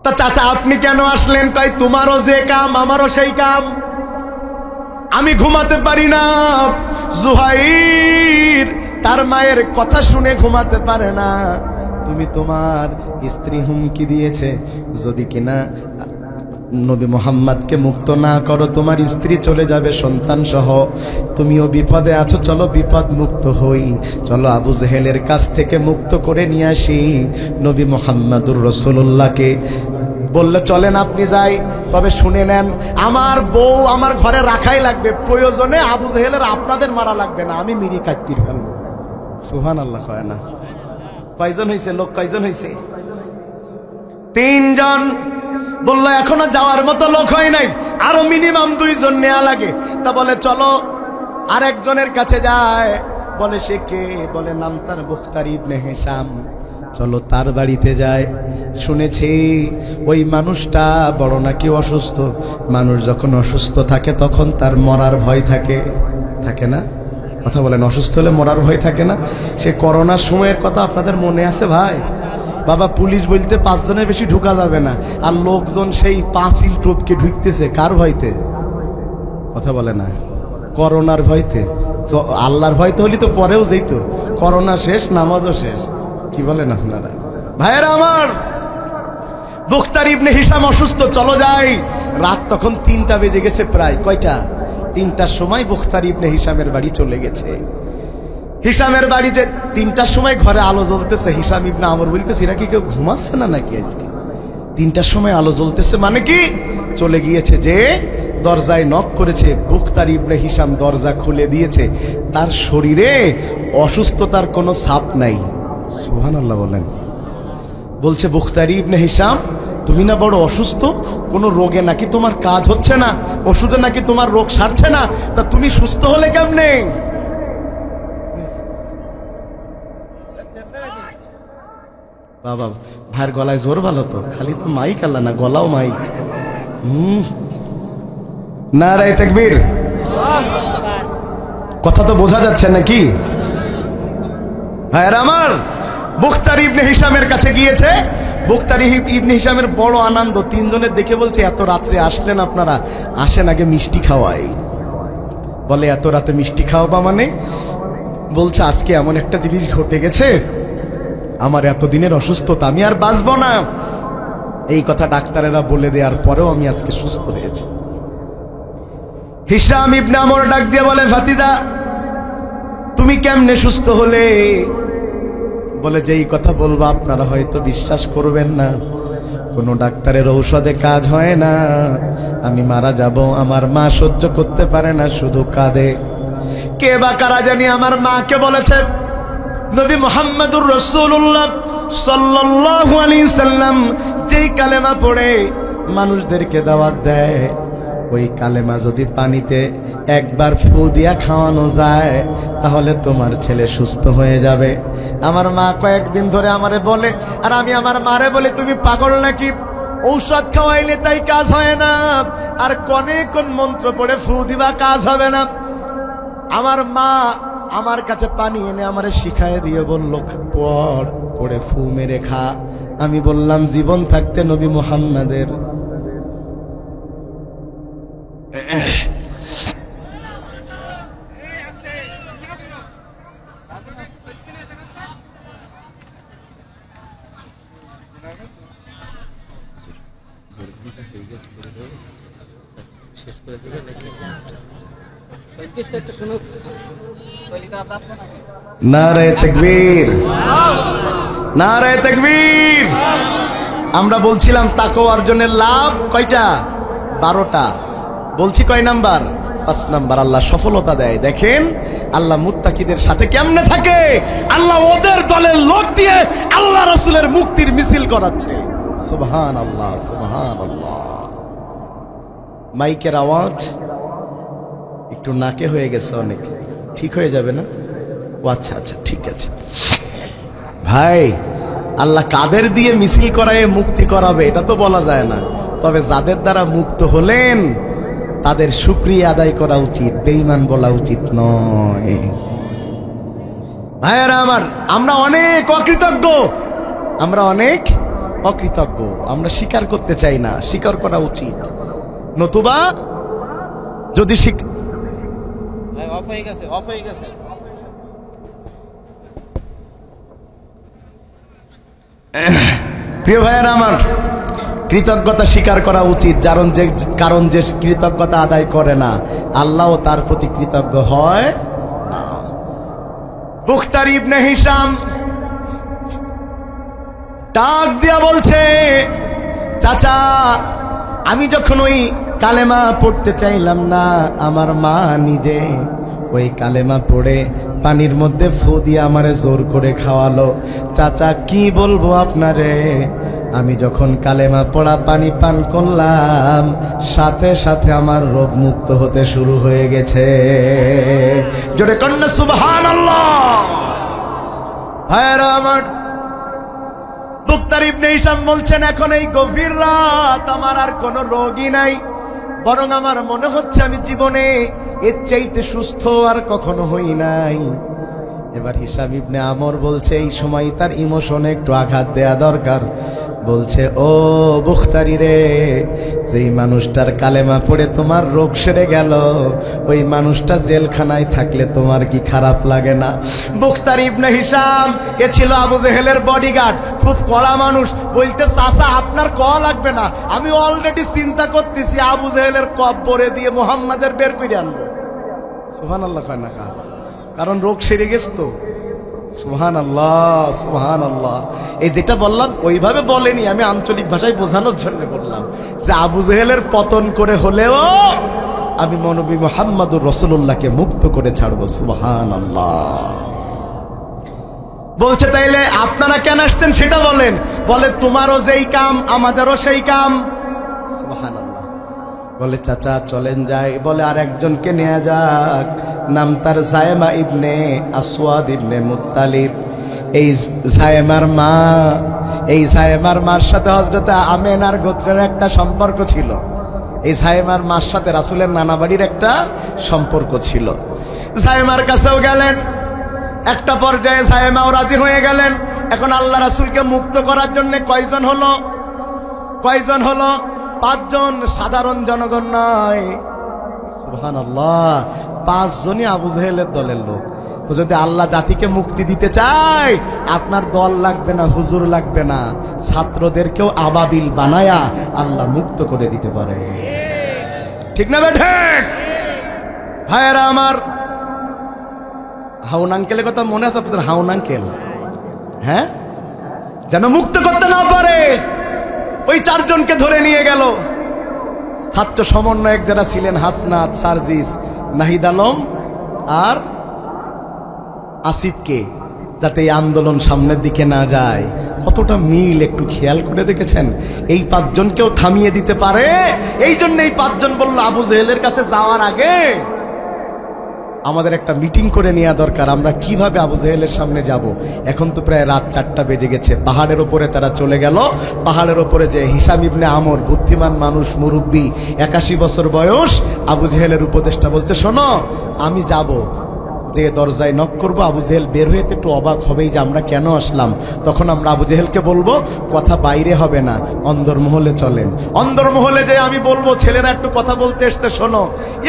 তা চাচা আপনি কেন আসলেন? তাই তোমারও যে কাম আমারও সেই কাম, আমি ঘুমাতে পারি না। জুহাইর তার মায়ের কথা শুনে ঘুমাতে পারে না। তুমি তোমার স্ত্রী হুমকি দিয়েছে যদি কিনা নবী মুহাম্মদকে মুক্ত না করো তোমার স্ত্রী চলে যাবে সন্তান সহ, তুমিও বিপদে আছো, চলো বিপদ মুক্ত হই, চলো আবু জেহেলের কাছ থেকে মুক্ত করে নিয়ে আসি নবী মুহাম্মদুর রাসূলুল্লাহকে। বললে চলেন আপনি যাই, তবে শুনে নেন আমার বউ আমার ঘরে রাখাই লাগবে, প্রয়োজনে আবু জেহেলের আপনাদের মারা লাগবে না, আমি মিরি কাজ করে ফেলবো। সুবহানাল্লাহ কয় না? কয়জন হয়েছে লোক, কয়জন হয়েছে? 3 জন। বললো এখনো যাওয়ার মতো লোক হয় নাই, আরো মিনিমাম 2 জন নেওয়া লাগে। তা বলে চলো আরেকজনের কাছে যায়। বলে সে কে? বলে নাম তার বুখতারি ইবনে হিশাম। চলো তার বাড়িতে যায়। শুনেছি ওই মানুষটা বড় নাকি অসুস্থ। মানুষ যখন অসুস্থ থাকে তখন তার মরার ভয় থাকে, থাকে না? কথা বলেন, অসুস্থ হলে মরার ভয় থাকে না? সে করোনার সময়ের কথা আপনাদের মনে আছে ভাই? বাবা, পুলিশ বলতে 5 জনের বেশি ঢুকা যাবে না, আর লোকজন সেই 5 ইল টোপকে ঢুকতেছে কার ভয়তে? কথা বলে না, করোনার ভয়তে। তো আল্লাহর ভয়তে হলি তো পরেও যেত, করোনা শেষ, নামাজও শেষ। কি বলেন আপনারা? ভাইয়েরা আমার, বুখতার ইবনে হিশাম অসুস্থ, চলো যাই। রাত তখন 3টা বেজে গেছে প্রায়। কয়টা? 3টার সময় বুখতার ইবনে হিশামের বাড়ি চলে গেছে। হিশামের বাড়িতে 3টার সময় ঘরে আলো জ্বলতেছে। হিশাম ইবনে আমর বলতেছে, এরা কি কেউ ঘুমাচ্ছে না নাকি আজকে? 3টার সময় আলো জ্বলতেছে মানে কি? চলে গিয়েছে যে দরজায় নক করেছে, বুখতার ইবনে হিশাম দরজা খুলে দিয়েছে। তার শরীরে অসুস্থতার কোনো ছাপ নাই। সুবহানাল্লাহ বলেন। বলছে, বুখতার ইবনে হিশাম, তুমি না বড় অসুস্থ, কোনো রোগে নাকি তোমার কাজ হচ্ছে না, ওষুধে নাকি তোমার রোগ সারছে না, তা তুমি সুস্থ হলে কেমনে? বাবা, ভাইয়ের গলায় জোর ভালো তো, খালি তো মাইক আল্লাহ না, গলাও মাইক। নারায়ে তাকবীর। কথা তো বোঝা যাচ্ছে নাকি ভাইয়েরা আমার? বুখতার ইবনে হিশামের কাছে গিয়েছে। বুখতার ইবনে হিশামের বড় আনন্দ। 3 জনের দেখে বলছে, এত রাত্রে আসলেন আপনারা, আসেন আগে মিষ্টি খাওয়াই। বলে, এত রাতে মিষ্টি খাওয়াবা মানে? বলছে, আজকে এমন একটা জিনিস ঘটে গেছে, আমার এতদিনের অসুস্থতা, আমি আর বাঁচবো না। এই কথা ডাক্তারেরা বলে দেওয়ার পরেও আমি আজকে সুস্থ হয়েছি। হিশাম ইবনে আমর ডাক দিয়ে বলে, ভাতিজা তুমি কেমনে সুস্থ হলে? বলে, যেই কথা বলবো আপনারা হয়তো বিশ্বাস করবেন না, কোনো ডাক্তারের ঔষধে কাজ হয় না, আমি মারা যাব। আমার মা সহ্য করতে পারে না, শুধু কাঁদে। কে বা কারা জানি আমার মাকে বলেছে, নবী মুহাম্মদুর রাসূলুল্লাহ সাল্লাল্লাহু আলাইহি সাল্লাম যেই কালেমা পড়ে মানুষদেরকে দাওয়াত দেয়, ওই কালেমা যদি পানিতে একবার ফু দিয়া খাওয়ানো যায়, তাহলে তোমার ছেলে সুস্থ হয়ে যাবে। আমার মা কয়েকদিন ধরে আমারে বলে, আর আমি আমার মারে বলি, তুমি পাগল নাকি? ঔষধ খাওয়াইলে তাই কাজ হয় না, আর কোন মন্ত্র পড়ে ফু দিবা কাজ হবে না। আমার মা আমার কাছে পানি এনে আমারে শিখায় দিয়ে বলল, পড়ে ফু মেরে খা। আমি বললাম, জীবন থাকতে নবী মুহাম্মাদের নারায়ে তাকবীর, নারায়ে তাকবীর। আমরা বলছিলাম তাকওয়া অর্জনের লাভ কয়টা? 12টা। বলছি কয় নাম্বার? 5 নাম্বার। আল্লাহ সফলতা দেয়। দেখেন আল্লাহ মুত্তাকিদের সাথে কেমনে থাকে। আল্লাহ ওদের দলের লোক দিয়ে আল্লাহ রাসূলের মুক্তির মিছিল করাচ্ছে। সুবহানাল্লাহ, সুবহানাল্লাহ। মাইকের আওয়াজ একটু নাকে হয়ে গেছে, অনেক ঠিক হয়ে যাবে না? ও আচ্ছা আচ্ছা, ঠিক আছে ভাই। আল্লাহ কাদের দিয়ে মিছিল করায় মুক্তি করাবে এটা তো বলা যায় না, তবে যাদের দ্বারা মুক্ত হলেন তাদের শুকরিয়া আদায় করা উচিত, বেঈমান বলা উচিত নয়। ভাইয়েরা আমার, আমরা অনেক অকৃতজ্ঞ, আমরা অনেক অকৃতজ্ঞ, আমরা স্বীকার করতে চাই না। স্বীকার করা উচিত, নতুবা যদি অফ হয়ে গেছে, অফ হয়ে গেছে। প্রিয় ভাইয়েরা আমার, কৃতজ্ঞতা স্বীকার করা উচিত। কারণ যে কৃতজ্ঞতা আদায় করে না, আল্লাহও তার প্রতি কৃতজ্ঞ হয় না। বুখতার ইবনে হিশাম ডাক দিয়া বলছে, চাচা আমি যখন ওই কালেমা পড়তে চাইলাম না, আমার মা নিজে ওই কালেমা পড়ে পানির মধ্যে ফু দিয়ে আমারে জোর করে খাওয়ালো। চাচা কি বলবো আপনারে, আমি যখন কালেমা পড়া পানি পান করলাম, সাথে সাথে আমার রোগ মুক্ত হতে শুরু হয়ে গেছে। জোরে কন্যা সুবহানাল্লাহ। ভাইরা আমার, বুখতার ইবনে হিশাম বলছেন, এখন এই গভীর রাত আমার আর কোনো রোগই নাই, বরং আমার মনে হচ্ছে আমি জীবনে এর চাইতে সুস্থ আর কখনো হই নাই। এবার হিসাম ইবনে আমর বলছে, এই সময় তার ইমোশনে একটু আঘাত দেয়া দরকার। বলছে, ও বুখতারি রে, যেই মানুষটার কালেমা পড়ে তোমার রোগ সেরে গেল, ওই মানুষটা জেলখানায় থাকলে তোমার কি খারাপ লাগে না? বুখতারি ইবনে হিসাম এ ছিল আবু জেহেলের বডিগার্ড, খুব কড়া মানুষ। বলতে, চাচা আপনার কওয়া লাগবে না, আমি অলরেডি চিন্তা করতেছি আবু জেহেলের কব্বরে দিয়ে মুহাম্মাদের বের করে আনবো। সুবহানাল্লাহ কয় না কা? কারণ রোগ সেরে গেছে তো। সুবহানাল্লাহ, সুবহানাল্লাহ। এই যেটা বললাম ওইভাবে বলেনি, আমি আঞ্চলিক ভাষায় বোঝানোর জন্য বললাম যে আবু জেহেলের পতন করে হলেও আমি মহানবী মুহাম্মদুর রাসূলুল্লাহকে মুক্ত করে ছাড়বো। সুবহানাল্লাহ। বলছে, তাইলে আপনারা কেন আসছেন সেটা বলেন। বলে, তোমারও যেই কাম আমাদেরও সেই কাম। সুবহানাল্লাহ। বলে, চাচা চলেন যাই। বলে, আর একজনকে নেওয়া যাক, নাম তার জায়েমা ইবনে আসওয়াদ ইবনে মুত্তালিব। এই জায়েমার মা, এই জায়েমার মার সাথে হযরত আমেনার গোত্রের একটা সম্পর্ক ছিল। এই জায়েমার মার সাথে রাসূলের নানা বাড়ির একটা সম্পর্ক ছিল। জায়েমার কাছেও গেলেন, একটা পর্যায়ে জায়েমাও রাজি হয়ে গেলেন। এখন আল্লাহ রাসূলকে মুক্ত করার জন্য কয়জন হলো? কয়জন হলো? 5 জন, সাধারণ জনগণ নয়। সুবহানাল্লাহ, 5 জনই আবু জেহেলের দলের লোক। তো যদি আল্লাহ জাতিকে মুক্তি দিতে চায়, আপনার দল লাগবে না, হুজুর লাগবে না, ছাত্রদেরকেও আবাবিল বানায়া আল্লাহ মুক্ত করে দিতে পারে। ঠিক না বেঠে? ভাইয়েরা আমার, হাউন আঙ্কেলের কথা মনে আছে আপনাদের? হাউন আঙ্কেল, হ্যাঁ, যেন মুক্ত করতে না পারে ওই 4 জনকে ধরে নিয়ে গেল। ছাত্র সমন্বয়ক যারা ছিলেন, হাসনাত, সার্জিস, নাহিদ আলম আর আসিফকে, যাতে এই আন্দোলন সামনের দিকে না যায়। কতটা মিল একটু খেয়াল করে দেখেছেন? এই 5 জনকেও থামিয়ে দিতে পারে। এই জন্য এই 5 জন বলল, আবু জেহেলের কাছে যাওয়ার আগে আমাদের একটা মিটিং করে নেওয়া দরকার, আমরা কিভাবে আবু জেহেলের সামনে যাব। এখন তো প্রায় রাত 4টা বেজে গেছে। পাহাড়ের ওপরে তারা চলে গেল। পাহাড়ের ওপরে যে হিসাম ইবনে আমর, বুদ্ধিমান মানুষ, মুরব্বী, 81 বছর বয়স, আবু জেহেলের উপদেষ্টা, বলছে, শোনো, আমি যাব, যে দরজায় নক করবো, আবু জেহেল বের হয়ে একটু অবাক হবেই যে আমরা কেন আসলাম। তখন আমরা আবু জেহেলকে বলবো, কথা বাইরে হবে না, অন্দরমহলে চলেন। অন্দরমহলে যে আমি বলবো, ছেলেরা একটু কথা বলতে এসছে, শোনো,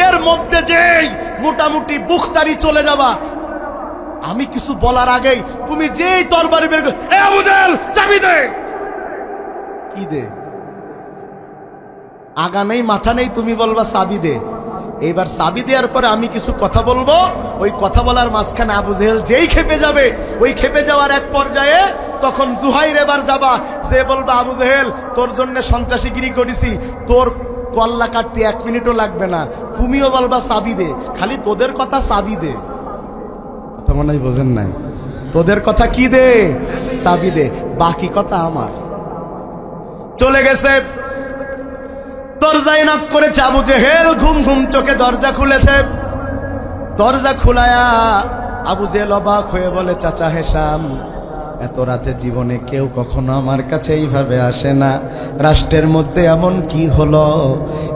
এর মধ্যে যেই মোটামুটি বুখতারি চলে যাবা, আমি কিছু বলার আগেই তুমি যেই তরবারি বের করে, এ আবু জেহেল চাবি দে। কি দে? আগা নেই মাথা নেই, তুমি বলবা চাবি দে। এইবার চাবি দেওয়ার পরে আমি কিছু কথা বলবো, ওই কথা বলার মাঝখানে আবু জেহেল যেই খেপে যাবে, ওই খেপে যাওয়ার এক পর্যায়ে তখন জুহাইর এবার যাবা, যে বলবা, আবু জেহেল তোর জন্য সন্ত্রাসীগিরি করেছি, তোর কল্লা কাটতে 1 মিনিটও লাগবে না, তুমিও বলবা চাবি দে। খালি তোদের কথা চাবি দে, কথা মনে হয় বোঝেন নাই। তোদের কথা কি দে? চাবি দে, বাকি কথা আমার। চলে গেছে, দরজায় নক করেছে আবু জেহেল, ঘুম ঘুম চোখে দরজা খুলেছে। দরজা খুলায়া আবু জেহেল অবাক হয়ে বলে, চাচা হেশাম, এত রাতে জীবনে কেউ কখনো আমার কাছে এইভাবে আসে না। রাষ্ট্রের মধ্যে এমন কি হলো?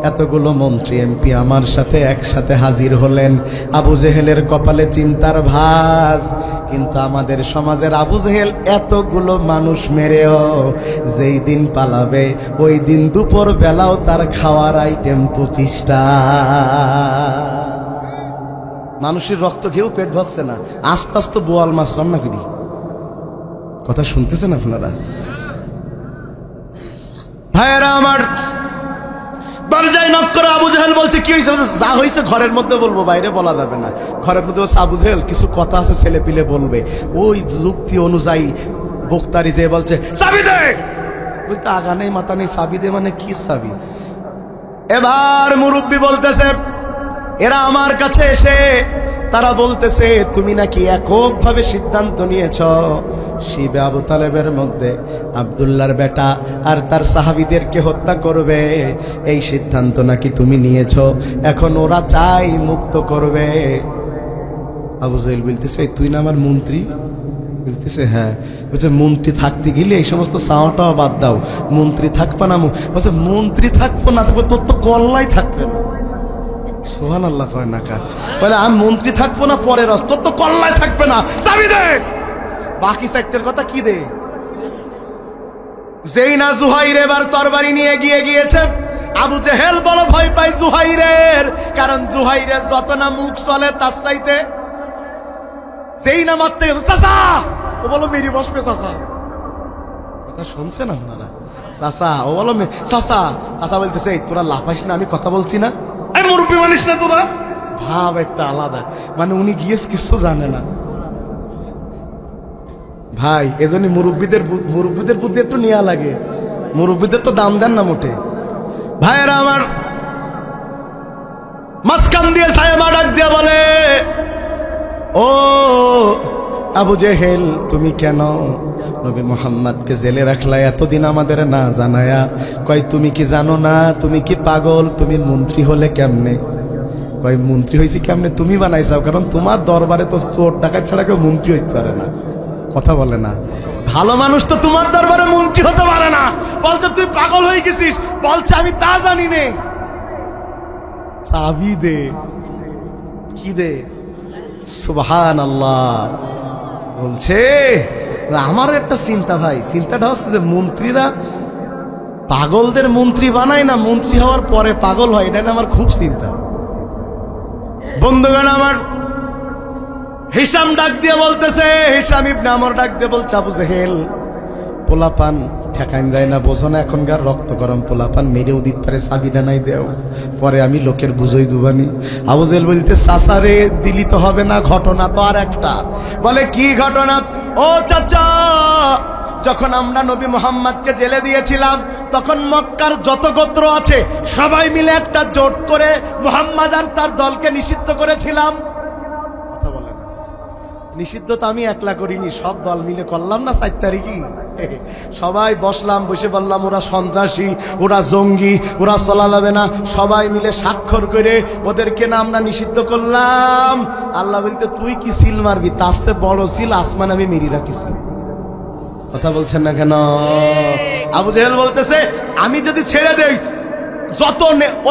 এতগুলো মন্ত্রী এমপি আমার সাথে একসাথে হাজির হলেন। আবু জেহেলের কপালে চিন্তার ভাঁজ। কিন্তু আমাদের সমাজের আবু জেহেল এতগুলো মানুষ মেরেও যেই দিন পালাবে, ওই দিন দুপুর বেলাও তার খাওয়ার আইটেম 25টা। মানুষের রক্ত খেয়েও পেট ভরছে না, আস্তে আস্তে বোয়াল মাছ রান্না করি। কথা শুনতেছেন আপনারা? ভাইয়েরা আমার, দরজায় নক করে আবু জেহেল বলছে, কি হয়েছে? যা হয়েছে ঘরের মধ্যে বলবো, বাইরে বলা যাবে না। ঘরের মধ্যে বলছে, আবু জেহেল কিছু কথা আছে, ছেলে পিলে বলবে। ওই যুক্তি অনুযায়ী বক্তারি যে বলছে, চাবি দে। বলতে, আগা নেই মাথা নেই, চাবি দে মানে কি চাবি? এবার মুরব্বী বলতেছে, এরা আমার কাছে এসে তারা বলতেছে, তুমি নাকি এককভাবে সিদ্ধান্ত নিয়েছ শিবে আবু তালেবের মধ্যে আব্দুল্লাহর বেটা আর তার সাহাবীদেরকে হত্যা করবে। এই সিদ্ধান্ত নাকি তুমি নিয়েছ, এখন ওরা চাই মুক্ত করবে। আবু জেহেল বলতেছে, তুই না আমার মন্ত্রী? বলতেছে, হ্যাঁ। বলছে, মন্ত্রী থাকতে গেলে এই সমস্ত চাওয়াটাও বাদ দাও, মন্ত্রী থাকবা না? বলছে, মন্ত্রী থাকবো না থাকবো, তোর তো কল্লাই থাকবে না। সুবহানাল্লাহ কয় না কা বলে আমি মন্ত্রী থাকবো না পরের অস্তর তো কল্লায় থাকবে না, চাবি দে। বাকি সাইটের কথা কি দে? যেই না জুহাইর এবার তরবারি নিয়ে গিয়েছে, আবু জেহেল বড় ভয় পাই জুহাইরের, কারণ জুহাইরের যত না মুখ চলে তার চাইতে যেই না মারতে চাচা, ও বলো মেরি বসবে চাচা। কথা শুনছেন আপনারা? চাচা ও বলো চাচা, চাচা বলতেছে এই তোরা লাফাইস না, আমি কথা বলছি না, এই মুরব্বী মানিস না তোরা। ভাব একটা আলাদা, মানে উনি গিয়েছ কিছু জানে না ভাই। এজন্য মুরব্বীদের বুদ্ধি একটু নেওয়া লাগে, মুরব্বীদের তো দাম দেন না মোটে। ভাইয়েরা আমার, মাঝখান দিয়ে সাহেবা ডাক দিয়ে বলে, ও আবু জেহেল তুমি কেন নবী মুহাম্মদকে জেলে রাখলা এতদিন আমাদের না জানায়া? কয় তুমি কি জানো না, তুমি কি পাগল, তুমি মন্ত্রী হলে কেমনে? কয় মন্ত্রী হয়েছি কেমনে তুমি বানাইছাও, কারণ তোমার দরবারে তো চোর ডাকাত ছাড়া কেউ মন্ত্রী হইতে পারে না। কথা বলে না, ভালো মানুষ তো তোমার দরবারে মন্ত্রী হতে পারে না। বলছে তুই পাগল হয়ে গেছিস, বলছে আমি তা জানি নে, চাবি দে। কি দে? সুবহানাল্লাহ। বলছে আমার একটা চিন্তা ভাই, চিন্তাটা হচ্ছে যে মন্ত্রীরা পাগলদের মন্ত্রী বানায় না, মন্ত্রী হওয়ার পরে পাগল হয়, এটা আমার খুব চিন্তা। বন্ধুগণ আমার, হিসাম ডাক দিয়ে বলতেছে, হিসাম ইবনে আমর ডাক দিয়ে বলছে, আবু জেহেল পোলাপান ঠেকাইন যায় না, বোঝো না এখনকার রক্ত গরম পোলাপান মেরেও দিতে পারে, চাবিটা নাই দেও, পরে আমি লোকের বুঝই দুবানি। আবু জেহেল বলতে চাচারে দিলি তো হবে না, ঘটনা তো আর একটা। বলে কি ঘটনা? ও চাচা, যখন আমরা নবী মুহাম্মদকে জেলে দিয়েছিলাম তখন মক্কার যত গোত্র আছে সবাই মিলে একটা জোট করে মুহাম্মদ আর তার দলকে নিষিদ্ধ করেছিলাম। কথা বলে না, নিষিদ্ধ তো আমি একলা করিনি, সব দল মিলে করলাম না 4 তারিখই। সবাই বসলাম, বসে বললাম ওরা সন্ত্রাসী, ওরা জঙ্গি, ওরা চলা যাবে না, সবাই মিলে স্বাক্ষর করে ওদেরকে না আমরা নিষিদ্ধ করলাম। আল্লাহ বলতে তুই কি সিল মারবি, তার চেয়ে বড় সিল আসমান আমি মেরি রাখিছি। কথা বলছেন না কেন? আবু জেহেল বলতেছে আমি যদি ছেড়ে দেই যত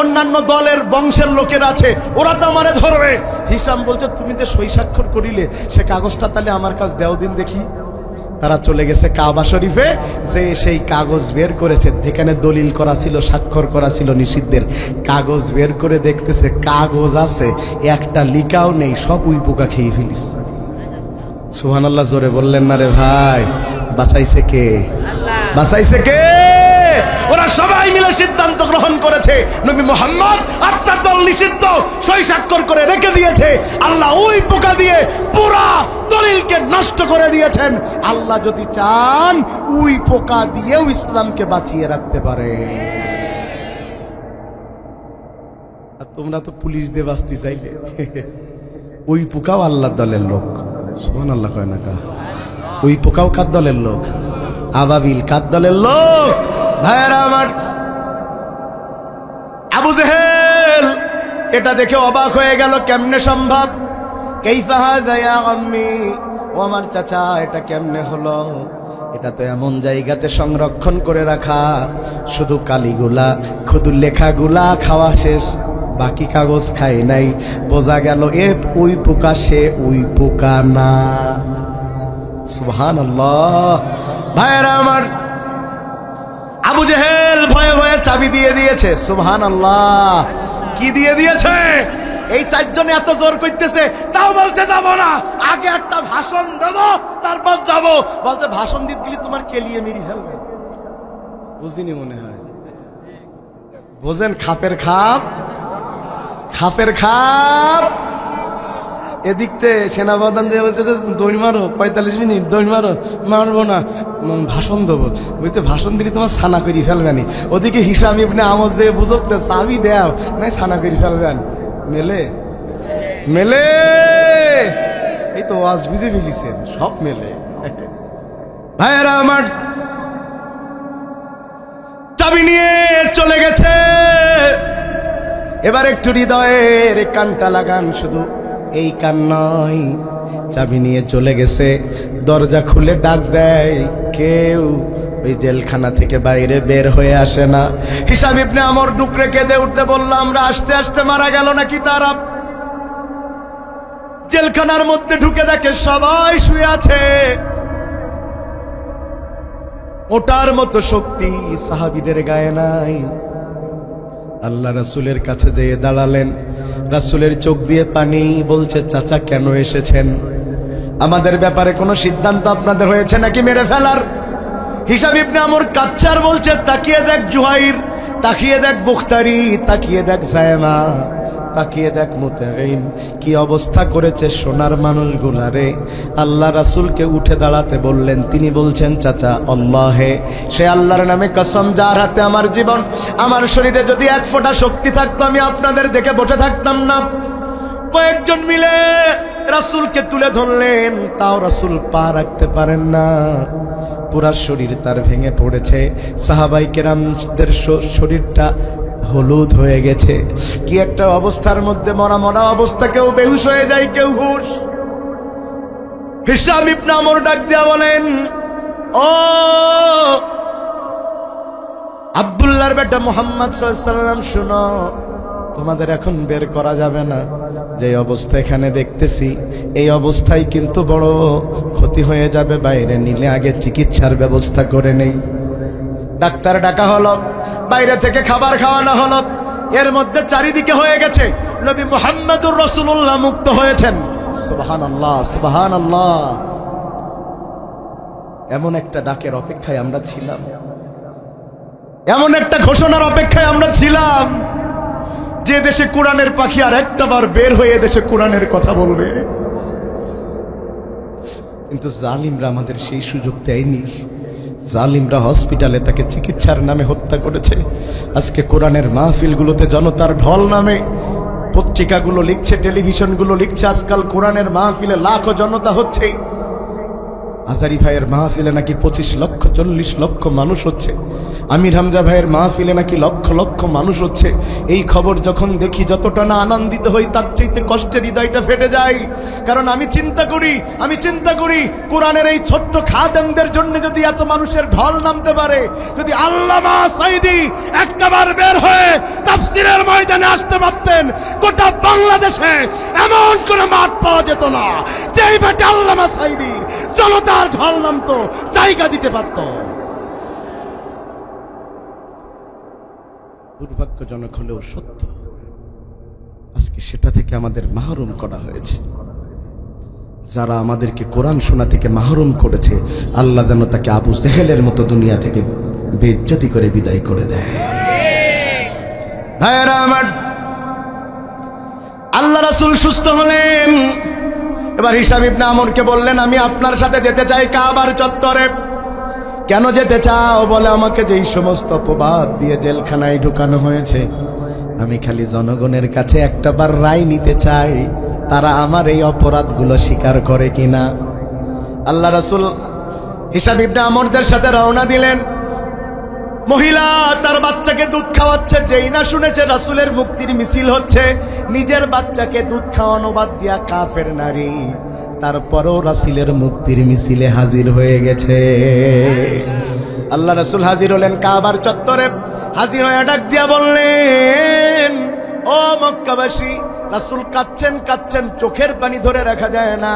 অন্যান্য দলের বংশের লোকের আছে ওরা তো আমারে ধরবে। হিসাম বলছে তুমি যে সই স্বাক্ষর করিলে সে কাগজটা তাহলে আমার কাছে দেও দিন দেখি। তারা চলে গেছে কাবা শরীফে, যে সেই কাগজ বের করেছে, যেখানে দলিল করা ছিল, স্বাক্ষর করা ছিল নিষিদ্ধের, কাগজ বের করে দেখতেছে কাগজ আছে, একটা লিখাও নেই, সব উই পোকা খেয়ে ফেলিস। সুবহানাল্লাহ জোরে বললেন না রে ভাই? বাঁচাইছে কে? বাঁচাইছে কে? ওরা সবাই মিলে সিদ্ধান্ত গ্রহণ করেছে নবী মুহাম্মদ আর তার দল নিষিদ্ধ, সই স্বাক্ষর করে রেখে দিয়েছে। আল্লাহ ওই পোকা দিয়ে পুরা দলিলকে নষ্ট করে দিয়েছেন। আল্লাহ যদি চান ওই পোকা দিয়েও ইসলামকে বাঁচিয়ে রাখতে পারে। আর তোমরা তো পুলিশ দিয়ে বাঁচতে চাইলে, ওই পোকাও আল্লাহর দলের লোক। সুবহানাল্লাহ কয় না কা? ওই পোকাও কার দলের লোক? আবাবিল কার দলের লোক? ভাইয়েরা আমার, আবু জেহেল এটা দেখে অবাক হয়ে গেল, কেমনে সম্ভব? কাইফা হাযা ইয়া আম্মি, ও আমার চাচা এটা কেমনে হলো? এটা তো এমন জায়গাতে সংরক্ষণ করে রাখা, শুধু কালিগুলা শুধু লেখাগুলা খাওয়া শেষ, বাকি কাগজ খাই নাই। বোঝা গেল এ ওই পোকা, সে ওই পোকা না। সুবহানাল্লাহ। ভাইয়েরা আমার, আবু জেহেল ভয়ে ভয়ে চাবি দিয়ে দিয়েছে। সুবহানাল্লাহ। কি দিয়ে দিয়েছে? এই 4 জনে এত জোর করতেছে, তাও বলছে যাব না, আগে একটা ভাষণ দেব তারপর যাব। বলছে ভাষণ দিতে গেলে তোমার কেলিয়ে মেরি ফেলবে। বুঝিনি মনে হয়? বোঝেন খাপের খাপ, খাপের খাপ। এদিকতে সেনাপ্রধান যে বলতেছে দৌড় মারো, 45 মিনিট দৌড় মারো, মারবো না, ভাষণ দেবো। বলতে ভাষণ দিলে তোমার ছানা করি ফেলবেনি। ওদিকে হিসাম ইবনে আমর যে বুঝতে চাবি দেও নাই, ছানা করি ফেলবেন। মেলে মেলে, এই তো ওয়াজ বুঝে ফেলিছেন, সব মেলে। ভাইয়েরা আমার, চাবি নিয়ে চলে গেছে। এবার একটু হৃদয়ের কানটা লাগান, শুধু এই কান নয়, চাবি নিয়ে চলে গেছে। দরজা খুলে ডাক দেয় কেউ, ওই জেলখানা থেকে বাইরে বের হয়ে আসে না। হিসাব ইবনে আমর ডুকরে কেঁদে উঠতে বলল, আমরা আস্তে আস্তে মারা গেল নাকি তারা? জেলখানার মধ্যে ঢুকে দেখে সবাই শুয়ে আছে। ওটার মতো শক্তি সাহাবীদের গায়ে নাই। আল্লাহ রাসূলের কাছে যেয়ে দাঁড়ালেন, রাসূলের চোখ দিয়ে পানি, বলছে চাচা কেন এসেছেন? আমাদের ব্যাপারে কোনো সিদ্ধান্ত আপনাদের হয়েছে নাকি মেরে ফেলার? হিসাব ইবনে আমর কাচ্চা আর বলছে, তাকিয়ে দেখ জুহাইর, তাকিয়ে দেখ বুখতারি, তাকিয়ে দেখ জায়মা, তাকিয়ে দেখ মুতাইম, কি অবস্থা করেছে সোনার মানুষগুলারে। আল্লাহ রাসূলকে উঠে দাঁড়াতে বললেন। তিনি বলছেন, চাচা আল্লাহে, সে আল্লাহর নামে কসম যার হাতে আমার জীবন, আমার শরীরে যদি এক ফোঁটা শক্তি থাকতো আমি আপনাদের দেখে বসে থাকতাম না। কয়েকজন মিলে রাসূলকে তুলে ধরলেন, তাও রাসূল পা রাখতে পারেন না, পুরা শরীর তার ভেঙে পড়েছে। সাহাবায়ে কেরামদের শরীরটা হলুদ হয়ে গেছে। কি একটা অবস্থার মধ্যে, মরা মরা অবস্থা, কেউ বেহুশ হয়ে যায়, কেউ হুশ। হিসাম ইবনে আমর ডাক দিয়া বলেন, ও আব্দুল্লাহর বেটা মুহাম্মদ সাল্লাল্লাহু আলাইহি ওয়াসাল্লাম, শুনো, তোমাদের এখন বের করা যাবে না। যে অবস্থা এখানে দেখতেছি, এই অবস্থায় কিন্তু বড় ক্ষতি হয়ে যাবে, বাইরে নিলে আগে চিকিৎসার ব্যবস্থা করে নেই। ডাক্তার ডাকা হলো, বাইরে থেকে খাবার খাওয়ানো হলো। এর মধ্যে চারিদিকে হয়ে গেছে নবী মুহাম্মদুর রাসূলুল্লাহ মুক্ত হয়েছেন। সুবহানাল্লাহ, সুবহানাল্লাহ। এমন একটা ডাকের অপেক্ষায় আমরা ছিলাম, এমন একটা ঘোষণার অপেক্ষায় আমরা ছিলাম, যে দেশে কোরআনের পাখি আর একটা বার বের হয়ে দেশে কোরআনের কথা বলবে। কিন্তু জালিমরা আমাদের সেই সুযোগ দেয়নি। জালিমরা হসপিটালে তাকে চিকিৎসার নামে হত্যা করেছে। আজকে কোরআনের মাহফিলগুলোতে জনতার ঢল নামে, পত্রিকাগুলো লিখছে, টেলিভিশনগুলো লিখছে, আজকাল কোরআনের মাহফিলে লাখো জনতা হচ্ছে। আজারি ভাইয়ের মাহফিলে নাকি 25 লক্ষ 40 লক্ষ মানুষ হচ্ছে। আমির হামজা ভাইয়ের মাহফিলে নাকি লক্ষ লক্ষ মানুষ হচ্ছে। এই খবর যখন দেখি, যতটা না আনন্দিত হই, তার চাইতে কষ্টের হৃদয়টা ফেটে যায়। কারণ আমি চিন্তা করি কোরআনের এই ছোট্ট খাদেমদের জন্য যদি এত মানুষের ঢল নামতে পারে, যদি আল্লামা সাঈদী একটাবার বের হয়ে তাফসীরের ময়দানে আসতে পারতেন, গোটা বাংলাদেশে এমন কোন মাঠ পাওয়া যেত না যেই মাঠে আল্লামা সাঈদীর জনতার ঢল নামতো, জায়গা দিতে পারত। দুর্ভাগ্যজনক হলেও সত্য, আজকে সেটা থেকে আমাদের মাহরুম করা হয়েছে। যারা আমাদেরকে কোরআন শোনা থেকে মাহরুম করেছে, আল্লাহ যেন তাকে আবু জেহেলের মতো দুনিয়া থেকে বেইজ্জতি করে বিদায় করে দেয়। ভাইরা আমার, আল্লাহ রাসূল সুস্থ হলেন। এবার হিসাম ইবনে আমরকে বললেন, আমি আপনার সাথে যেতে চাই কাবার চত্বরে। কেন যেতে চাও? বলে, আমাকে যেই সমস্ত অপবাদ দিয়ে জেলখানায় ঢুকানো হয়েছে, আমি খালি জনগণের কাছে একটাবার রায় নিতে চাই, তারা আমার এই অপরাধগুলো স্বীকার করে কিনা। আল্লাহ রাসূল হিসাম ইবনে আমরদের সাথে রওনা দিলেন। মহিলা তার বাচ্চাকে দুধ খাওয়াচ্ছে, যেই না শুনেছে রাসূলের মুক্তির মিছিল হচ্ছে, নিজের বাচ্চাকে দুধ খাওয়ানো বাদ দিয়া কাফের নারী তারপরও রাসূলের মুক্তির মিছিলে হাজির হয়ে গেছে। আল্লাহ রাসূল হাজির হলেন কাবার চত্বরে। হাজির হয়ে ডাক দিয়া বললেন, ও মক্কাবাসী। রাসূল কাঁদছেন, চোখের পানি ধরে রাখা যায় না।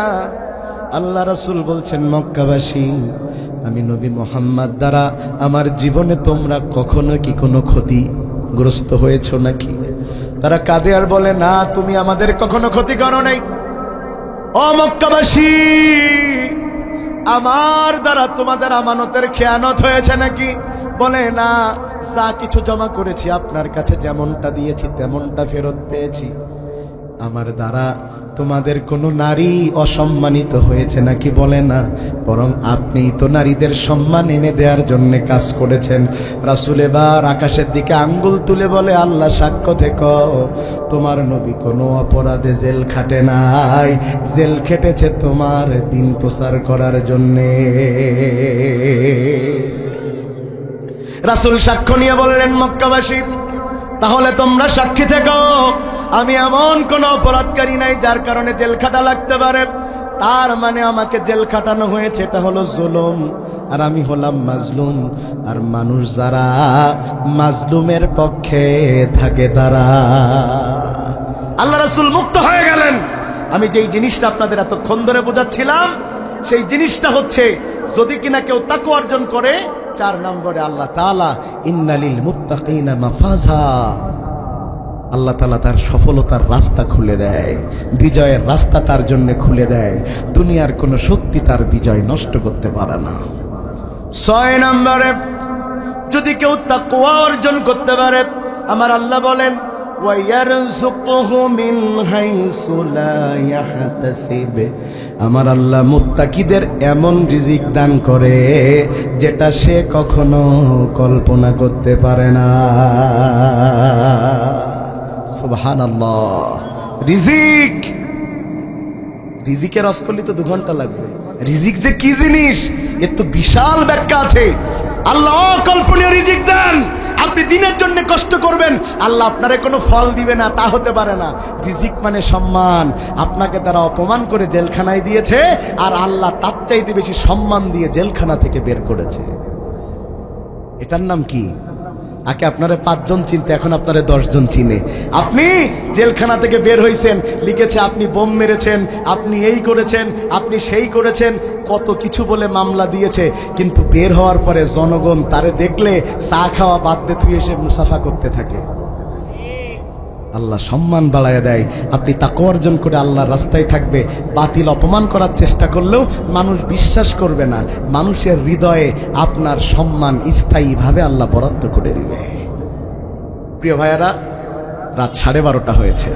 আল্লাহ রাসূল বলছেন, মক্কাবাসী, আমি নবী মুহাম্মদ দ্বারা আমার জীবনে তোমরা কখনো কি কোনো ক্ষতিগ্রস্ত হয়েছো নাকি? তারা কাঁদে আর বলে, না, তুমি আমাদের কখনো ক্ষতি করো নাই। ও মক্কাবাসী, আমার দ্বারা তোমাদের আমানতের খেয়ানত হয়েছে নাকি? বলে, না, যা কিছু জমা করেছি আপনার কাছে যেমনটা দিয়েছি তেমনটা ফেরত পেয়েছি। আমার দ্বারা তোমাদের কোনো নারী অসম্মানিত হয়েছে নাকি? বলে না, বরং আপনি তো নারীদের সম্মান এনে দেওয়ার জন্য কাজ করেছেন। রাসূল এবার আকাশের দিকে আঙ্গুল তুলে বলে, আল্লাহ সাক্ষ্য থেকো, তোমার নবী কোনো অপরাধে জেল খাটে নাই, জেল খেটেছে তোমার দিন প্রচার করার জন্যে। রাসূল সাক্ষ্য নিয়ে বললেন, মক্কাবাসী, তাহলে তোমরা সাক্ষী থেকো, আমি এমন কোন অপরাধকারী নাই যার কারণে জেল খাটা লাগতে পারে। তার মানে আমাকে জেল খাটানো হয়েছে, এটা হলো জুলুম। আর আমি হলাম মাজলুম। আর মানুষ যারা মাজলুমের পক্ষে থাকে তারা, আল্লাহ রাসূল মুক্ত হয়ে গেলেন। আমি যেই জিনিসটা আপনাদের এতক্ষণ ধরে বোঝাচ্ছিলাম, সেই জিনিসটা হচ্ছে যদি কিনা কেউ তাকওয়া অর্জন করে, 4 নম্বরে আল্লাহ তাআলা ইন্নালিল মুত্তাকিনা মাফাজা, আল্লাহ তাআলা তার সফলতার রাস্তা খুলে দেয়, বিজয়ের রাস্তা তার জন্য খুলে দেয়। দুনিয়ার কোনো শক্তি তার বিজয় নষ্ট করতে পারে না। 6 নম্বরে যদি কেউ তাকওয়া অর্জন করতে পারে, আমার আল্লাহ বলেন ওয়ায়ারযুকুহু মিন হাইসু লা ইয়াহতাসিব, আমার আল্লাহ মুত্তাকিদের এমন রিজিক দান করে যেটা সে কখনো কল্পনা করতে পারে না। সুবহানাল্লাহ। রিজিক, রিজিকের রসকলি তো 2 ঘন্টা লাগবে। রিজিক যে কি জিনিস এর তো বিশাল ব্যাখ্যা আছে। আল্লাহ অকল্পনীয় রিজিক দেন। আপনি দিনের জন্য কষ্ট করবেন, আল্লাহ আপনারে কোনো ফল দিবে না, তা হতে পারে না। রিজিক মানে সম্মান। আপনাকে তারা অপমান করে জেলখানায় দিয়েছে, আর আল্লাহ তার চাইতে বেশি সম্মান দিয়ে জেলখানা থেকে বের করেছে। এটার নাম কি? আগে আপনারা 5 জন চিনতে, এখন আপনারা 10 জন চিনে। আপনি জেলখানা থেকে বের হইছেন, লিখেছে আপনি বোম মেরেছেন, আপনি এই করেছেন, আপনি সেই করেছেন, কত কিছু বলে মামলা দিয়েছে। কিন্তু বের হওয়ার পরে জনগণ তারে দেখলে চা খাওয়া বাদ দিয়ে তুই এসে মুসাফা করতে থাকে। আল্লাহ সম্মান বাড়ায় দেয়। আপনি তাকওয়া অর্জন করে আল্লাহর রাস্তায় থাকবে, বাতিল অপমান করার চেষ্টা করলেও মানুষ বিশ্বাস করবে না। মানুষের হৃদয়ে আপনার সম্মান স্থায়ীভাবে আল্লাহ বরাদ্দ করে দিবে। প্রিয় ভাইয়ারা, রাত 12:30 হয়েছে।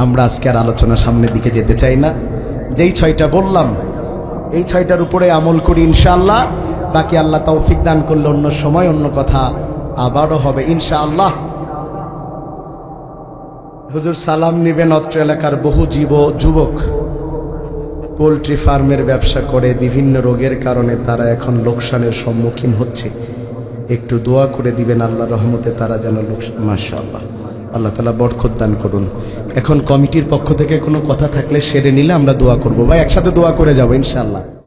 আমরা আজকে আর আলোচনা সামনের দিকে যেতে চাই না। যেই 6টা বললাম, এই 6টার উপরে আমল করি ইনশাআল্লাহ। বাকি আল্লাহ তৌফিক দান করলে অন্য সময় অন্য কথা আবারও হবে ইনশাআল্লাহ। হুজুর সালাম নিবেন। অত্র এলাকার বহু যুবক পোল্ট্রি ফার্মের ব্যবসা করে বিভিন্ন রোগের কারণে তারা এখন লোকসানের সম্মুখীন হচ্ছে। একটু দোয়া করে দিবেন, আল্লাহ রহমতে তারা যেন মাশাআল্লাহ, আল্লাহ তাআলা বরকত দান করুন। এখন কমিটির পক্ষ থেকে কোনো কথা থাকলে সেরে নিলে আমরা দোয়া করব। ভাই একসাথে দোয়া করে যাবো ইনশাআল্লাহ।